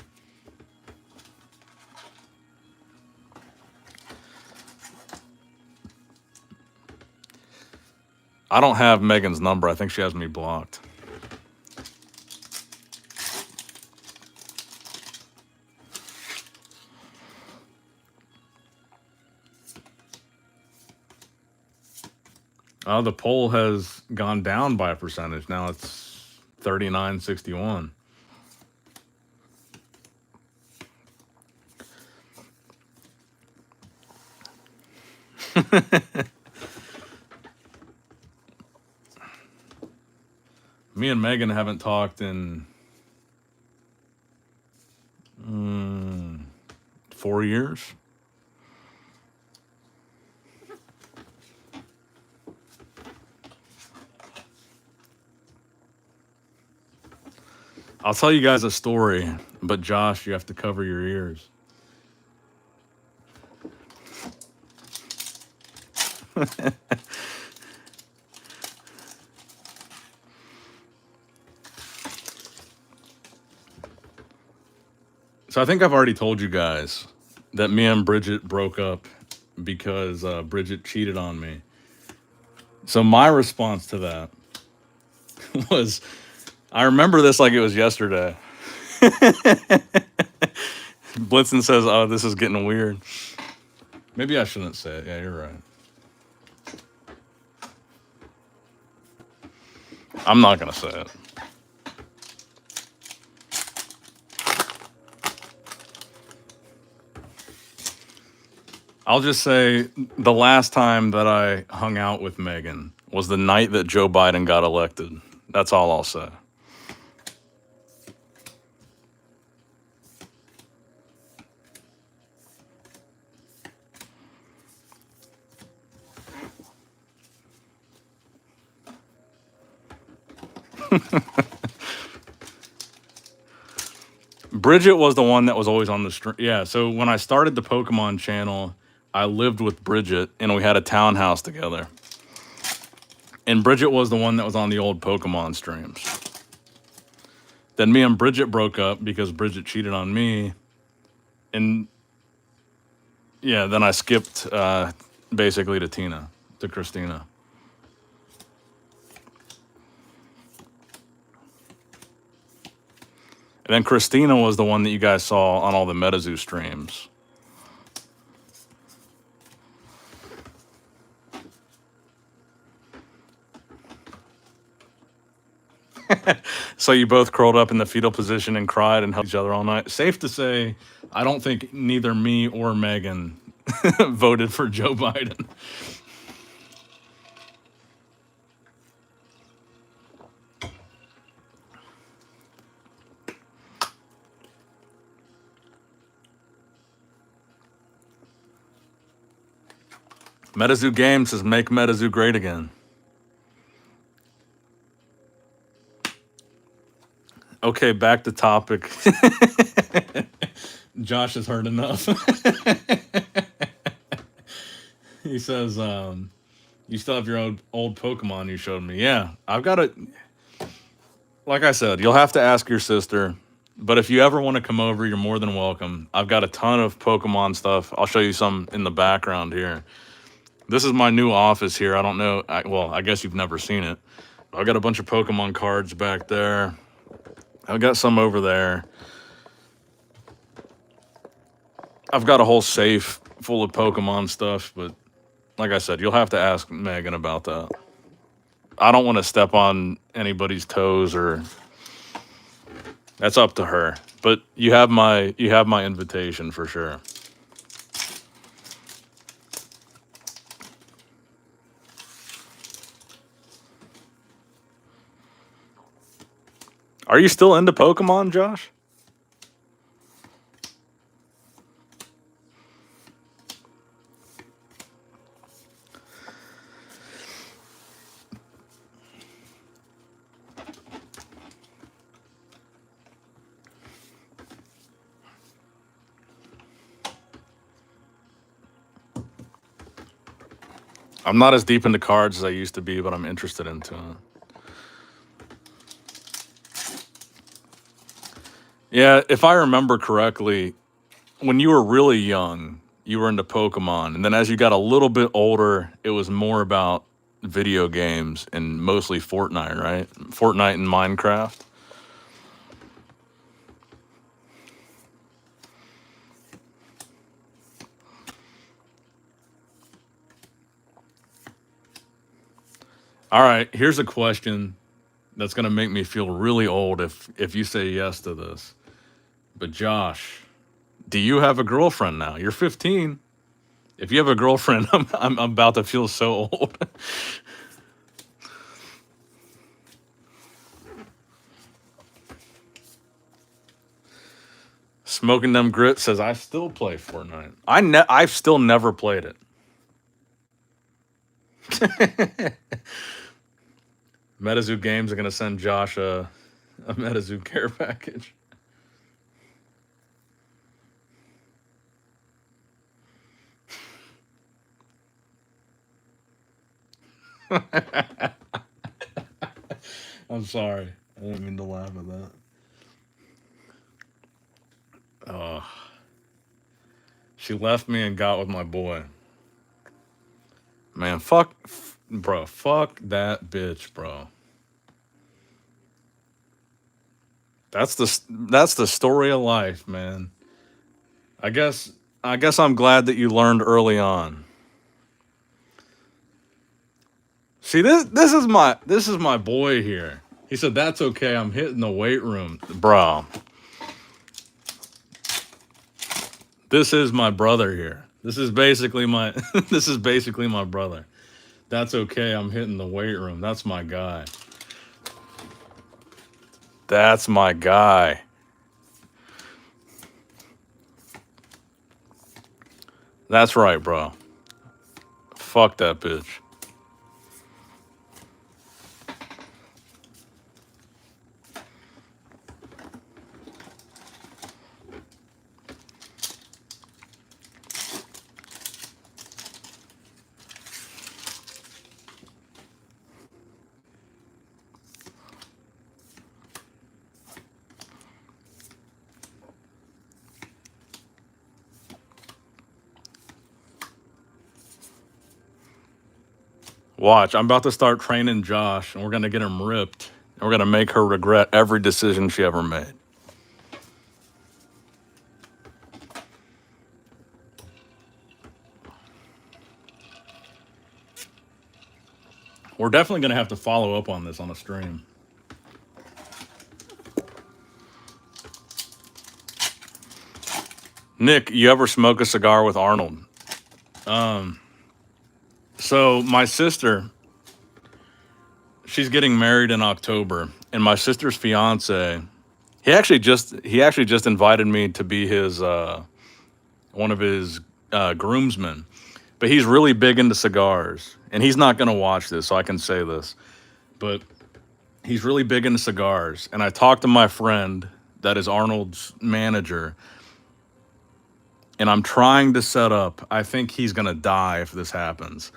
I don't have Megan's number. I think she has me blocked. The poll has gone down by a percentage. Now it's 39-61. Me and Megan haven't talked in 4 years. I'll tell you guys a story, but Josh, you have to cover your ears. So I think I've already told you guys that me and Bridget broke up because Bridget cheated on me. So my response to that was, I remember this like it was yesterday. Blitzen says, oh, this is getting weird. Maybe I shouldn't say it. Yeah, you're right. I'm not going to say it. I'll just say the last time that I hung out with Megan was the night that Joe Biden got elected. That's all I'll say. Bridget was the one that was always on the stream. Yeah, so when I started the Pokemon channel, I lived with Bridget, and we had a townhouse together. And Bridget was the one that was on the old Pokemon streams. Then me and Bridget broke up because Bridget cheated on me. And yeah, then I skipped basically to Christina. And then Christina was the one that you guys saw on all the Metazoo streams. So you both curled up in the fetal position and cried and held each other all night. Safe to say, I don't think neither me or Megan voted for Joe Biden. Metazoo Games says, make Metazoo great again. Okay, back to topic. Josh has heard enough. He says, you still have your old Pokemon you showed me. Yeah, I've got it. Like I said, you'll have to ask your sister. But if you ever want to come over, you're more than welcome. I've got a ton of Pokemon stuff. I'll show you some in the background here. This is my new office here. I don't know. Well, I guess you've never seen it. I've got a bunch of Pokemon cards back there. I've got some over there. I've got a whole safe full of Pokemon stuff, but like I said, you'll have to ask Megan about that. I don't want to step on anybody's toes, or that's up to her. But you have my invitation for sure. Are you still into Pokemon, Josh? I'm not as deep into cards as I used to be, but I'm interested into it. Yeah, if I remember correctly, when you were really young, you were into Pokemon. And then as you got a little bit older, it was more about video games and mostly Fortnite, right? Fortnite and Minecraft. All right, here's a question that's going to make me feel really old if you say yes to this. But Josh, do you have a girlfriend now? You're 15. If you have a girlfriend, I'm about to feel so old. Smoking Them Grits says, I still play Fortnite. I've still never played it. Metazoo Games are going to send Josh a Metazoo care package. I'm sorry. I didn't mean to laugh at that. She left me and got with my boy. Man, fuck that bitch, bro. That's the story of life, man. I guess I'm glad that you learned early on. See, this is my boy here. He said, that's okay, I'm hitting the weight room. Bro. This is my brother here. This is basically my brother. That's okay, I'm hitting the weight room. That's my guy. That's my guy. That's right, bro. Fuck that bitch. Watch, I'm about to start training Josh, and we're going to get him ripped, and we're going to make her regret every decision she ever made. We're definitely going to have to follow up on this on a stream. Nick, you ever smoke a cigar with Arnold? So my sister, she's getting married in October, and my sister's fiance, he actually just invited me to be his one of his groomsmen. But he's really big into cigars, and he's not going to watch this, so I can say this. But he's really big into cigars, and I talked to my friend that is Arnold's manager, and I'm trying to set up. I think he's going to die if this happens.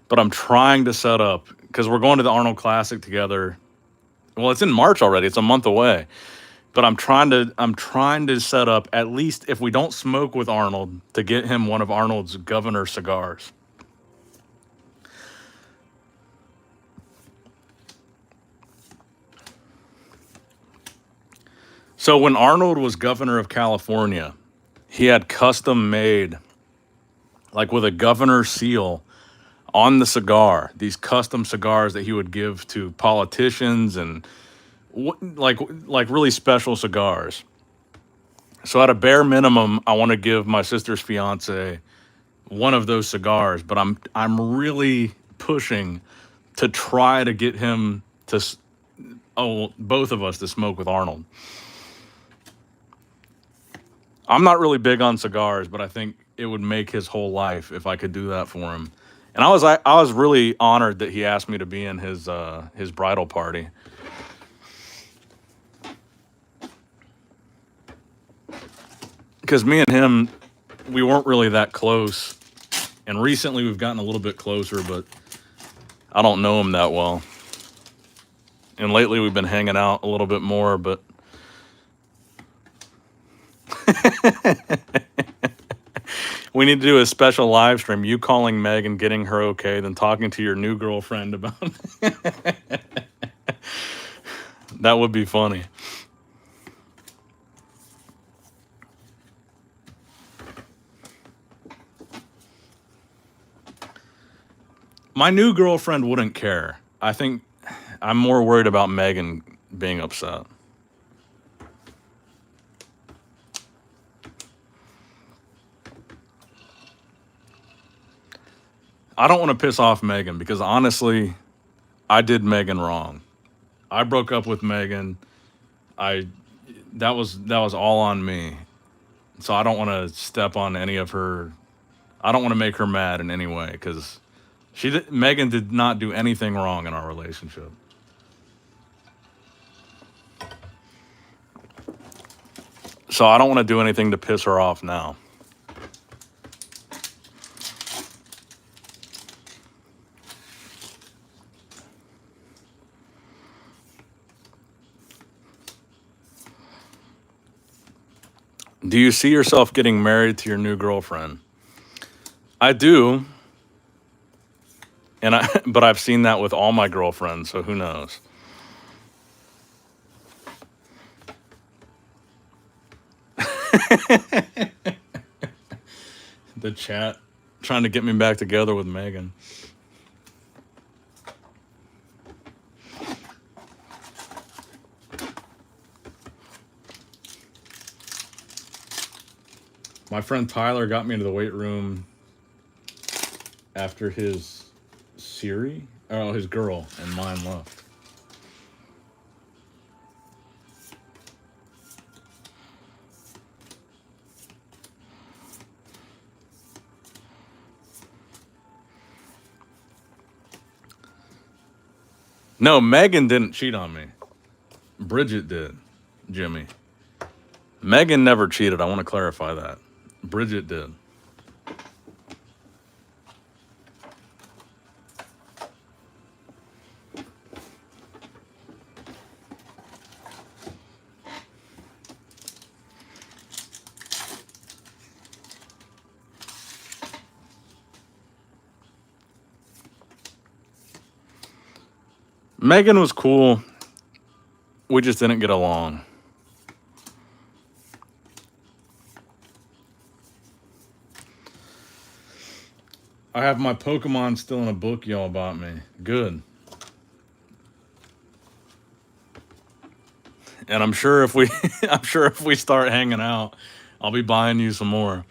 But I'm trying to set up, because we're going to the Arnold Classic together. Well, it's in March already. It's a month away. But I'm trying to set up, at least if we don't smoke with Arnold, to get him one of Arnold's Governor cigars. So when Arnold was governor of California, he had custom made, like with a governor seal on the cigar, these custom cigars that he would give to politicians and like really special cigars. So at a bare minimum, I want to give my sister's fiance one of those cigars, but I'm really pushing to try to get him to both of us to smoke with Arnold. I'm not really big on cigars, but I think it would make his whole life if I could do that for him. And I was really honored that he asked me to be in his bridal party. Because me and him, we weren't really that close. And recently we've gotten a little bit closer, but I don't know him that well. And lately we've been hanging out a little bit more, but we need to do a special live stream. You calling Meg and getting her okay, then talking to your new girlfriend about that would be funny. My new girlfriend wouldn't care. I think I'm more worried about Megan being upset. I don't want to piss off Megan because honestly, I did Megan wrong. I broke up with Megan. That was all on me. So I don't want to step on any of her. I don't want to make her mad in any way because Megan did not do anything wrong in our relationship. So I don't want to do anything to piss her off now. Do you see yourself getting married to your new girlfriend? I do. But I've seen that with all my girlfriends, so who knows? The chat trying to get me back together with Megan. My friend Tyler got me into the weight room after his his girl and mine left. No, Megan didn't cheat on me. Bridget did, Jimmy. Megan never cheated. I want to clarify that. Bridget did. Megan was cool. We just didn't get along. I have my Pokemon still in a book y'all bought me. Good. And I'm sure if we I'm sure if we start hanging out, I'll be buying you some more.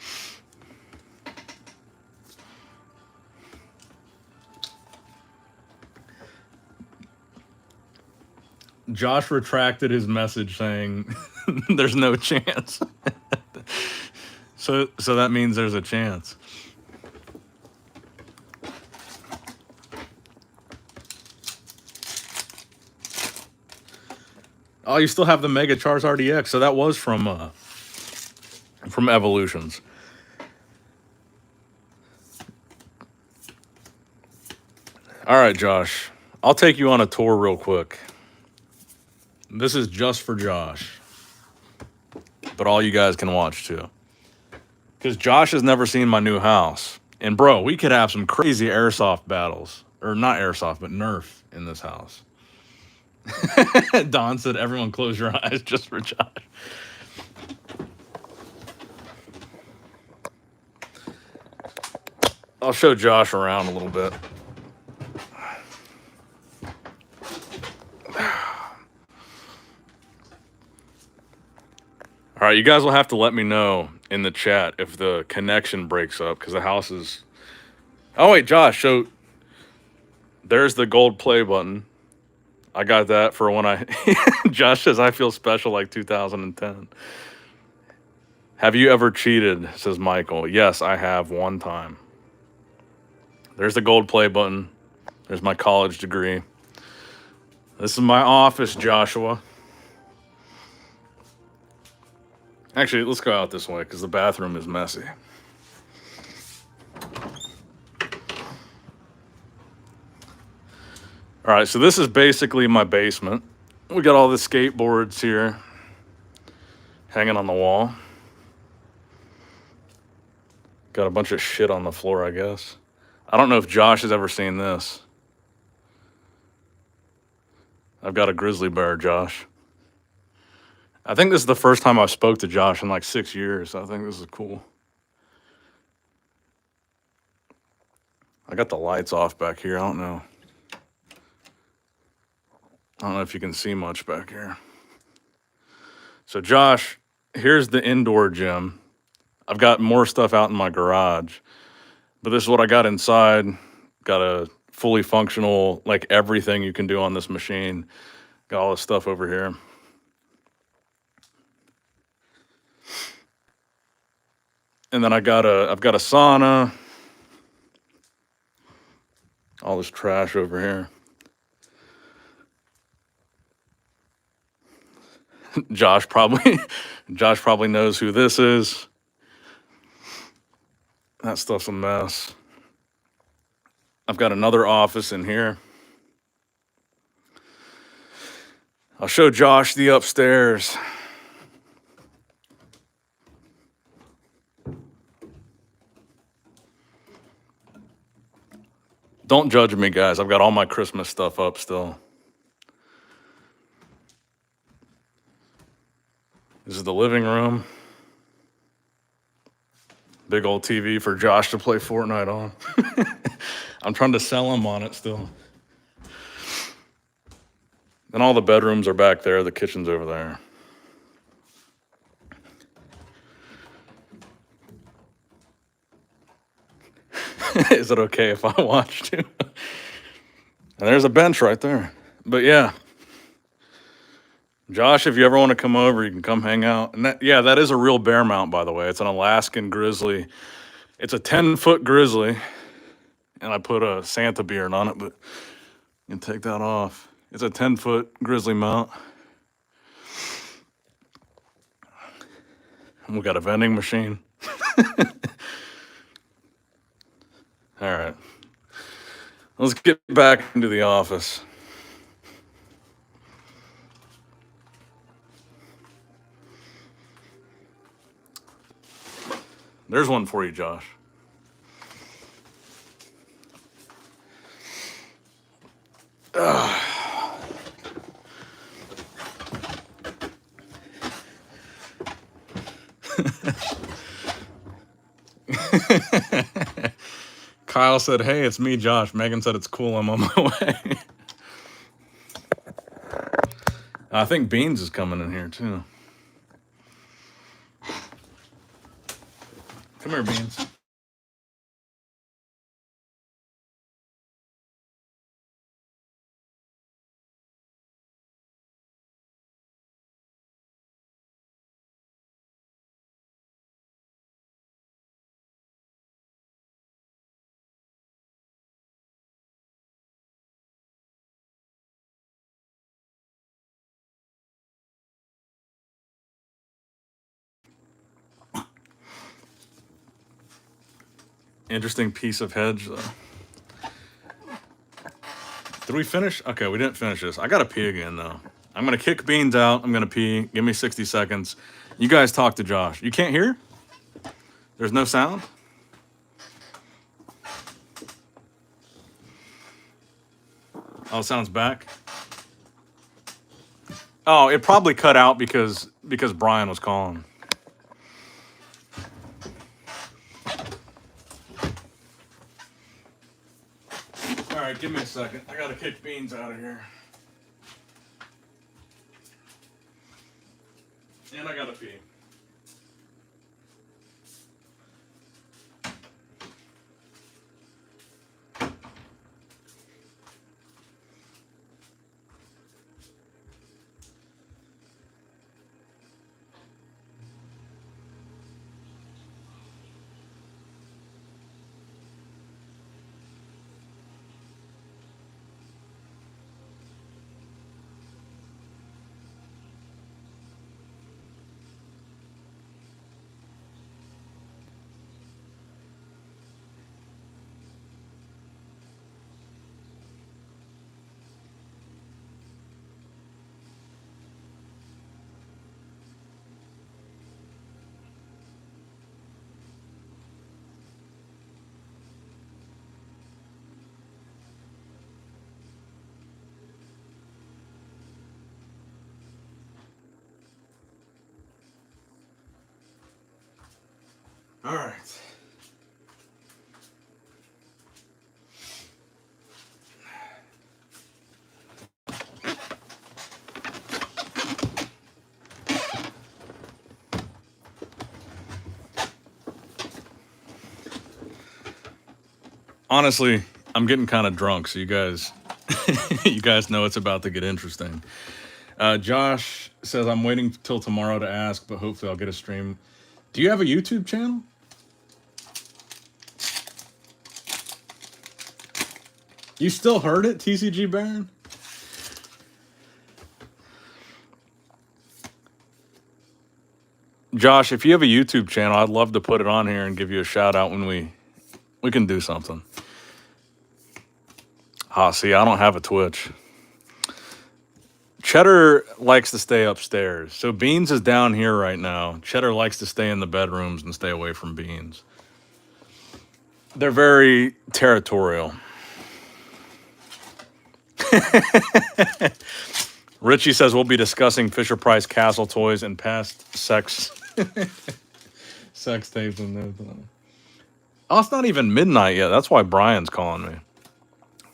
Josh retracted his message saying there's no chance. So that means there's a chance. Oh, you still have the Mega Charizard EX, so that was from Evolutions. All right, Josh. I'll take you on a tour real quick. This is just for Josh. But all you guys can watch too. Because Josh has never seen my new house. And bro, we could have some crazy airsoft battles. Or not airsoft, but Nerf in this house. Don said, everyone close your eyes just for Josh. I'll show Josh around a little bit. All right, you guys will have to let me know in the chat if the connection breaks up, because the house is... Oh, wait, Josh, so there's the gold play button. I got that for when I... Josh says, I feel special like 2010. Have you ever cheated, says Michael. Yes, I have one time. There's the gold play button. There's my college degree. This is my office, Joshua. Actually, let's go out this way because the bathroom is messy. All right, so this is basically my basement. We got all the skateboards here hanging on the wall. Got a bunch of shit on the floor, I guess. I don't know if Josh has ever seen this. I've got a grizzly bear, Josh. I think this is the first time I spoke to Josh in like 6 years. I think this is cool. I got the lights off back here. I don't know if you can see much back here. So Josh, here's the indoor gym. I've got more stuff out in my garage, but this is what I got inside. Got a fully functional, like everything you can do on this machine. Got all this stuff over here. And then I've got a sauna. All this trash over here. Josh probably knows who this is. That stuff's a mess. I've got another office in here. I'll show Josh the upstairs. Don't judge me, guys. I've got all my Christmas stuff up still. This is the living room. Big old TV for Josh to play Fortnite on. I'm trying to sell him on it still. And all the bedrooms are back there. The kitchen's over there. Is it okay if I watch too? And there's a bench right there. But yeah. Josh, if you ever want to come over, you can come hang out. And that is a real bear mount, by the way. It's an Alaskan grizzly. It's a 10-foot grizzly. And I put a Santa beard on it, but you can take that off. It's a 10-foot grizzly mount. And we got a vending machine. All right. Let's get back into the office. There's one for you, Josh. Kyle said, hey, it's me, Josh. Megan said it's cool. I'm on my way. I think Beans is coming in here too. Come here, Beans. Interesting piece of hedge, though. Did we finish? Okay, we didn't finish this. I gotta pee again, though. I'm gonna kick Beans out. I'm gonna pee. Give me 60 seconds. You guys talk to Josh. You can't hear? There's no sound? Oh, it sounds back. Oh, it probably cut out because Brian was calling. All right, give me a second. I gotta kick Beans out of here. And I gotta pee. All right. Honestly, I'm getting kind of drunk, so you guys, you guys know it's about to get interesting. Josh says I'm waiting till tomorrow to ask, but hopefully I'll get a stream. Do you have a YouTube channel? You still heard it, TCG Baron? Josh, if you have a YouTube channel, I'd love to put it on here and give you a shout out when we can do something. Ah, see, I don't have a Twitch. Cheddar likes to stay upstairs. So Beans is down here right now. Cheddar likes to stay in the bedrooms and stay away from Beans. They're very territorial. Richie says we'll be discussing Fisher Price Castle toys and past sex tapes and everything. Oh, it's not even midnight yet. That's why Brian's calling me.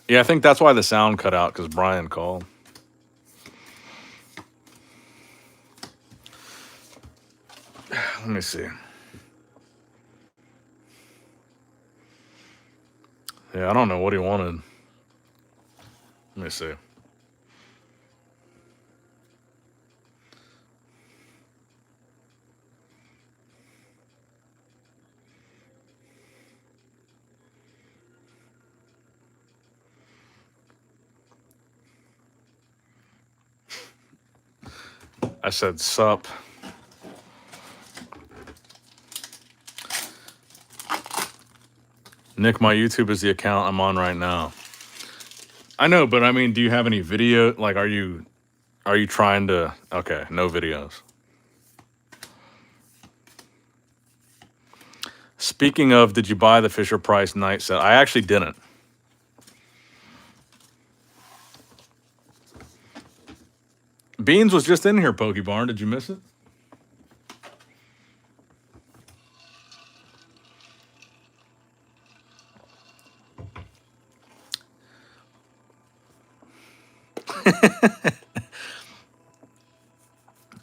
Yeah, I think that's why the sound cut out, because Brian called. Let me see. Yeah, I don't know what he wanted. Let me see. I said sup. Nick, my YouTube is the account I'm on right now. I know, but I mean, do you have any video? Like, are you trying to? Okay, no videos. Speaking of, did you buy the Fisher Price night set? I actually didn't. Beans was just in here, Pokebarn. Did you miss it?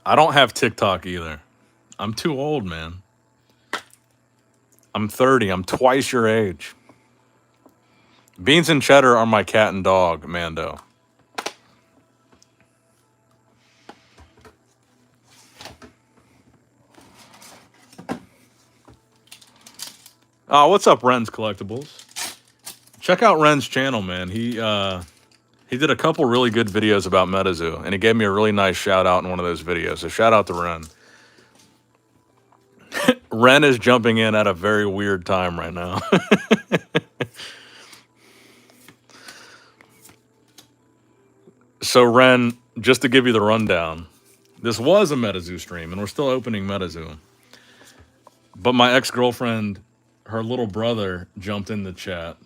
I don't have TikTok either. I'm too old, man. I'm 30. I'm twice your age. Beans and cheddar are my cat and dog, Mando. Oh, what's up, Ren's Collectibles? Check out Ren's channel, man. He did a couple really good videos about Metazoo, and he gave me a really nice shout out in one of those videos. So shout out to Ren. Ren is jumping in at a very weird time right now. So Ren, just to give you the rundown, this was a Metazoo stream, and we're still opening Metazoo. But my ex-girlfriend, her little brother, jumped in the chat,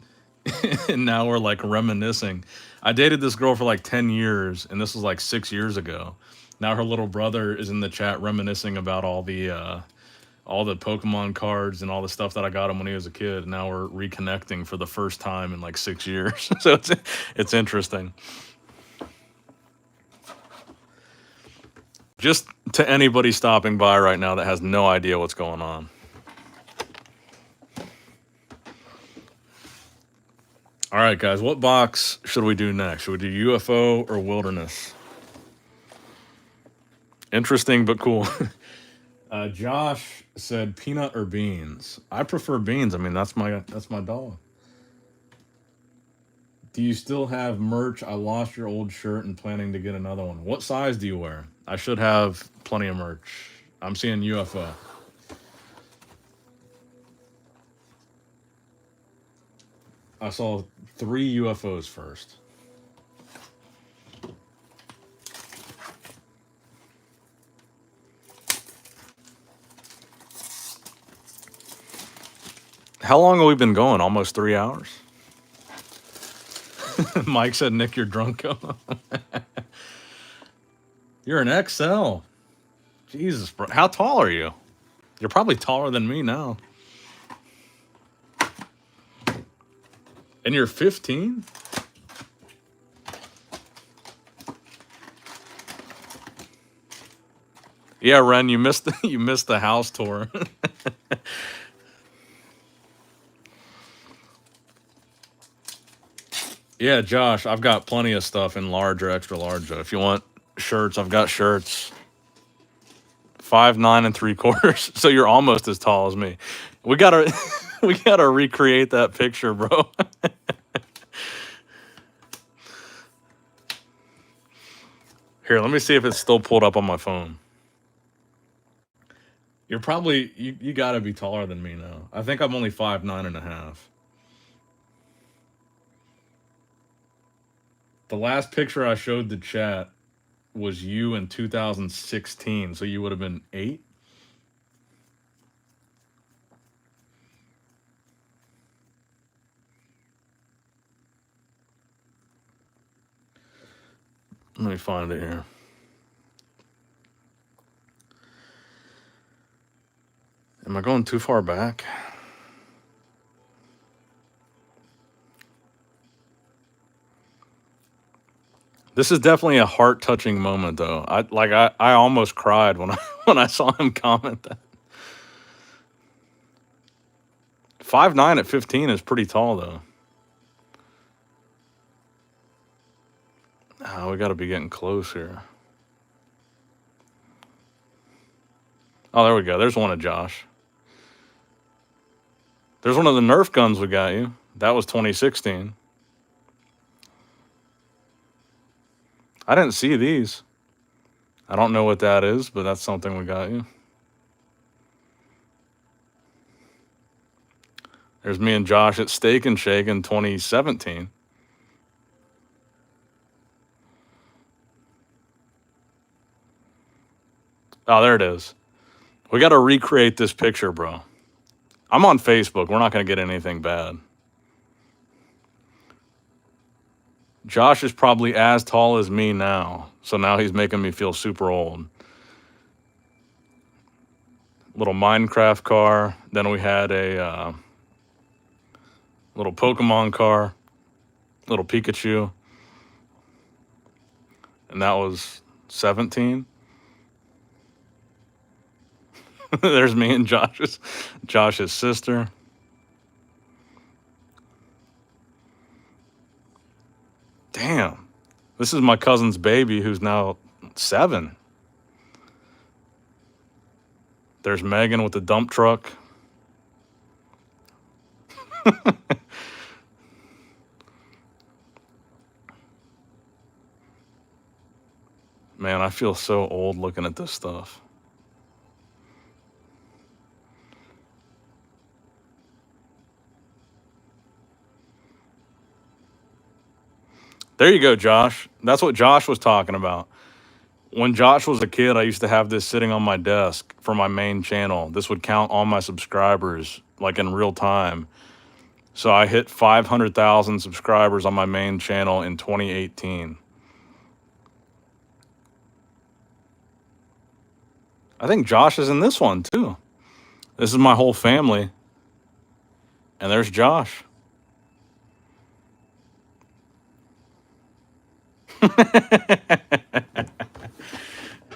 and now we're like reminiscing. I dated this girl for like 10 years, and this was like 6 years ago. Now her little brother is in the chat reminiscing about all the Pokemon cards and all the stuff that I got him when he was a kid. Now we're reconnecting for the first time in like 6 years. So it's interesting. Just to anybody stopping by right now that has no idea what's going on. All right, guys, what box should we do next? Should we do UFO or Wilderness? Interesting, but cool. Josh said peanut or beans. I prefer beans. I mean, that's my dog. Do you still have merch? I lost your old shirt and planning to get another one. What size do you wear? I should have plenty of merch. I'm seeing UFO. I saw 3 UFOs first. How long have we been going? Almost 3 hours? Mike said, Nick, you're drunk. You're an XL. Jesus, bro. How tall are you? You're probably taller than me now. And you're 15? Yeah, Ren, you missed the house tour. Yeah, Josh, I've got plenty of stuff in large or extra large. Though. If you want shirts, I've got shirts. 5'9"3/4. So you're almost as tall as me. We gotta recreate that picture, bro. Here, let me see if it's still pulled up on my phone. You're probably you gotta be taller than me now. I think I'm only 5'9.5". The last picture I showed the chat was you in 2016, so you would have been 8. Let me find it here. Am I going too far back? This is definitely a heart-touching moment, though. I almost cried when I saw him comment that. 5'9" at 15 is pretty tall, though. Oh, we got to be getting close here. Oh, there we go. There's one of Josh. There's one of the Nerf guns we got you. That was 2016. I didn't see these. I don't know what that is, but that's something we got you. There's me and Josh at Steak and Shake in 2017. Oh, there it is. We got to recreate this picture, bro. I'm on Facebook. We're not going to get anything bad. Josh is probably as tall as me now. So now he's making me feel super old. Little Minecraft car. Then we had a little Pokemon car. Little Pikachu. And that was 17. There's me and Josh's sister. Damn. This is my cousin's baby who's now 7. There's Megan with the dump truck. Man, I feel so old looking at this stuff. There you go, Josh. That's what Josh was talking about. When Josh was a kid, I used to have this sitting on my desk for my main channel. This would count all my subscribers, like in real time. So I hit 500,000 subscribers on my main channel in 2018. I think Josh is in this one too. This is my whole family. And there's Josh.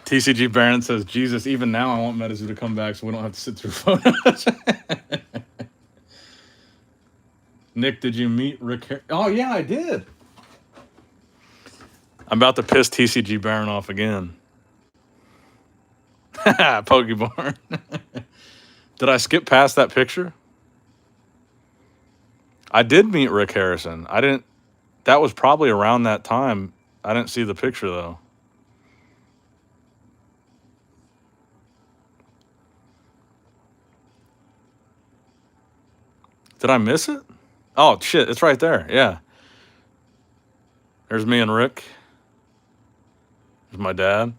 TCG Barron says, Jesus, even now I want Metazoo to come back so we don't have to sit through photos. Nick, did you meet Rick? Oh, yeah, I did. I'm about to piss TCG Barron off again. Pokemon. Did I skip past that picture? I did meet Rick Harrison. I didn't. That was probably around that time. I didn't see the picture, though. Did I miss it? Oh, shit. It's right there. Yeah. There's me and Rick. There's my dad.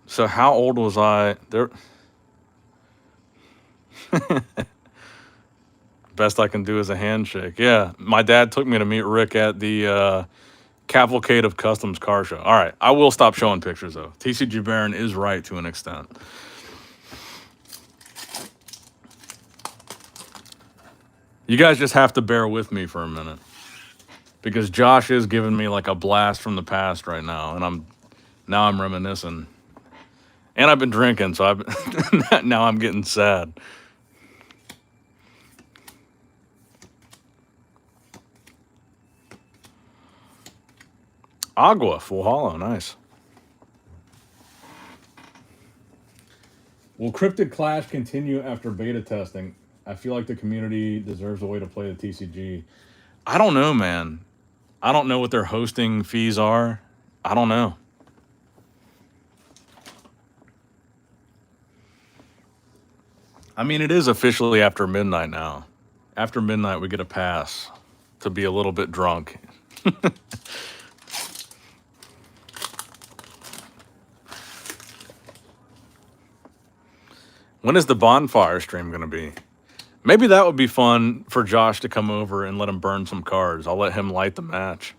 So how old was I? There. Best I can do is a handshake. Yeah. My dad took me to meet Rick at the Cavalcade of Customs car show. All right. I will stop showing pictures, though. TCG Barron is right to an extent. You guys just have to bear with me for a minute. Because Josh is giving me like a blast from the past right now. And I'm reminiscing. And I've been drinking, so now I'm getting sad. Agua, full hollow, nice. Will Cryptid Clash continue after beta testing? I feel like the community deserves a way to play the TCG. I don't know, man. I don't know what their hosting fees are. I don't know. I mean, it is officially after midnight now. After midnight, we get a pass to be a little bit drunk. When is the bonfire stream going to be? Maybe that would be fun for Josh to come over and let him burn some cards. I'll let him light the match.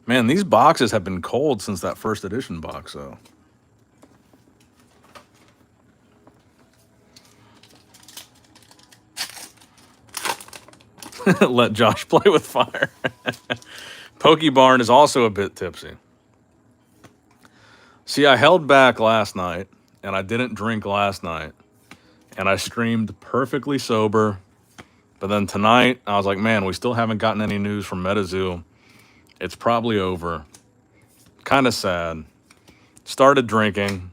Man, these boxes have been cold since that first edition box, though. Let Josh play with fire. Pokebarn is also a bit tipsy. See, I held back last night, and I didn't drink last night, and I streamed perfectly sober. But then tonight, I was like, man, we still haven't gotten any news from Metazoo. It's probably over. Kind of sad. Started drinking,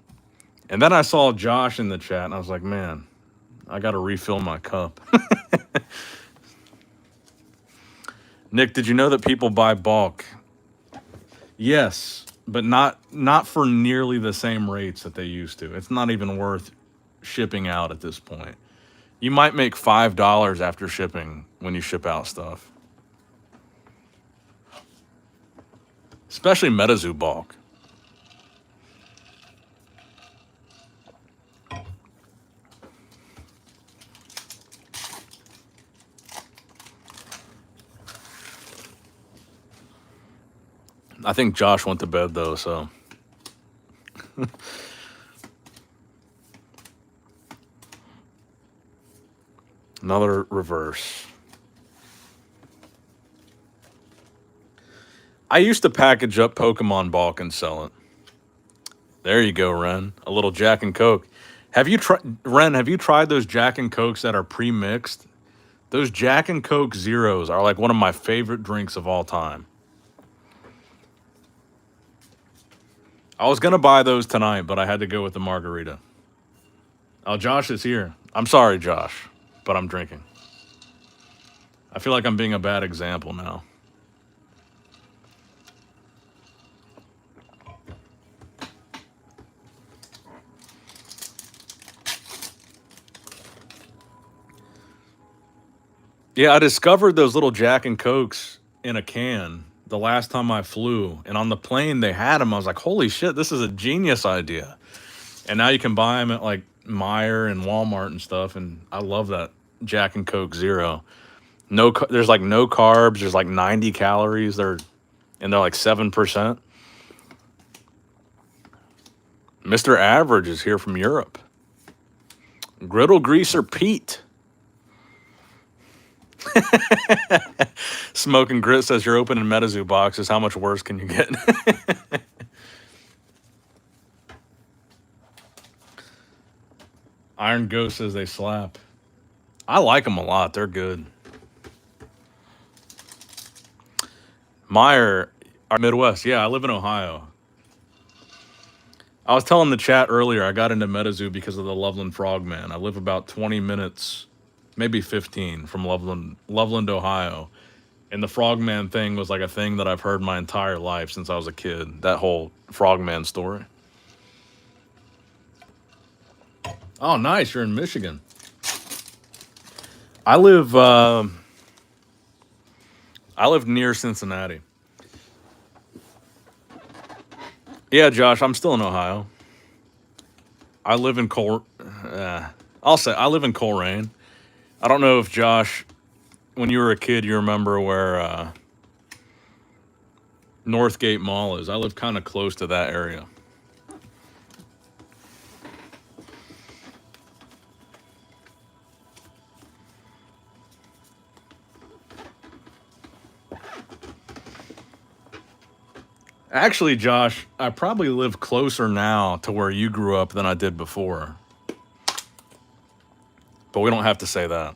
and then I saw Josh in the chat, and I was like, man, I got to refill my cup. Nick, did you know that people buy bulk? Yes, but not for nearly the same rates that they used to. It's not even worth shipping out at this point. You might make $5 after shipping when you ship out stuff. Especially Metazoo bulk. I think Josh went to bed, though, so. Another reverse. I used to package up Pokemon bulk and sell it. There you go, Ren. A little Jack and Coke. Have you tried, Ren? Have you tried those Jack and Cokes that are pre-mixed? Those Jack and Coke Zeros are like one of my favorite drinks of all time. I was gonna buy those tonight, but I had to go with the margarita. Oh, Josh is here. I'm sorry, Josh, but I'm drinking. I feel like I'm being a bad example now. Yeah, I discovered those little Jack and Cokes in a can the last time I flew. And on the plane, they had them. I was like, holy shit, this is a genius idea. And now you can buy them at like Meijer and Walmart and stuff. And I love that Jack and Coke Zero. There's like no carbs. There's like 90 calories. They're like 7%. Mr. Average is here from Europe. Griddle Greaser Pete. Smoking Grit says you're opening Metazoo boxes. How much worse can you get? Iron Ghost says they slap. I like them a lot. They're good. Meyer, our Midwest. Yeah, I live in Ohio. I was telling the chat earlier, I got into Metazoo because of the Loveland Frogman. I live about 20 minutes, maybe 15 from Loveland, Ohio. And the Frogman thing was like a thing that I've heard my entire life since I was a kid. That whole Frogman story. Oh, nice. You're in Michigan. I live near Cincinnati. Yeah, Josh, I'm still in Ohio. I live in I live in Coleraine. I don't know if Josh, when you were a kid, you remember where Northgate Mall is. I live kind of close to that area. Actually, Josh, I probably live closer now to where you grew up than I did before. But we don't have to say that.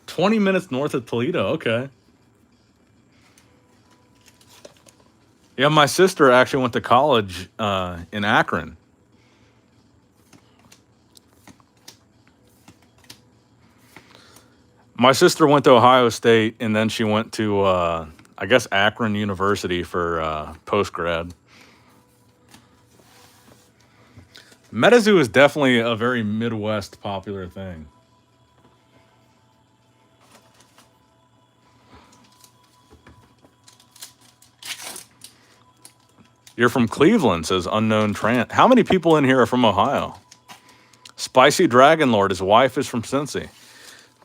"20 minutes north of Toledo." Okay. Yeah, my sister actually went to college in Akron. My sister went to Ohio State, and then she went to, I guess, Akron University for post-grad. Metazoo is definitely a very Midwest popular thing. You're from Cleveland, says Unknown Trant. How many people in here are from Ohio? Spicy Dragon Lord, his wife is from Cincy.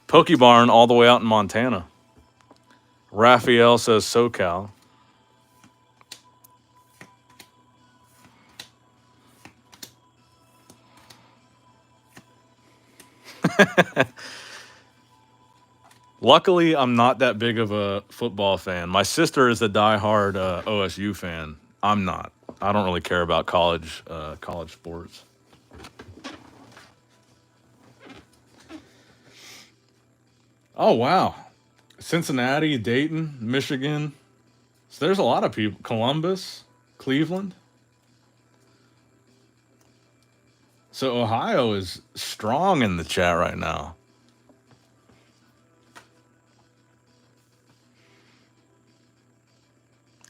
Pokebarn all the way out in Montana. Raphael says SoCal. Luckily, I'm not that big of a football fan. My sister is a diehard OSU fan. I'm not. I don't really care about college sports. Oh, wow. Cincinnati, Dayton, Michigan. So there's a lot of people. Columbus, Cleveland. So Ohio is strong in the chat right now.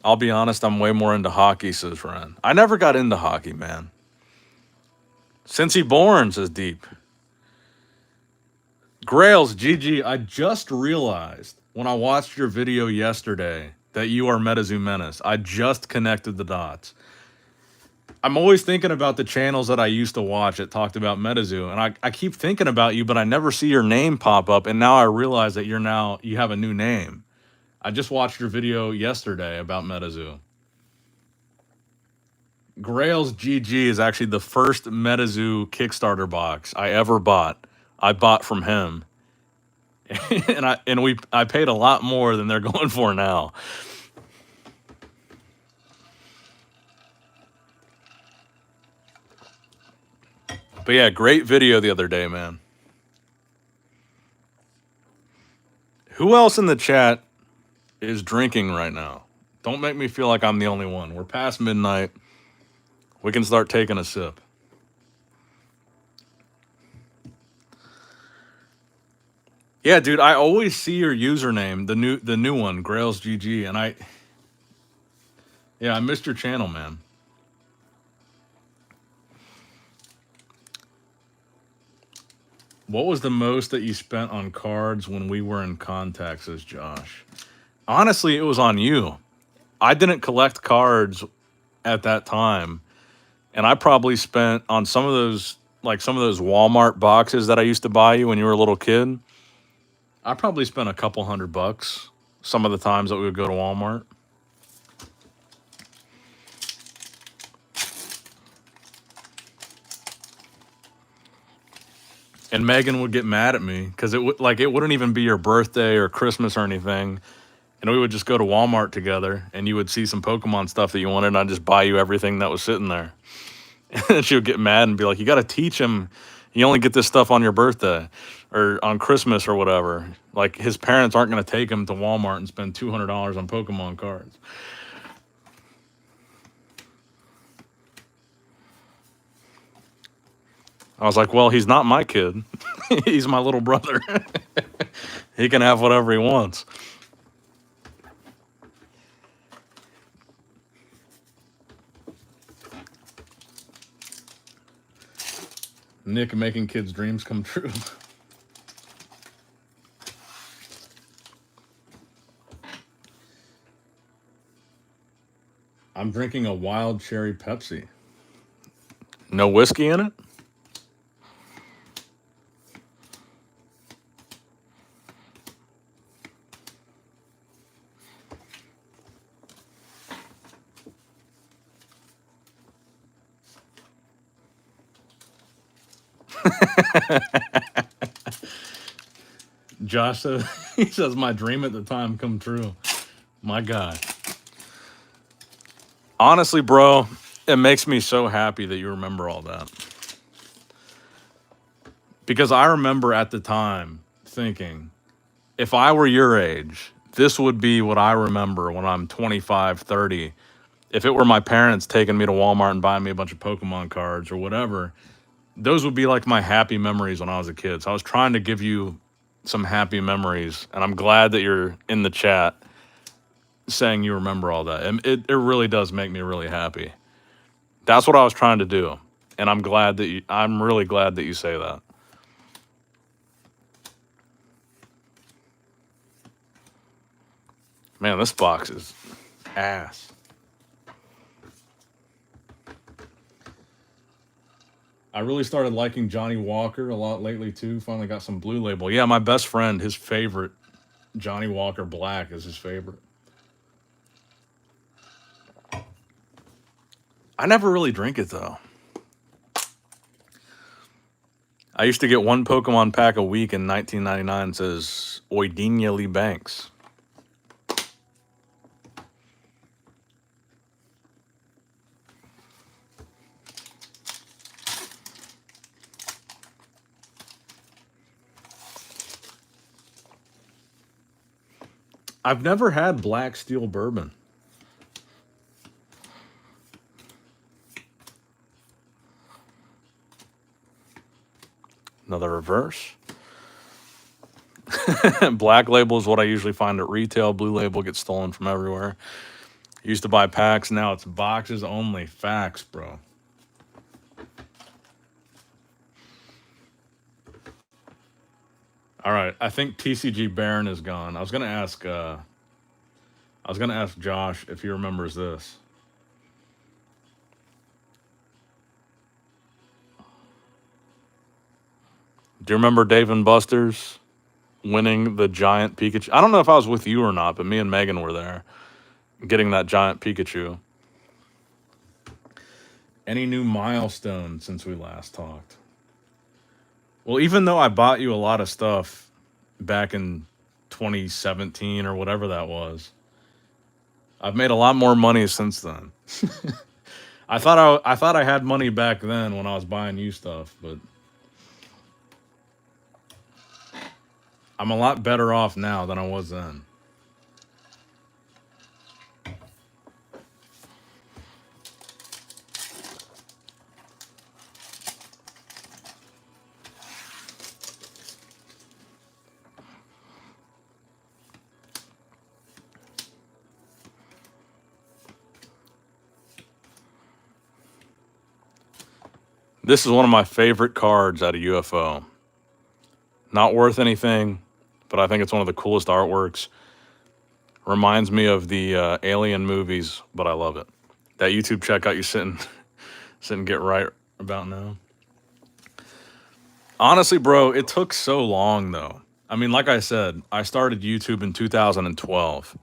I'll be honest, I'm way more into hockey, says Ren. I never got into hockey, man. Cincy Born, says Deep. Grails, GG, I just realized when I watched your video yesterday that you are Metazoo Menace. I just connected the dots. I'm always thinking about the channels that I used to watch that talked about Metazoo, and I keep thinking about you, but I never see your name pop up, and now I realize that you have a new name. I just watched your video yesterday about Metazoo. Grails GG is actually the first Metazoo Kickstarter box I ever bought. I bought from him. I paid a lot more than they're going for now. But yeah, great video the other day, man. Who else in the chat is drinking right now? Don't make me feel like I'm the only one. We're past midnight. We can start taking a sip. Yeah, dude, I always see your username, the new one, Grails GG, and I missed your channel, man. What was the most that you spent on cards when we were in contact, says Josh? Honestly, it was on you. I didn't collect cards at that time, and I probably spent on some of those Walmart boxes that I used to buy you when you were a little kid. I probably spent a couple $100 some of the times that we would go to Walmart. And Megan would get mad at me because it wouldn't even be your birthday or Christmas or anything. And we would just go to Walmart together and you would see some Pokemon stuff that you wanted and I'd just buy you everything that was sitting there. And she would get mad and be like, you got to teach him. You only get this stuff on your birthday or on Christmas or whatever. Like his parents aren't going to take him to Walmart and spend $200 on Pokemon cards. I was like, well, he's not my kid. He's my little brother. He can have whatever he wants. Nick making kids' dreams come true. I'm drinking a wild cherry Pepsi. No whiskey in it? Josh says, he says, my dream at the time come true. My God. Honestly, bro, it makes me so happy that you remember all that. Because I remember at the time thinking, if I were your age, this would be what I remember when I'm 25, 30. If it were my parents taking me to Walmart and buying me a bunch of Pokemon cards or whatever, those would be like my happy memories when I was a kid. So I was trying to give you some happy memories, and I'm glad that you're in the chat saying you remember all that. And it really does make me really happy. That's what I was trying to do, and I'm really glad that you say that. Man, this box is ass. I really started liking Johnny Walker a lot lately too. Finally got some Blue Label. Yeah, my best friend, his favorite, Johnny Walker Black is his favorite. I never really drink it though. I used to get one Pokemon pack a week in 1999, says Oidinia Lee Banks. I've never had Black Steel Bourbon. Another reverse. Black Label is what I usually find at retail. Blue Label gets stolen from everywhere. Used to buy packs. Now it's boxes only. Facts, bro. All right. I think TCG Baron is gone. I was gonna ask Josh if he remembers this. Do you remember Dave and Buster's? winning the giant Pikachu. I don't know if I was with you or not, but me and Megan were there getting that giant Pikachu. Any new milestone since we last talked? Well, even though I bought you a lot of stuff back in 2017 or whatever that was, I've made a lot more money since then. I thought I had money back then when I was buying you stuff, but I'm a lot better off now than I was then. This is one of my favorite cards out of UFO. Not worth anything, but I think it's one of the coolest artworks. Reminds me of the Alien movies, but I love it. That YouTube checkout you sit and get right about now. Honestly, bro, it took so long though. I mean, like I said, I started YouTube in 2012.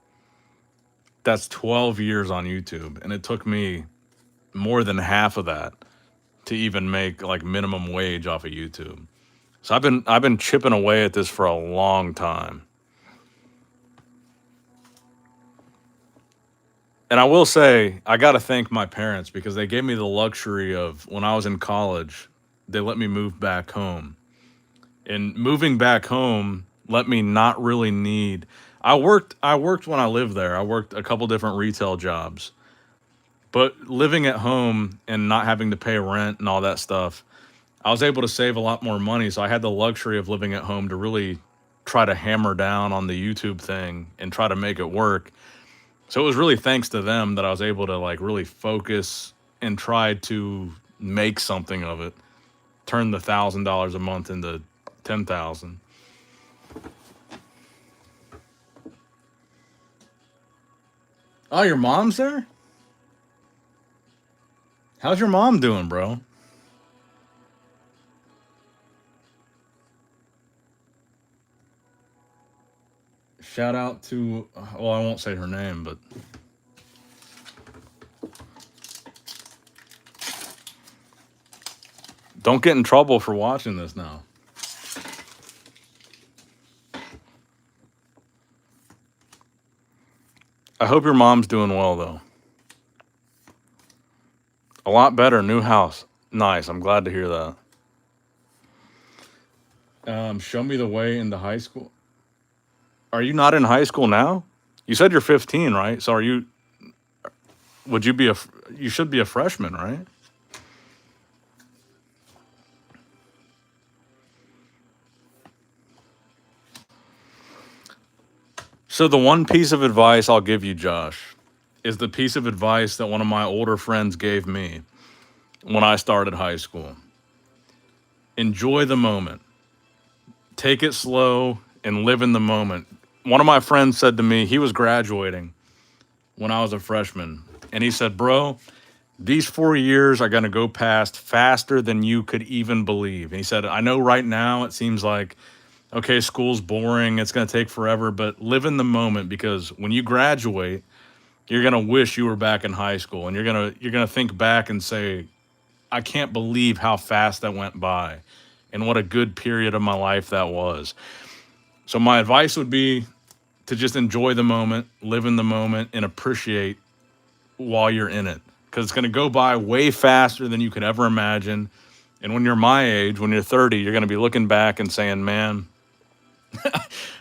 That's 12 years on YouTube, and it took me more than half of that to even make like minimum wage off of YouTube. So I've been chipping away at this for a long time. And I will say, I got to thank my parents because they gave me the luxury of when I was in college, they let me move back home. And moving back home let me not really need I worked when I lived there. I worked a couple different retail jobs. But living at home and not having to pay rent and all that stuff, I was able to save a lot more money. So I had the luxury of living at home to really try to hammer down on the YouTube thing and try to make it work. So it was really thanks to them that I was able to like really focus and try to make something of it. Turn the $1,000 a month into 10,000. Oh, your mom's there? How's your mom doing, bro? Shout out to, well, I won't say her name, but don't get in trouble for watching this now. I hope your mom's doing well, though. A lot better, new house. Nice, I'm glad to hear that. Show me the way into high school. Are you not in high school now? You said you're 15, right? So are you, would you be you should be a freshman, right? So the one piece of advice I'll give you, Josh, is the piece of advice that one of my older friends gave me when I started high school. Enjoy the moment. Take it slow and live in the moment. One of my friends said to me, he was graduating when I was a freshman, and he said, "Bro, these 4 years are going to go past faster than you could even believe." And he said, "I know right now it seems like, okay, school's boring, it's going to take forever, but live in the moment because when you graduate, you're going to wish you were back in high school, and you're going to think back and say, I can't believe how fast that went by and what a good period of my life that was." So my advice would be to just enjoy the moment, live in the moment, and appreciate while you're in it. Because it's going to go by way faster than you could ever imagine. And when you're my age, when you're 30, you're going to be looking back and saying, man,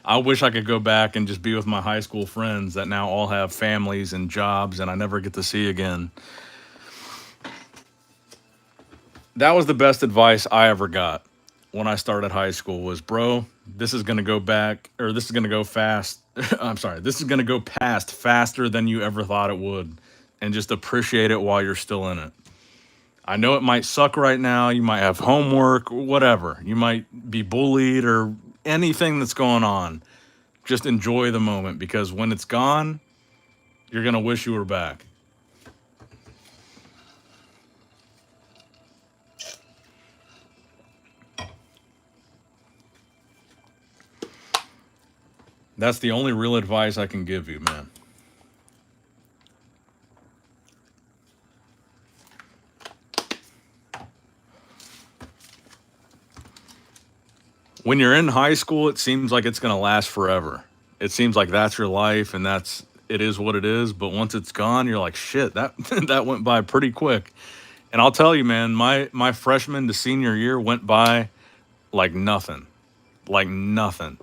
I wish I could go back and just be with my high school friends that now all have families and jobs and I never get to see again. That was the best advice I ever got when I started high school was, bro, this is going to go back, or this is going to go fast. I'm sorry, this is going to go past faster than you ever thought it would. And just appreciate it while you're still in it. I know it might suck right now. You might have homework, whatever. You might be bullied or anything that's going on. Just enjoy the moment because when it's gone, you're going to wish you were back. That's the only real advice I can give you, man. When you're in high school, it seems like it's going to last forever. It seems like that's your life and it is what it is. But once it's gone, you're like, shit, that that went by pretty quick. And I'll tell you, man, my freshman to senior year went by like nothing, like nothing.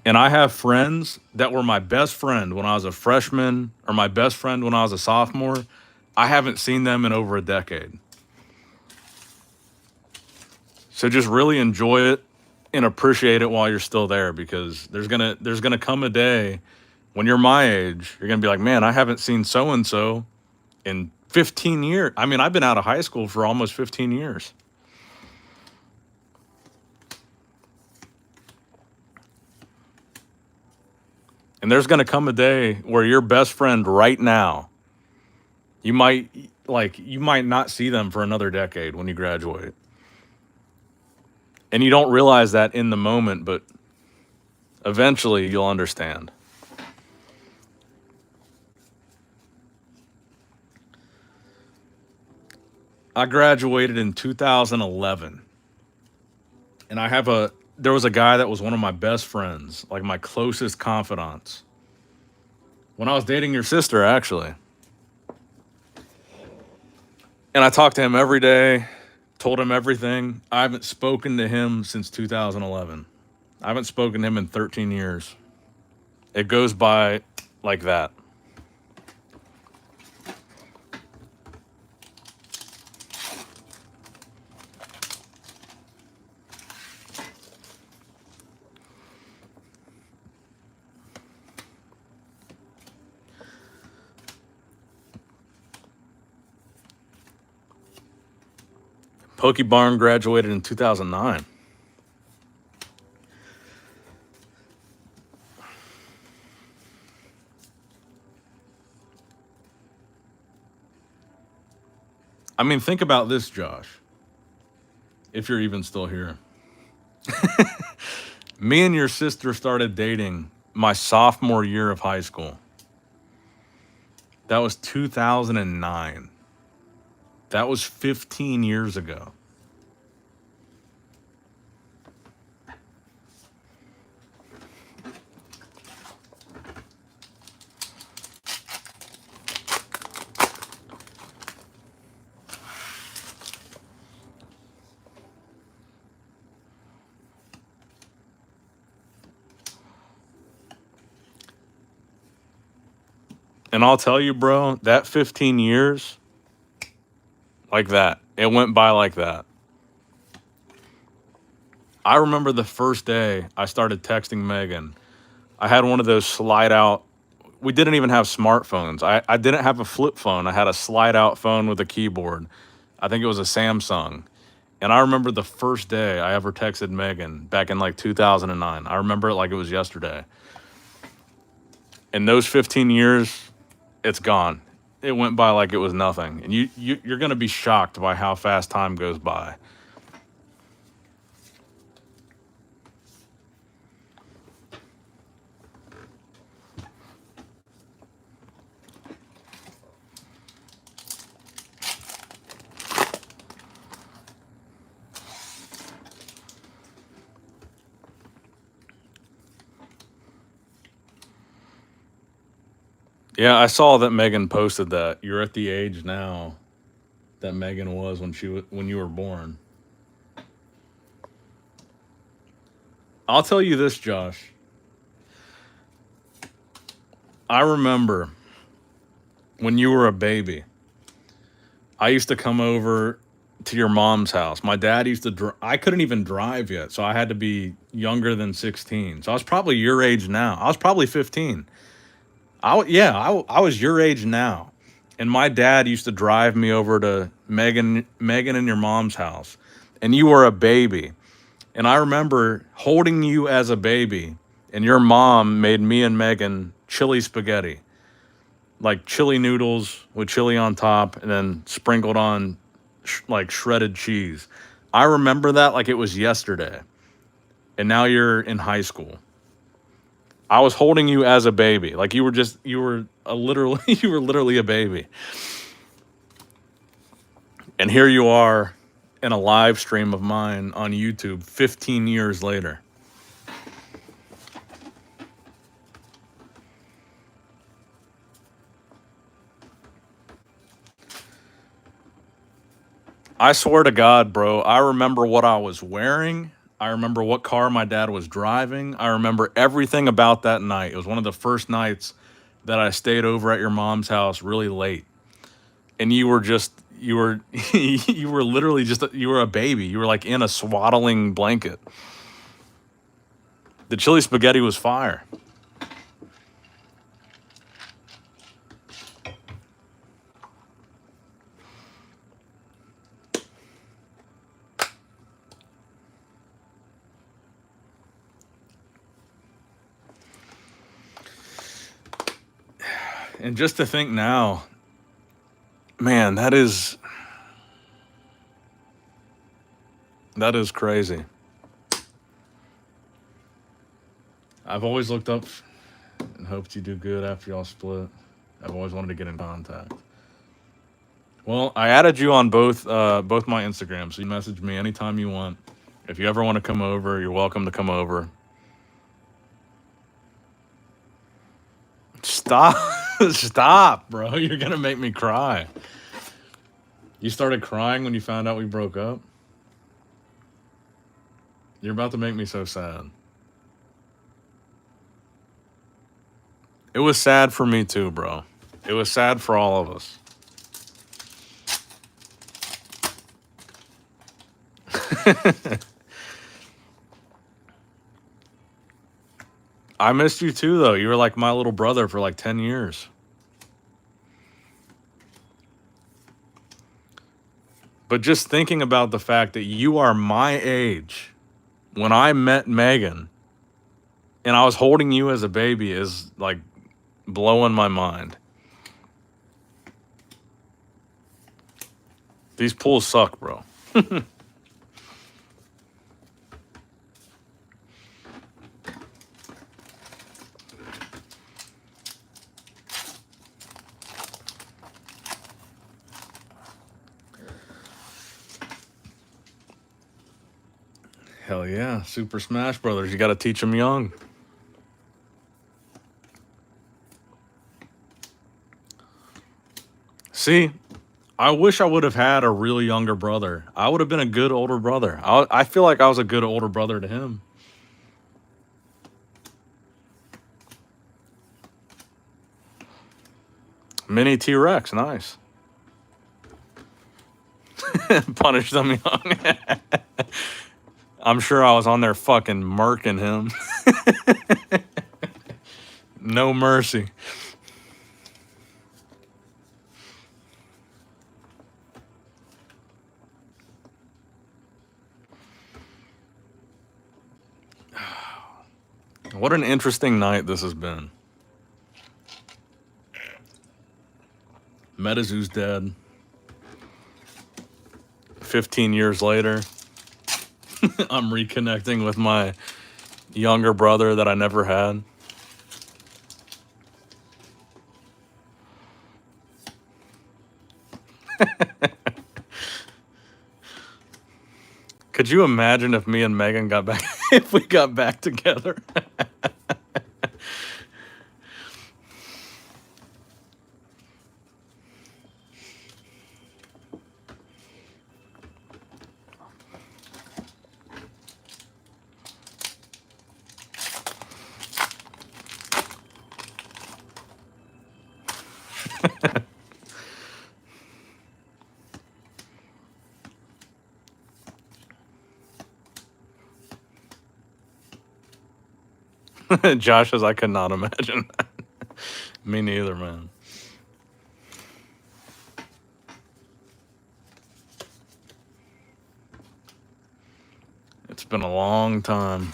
And I have friends that were my best friend when I was a freshman or my best friend when I was a sophomore. I haven't seen them in over a decade. So just really enjoy it and appreciate it while you're still there, because there's gonna come a day when you're my age, you're gonna be like, man, I haven't seen so and so in 15 years. I mean, I've been out of high school for almost 15 years. And there's gonna come a day where your best friend right now, you might not see them for another decade when you graduate. And you don't realize that in the moment, but eventually you'll understand. I graduated in 2011. And there was a guy that was one of my best friends, like my closest confidants. When I was dating your sister, actually. And I talked to him every day, told him everything. I haven't spoken to him since 2011. I haven't spoken to him in 13 years. It goes by like that. Pokebarn graduated in 2009. I mean, think about this, Josh, if you're even still here. Me and your sister started dating my sophomore year of high school. That was 2009. That was 15 years ago. And I'll tell you, bro, that 15 years, like that, it went by like that. I remember the first day I started texting Megan. I had one of those slide out. We didn't even have smartphones. I didn't have a flip phone. I had a slide out phone with a keyboard. I think it was a Samsung. And I remember the first day I ever texted Megan back in like 2009. I remember it like it was yesterday. In those 15 years, it's gone. It went by like it was nothing. And you're going to be shocked by how fast time goes by. Yeah, I saw that Megan posted that. You're at the age now that Megan was when you were born. I'll tell you this, Josh. I remember when you were a baby, I used to come over to your mom's house. My dad used to I couldn't even drive yet, so I had to be younger than 16. So I was probably your age now. I was probably 15. I was your age now. And my dad used to drive me over to Megan and your mom's house. And you were a baby. And I remember holding you as a baby, and your mom made me and Megan chili spaghetti. Like chili noodles with chili on top and then sprinkled on like shredded cheese. I remember that like it was yesterday. And now you're in high school. I was holding you as a baby. Like you were literally a baby. And here you are in a live stream of mine on YouTube 15 years later. I swear to God, bro, I remember what I was wearing. I remember what car my dad was driving. I remember everything about that night. It was one of the first nights that I stayed over at your mom's house really late. And you were you were literally you were a baby. You were like in a swaddling blanket. The chili spaghetti was fire. And just to think now, man, that is crazy. I've always looked up and hoped you do good after y'all split. I've always wanted to get in contact. Well, I added you on both my Instagrams, so you message me anytime you want. If you ever want to come over, you're welcome to come over. Stop. Stop, bro. You're going to make me cry. You started crying when you found out we broke up? You're about to make me so sad. It was sad for me too, bro. It was sad for all of us. I missed you too, though. You were like my little brother for like 10 years. But just thinking about the fact that you are my age when I met Megan and I was holding you as a baby is like blowing my mind. These pools suck, bro. Hell yeah, Super Smash Brothers. You got to teach them young. See, I wish I would have had a really younger brother. I would have been a good older brother. I feel like I was a good older brother to him. Mini T-Rex, nice. Punish them young. I'm sure I was on there fucking murking him. No mercy. What an interesting night this has been. Metazoo's dead. 15 years later, I'm reconnecting with my younger brother that I never had. Could you imagine if me and Megan got back, if we got back together? Josh says, I could not imagine that. Me neither, man. It's been a long time.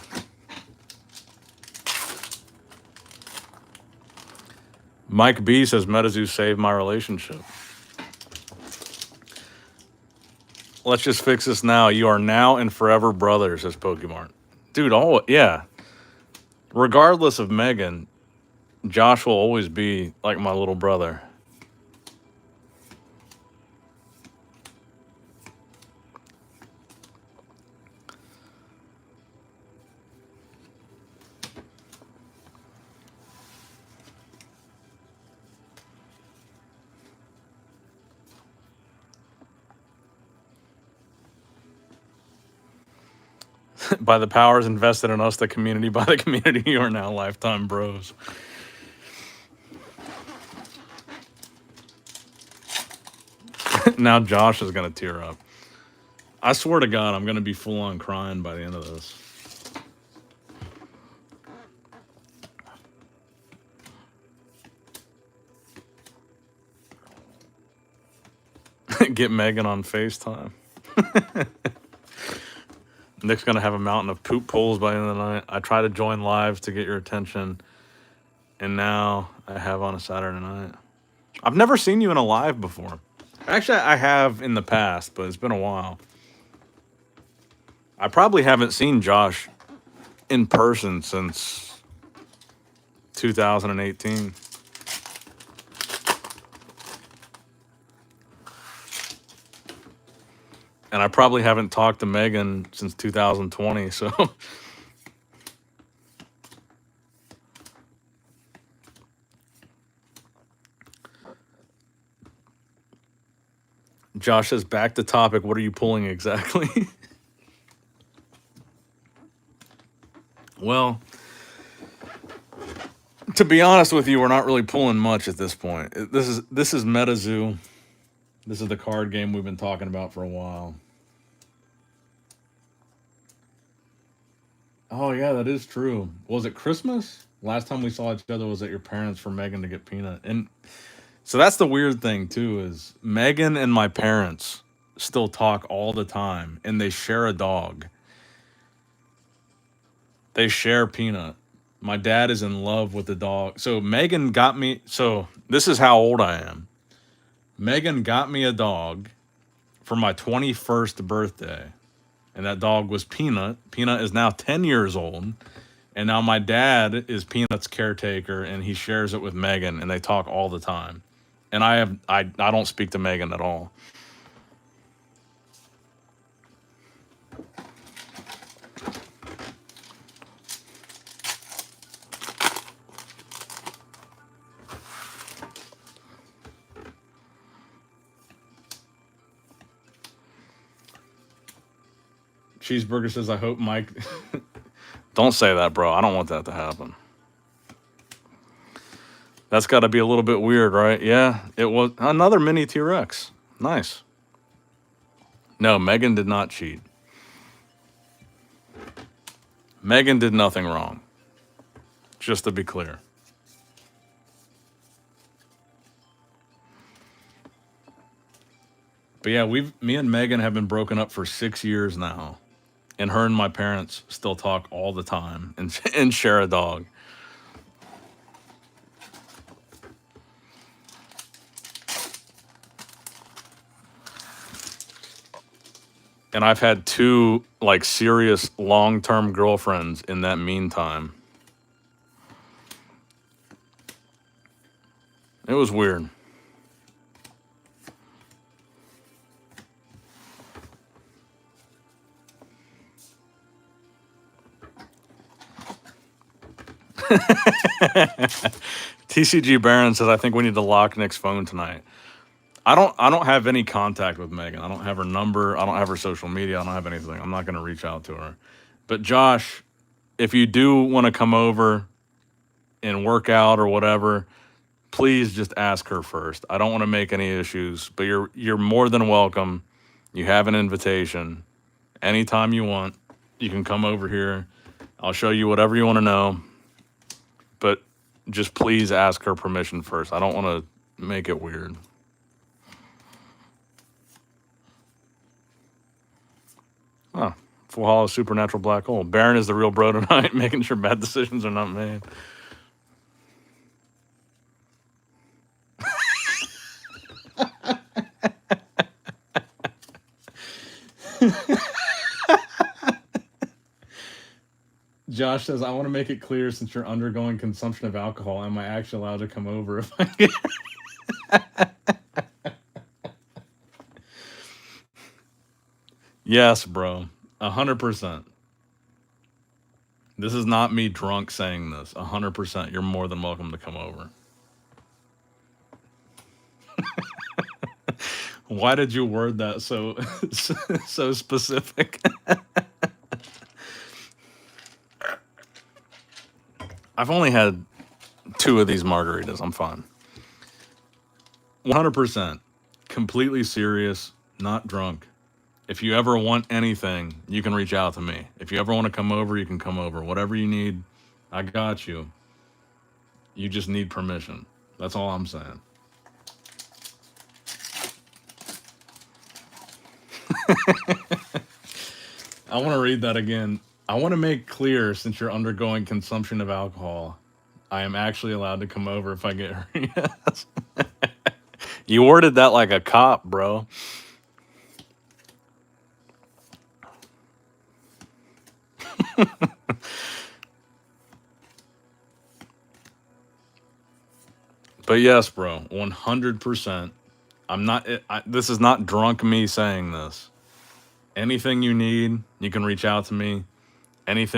Mike B says, Metazoo saved my relationship. Let's just fix this now. You are now and forever brothers, says Pokemon. Dude, yeah. Regardless of Megan, Josh will always be like my little brother. By the powers invested in us, the community, by the community, you are now lifetime bros. Now Josh is going to tear up. I swear to God, I'm going to be full on crying by the end of this. Get Megan on FaceTime. Nick's going to have a mountain of poop pulls by the end of the night. I try to join live to get your attention, and now I have on a Saturday night. I've never seen you in a live before. Actually, I have in the past, but it's been a while. I probably haven't seen Josh in person since 2018. And I probably haven't talked to Megan since 2020, so... Josh says, back to topic, what are you pulling exactly? Well, to be honest with you, we're not really pulling much at this point. This is Metazoo. This is the card game we've been talking about for a while. Oh, yeah, that is true. Was it Christmas? Last time we saw each other was at your parents for Megan to get Peanut. And so that's the weird thing, too, is Megan and my parents still talk all the time, and they share a dog. They share Peanut. My dad is in love with the dog. So Megan got me... So this is how old I am. Megan got me a dog for my 21st birthday. And that dog was Peanut. Peanut is now 10 years old. And now my dad is Peanut's caretaker, and he shares it with Megan, and they talk all the time. And I don't speak to Megan at all. Cheeseburger says, I hope Mike... Don't say that, bro. I don't want that to happen. That's got to be a little bit weird, right? Yeah, it was another mini T-Rex. Nice. No, Megan did not cheat. Megan did nothing wrong. Just to be clear. But yeah, me and Megan have been broken up for 6 years now. And her and my parents still talk all the time and share a dog. And I've had 2 like serious long-term girlfriends in that meantime. It was weird. TCG Baron says, I think we need to lock Nick's phone tonight. I don't have any contact with Megan. I don't have her number. I don't have her social media. I don't have anything. I'm not going to reach out to her. But Josh, if you do want to come over and work out or whatever, please just ask her first. I don't want to make any issues, but you're more than welcome. You have an invitation. Anytime you want, you can come over here. I'll show you whatever you want to know. But just please ask her permission first. I don't want to make it weird. Oh, Full Hollow Supernatural Black Hole. Baron is the real bro tonight, making sure bad decisions are not made. Josh says, I want to make it clear, since you're undergoing consumption of alcohol, am I actually allowed to come over if I get... Yes, bro. 100%. This is not me drunk saying this. 100%. You're more than welcome to come over. Why did you word that so so specific? I've only had 2 of these margaritas. I'm fine. 100%. Completely serious, not drunk. If you ever want anything, you can reach out to me. If you ever want to come over, you can come over. Whatever you need, I got you. You just need permission. That's all I'm saying. I want to read that again. I want to make clear, since you're undergoing consumption of alcohol, I am actually allowed to come over if I get hurt. Yes. You worded that like a cop, bro. But yes, bro, 100%. I'm not, this is not drunk me saying this. Anything you need, you can reach out to me. If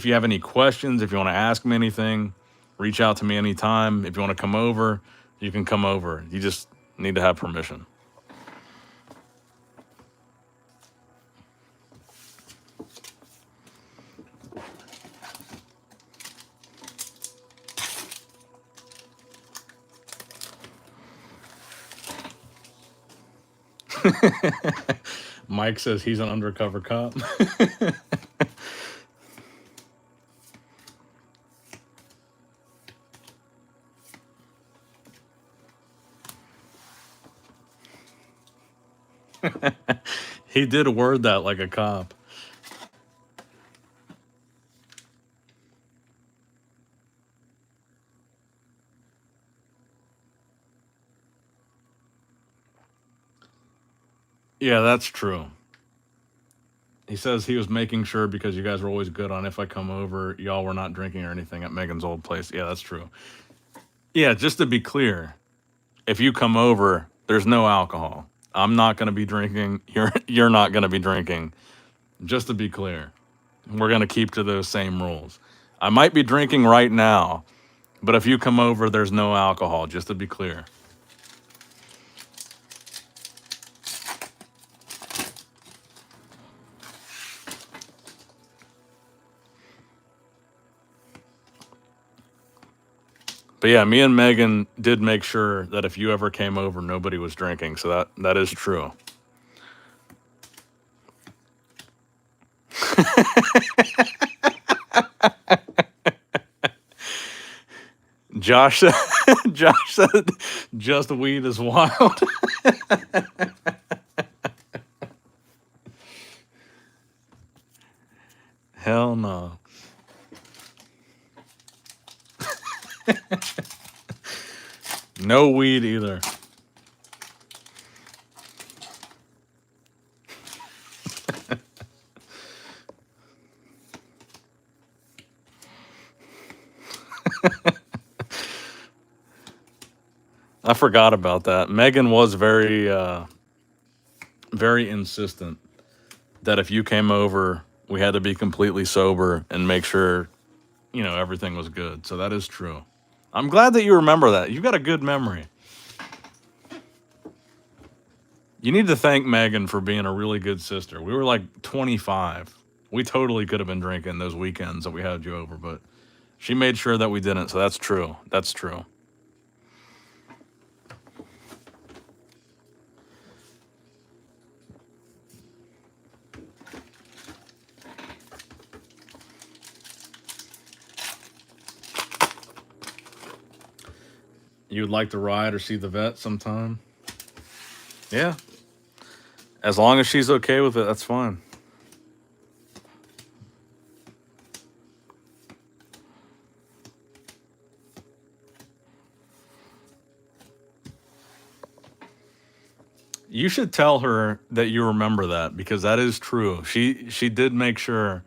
you have any questions, if you want to ask me anything, reach out to me anytime. If you want to come over, you can come over. You just need to have permission. Mike says he's an undercover cop. He did word that like a cop. Yeah, that's true. He says he was making sure, because you guys were always good on if I come over, y'all were not drinking or anything at Megan's old place. Yeah, that's true. Yeah, just to be clear, if you come over, there's no alcohol. I'm not going to be drinking. You're not going to be drinking. Just to be clear, we're going to keep to those same rules. I might be drinking right now, but if you come over, there's no alcohol, just to be clear. But yeah, me and Megan did make sure that if you ever came over, nobody was drinking. So that is true. Josh said, just weed is wild. Hell no. No weed either. I forgot about that. Megan was very insistent that if you came over, we had to be completely sober and make sure, everything was good. So that is true. I'm glad that you remember that. You've got a good memory. You need to thank Megan for being a really good sister. We were like 25. We totally could have been drinking those weekends that we had you over, but she made sure that we didn't. So that's true. That's true. You would like to ride or see the vet sometime? Yeah. As long as she's okay with it, that's fine. You should tell her that you remember that, because that is true. She did make sure,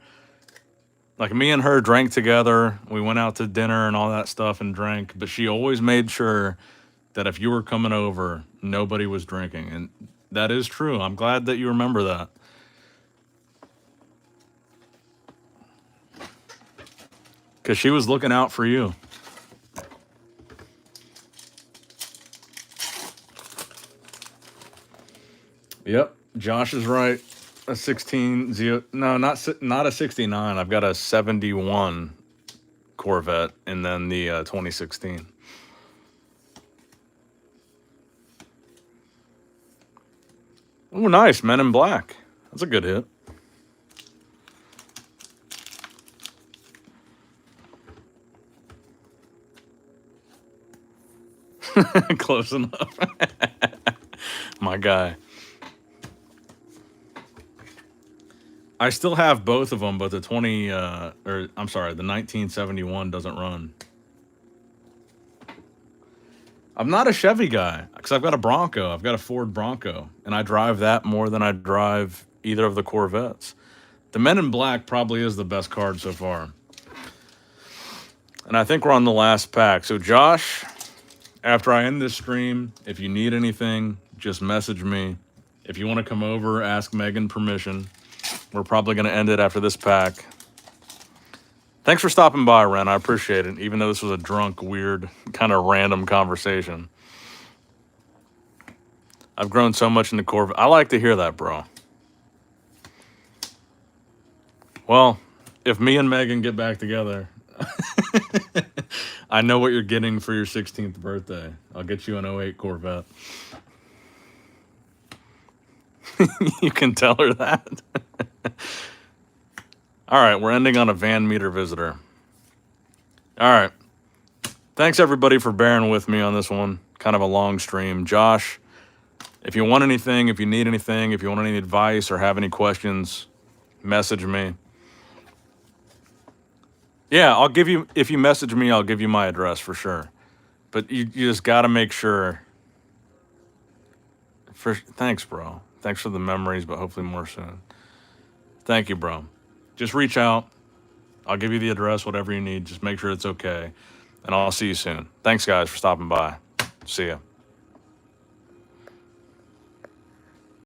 like, me and her drank together. We went out to dinner and all that stuff and drank, but she always made sure that if you were coming over, nobody was drinking. And that is true. I'm glad that you remember that. Because she was looking out for you. Yep, Josh is right. A 16, no, not a 69. I've got a 71 Corvette, and then the 2016. Oh, nice, Men in Black. That's a good hit. Close enough. My guy. I still have both of them, but the 1971 doesn't run. I'm not a Chevy guy, because I've got a Bronco. I've got a Ford Bronco, and I drive that more than I drive either of the Corvettes. The Men in Black probably is the best card so far. And I think we're on the last pack. So Josh, after I end this stream, if you need anything, just message me. If you want to come over, ask Megan permission. We're probably going to end it after this pack. Thanks for stopping by, Ren. I appreciate it, even though this was a drunk, weird, kind of random conversation. I've grown so much into Corvette. I like to hear that, bro. Well, if me and Megan get back together, I know what you're getting for your 16th birthday. I'll get you an 08 Corvette. You can tell her that. All right, we're ending on a Van Meter visitor. All right. Thanks, everybody, for bearing with me on this one. Kind of a long stream. Josh, if you want anything, if you need anything, if you want any advice or have any questions, message me. Yeah, I'll give you, if you message me, I'll give you my address for sure. But you just got to make sure. Thanks, bro. Thanks for the memories, but hopefully more soon. Thank you, bro. Just reach out. I'll give you the address, whatever you need. Just make sure it's okay. And I'll see you soon. Thanks, guys, for stopping by. See ya.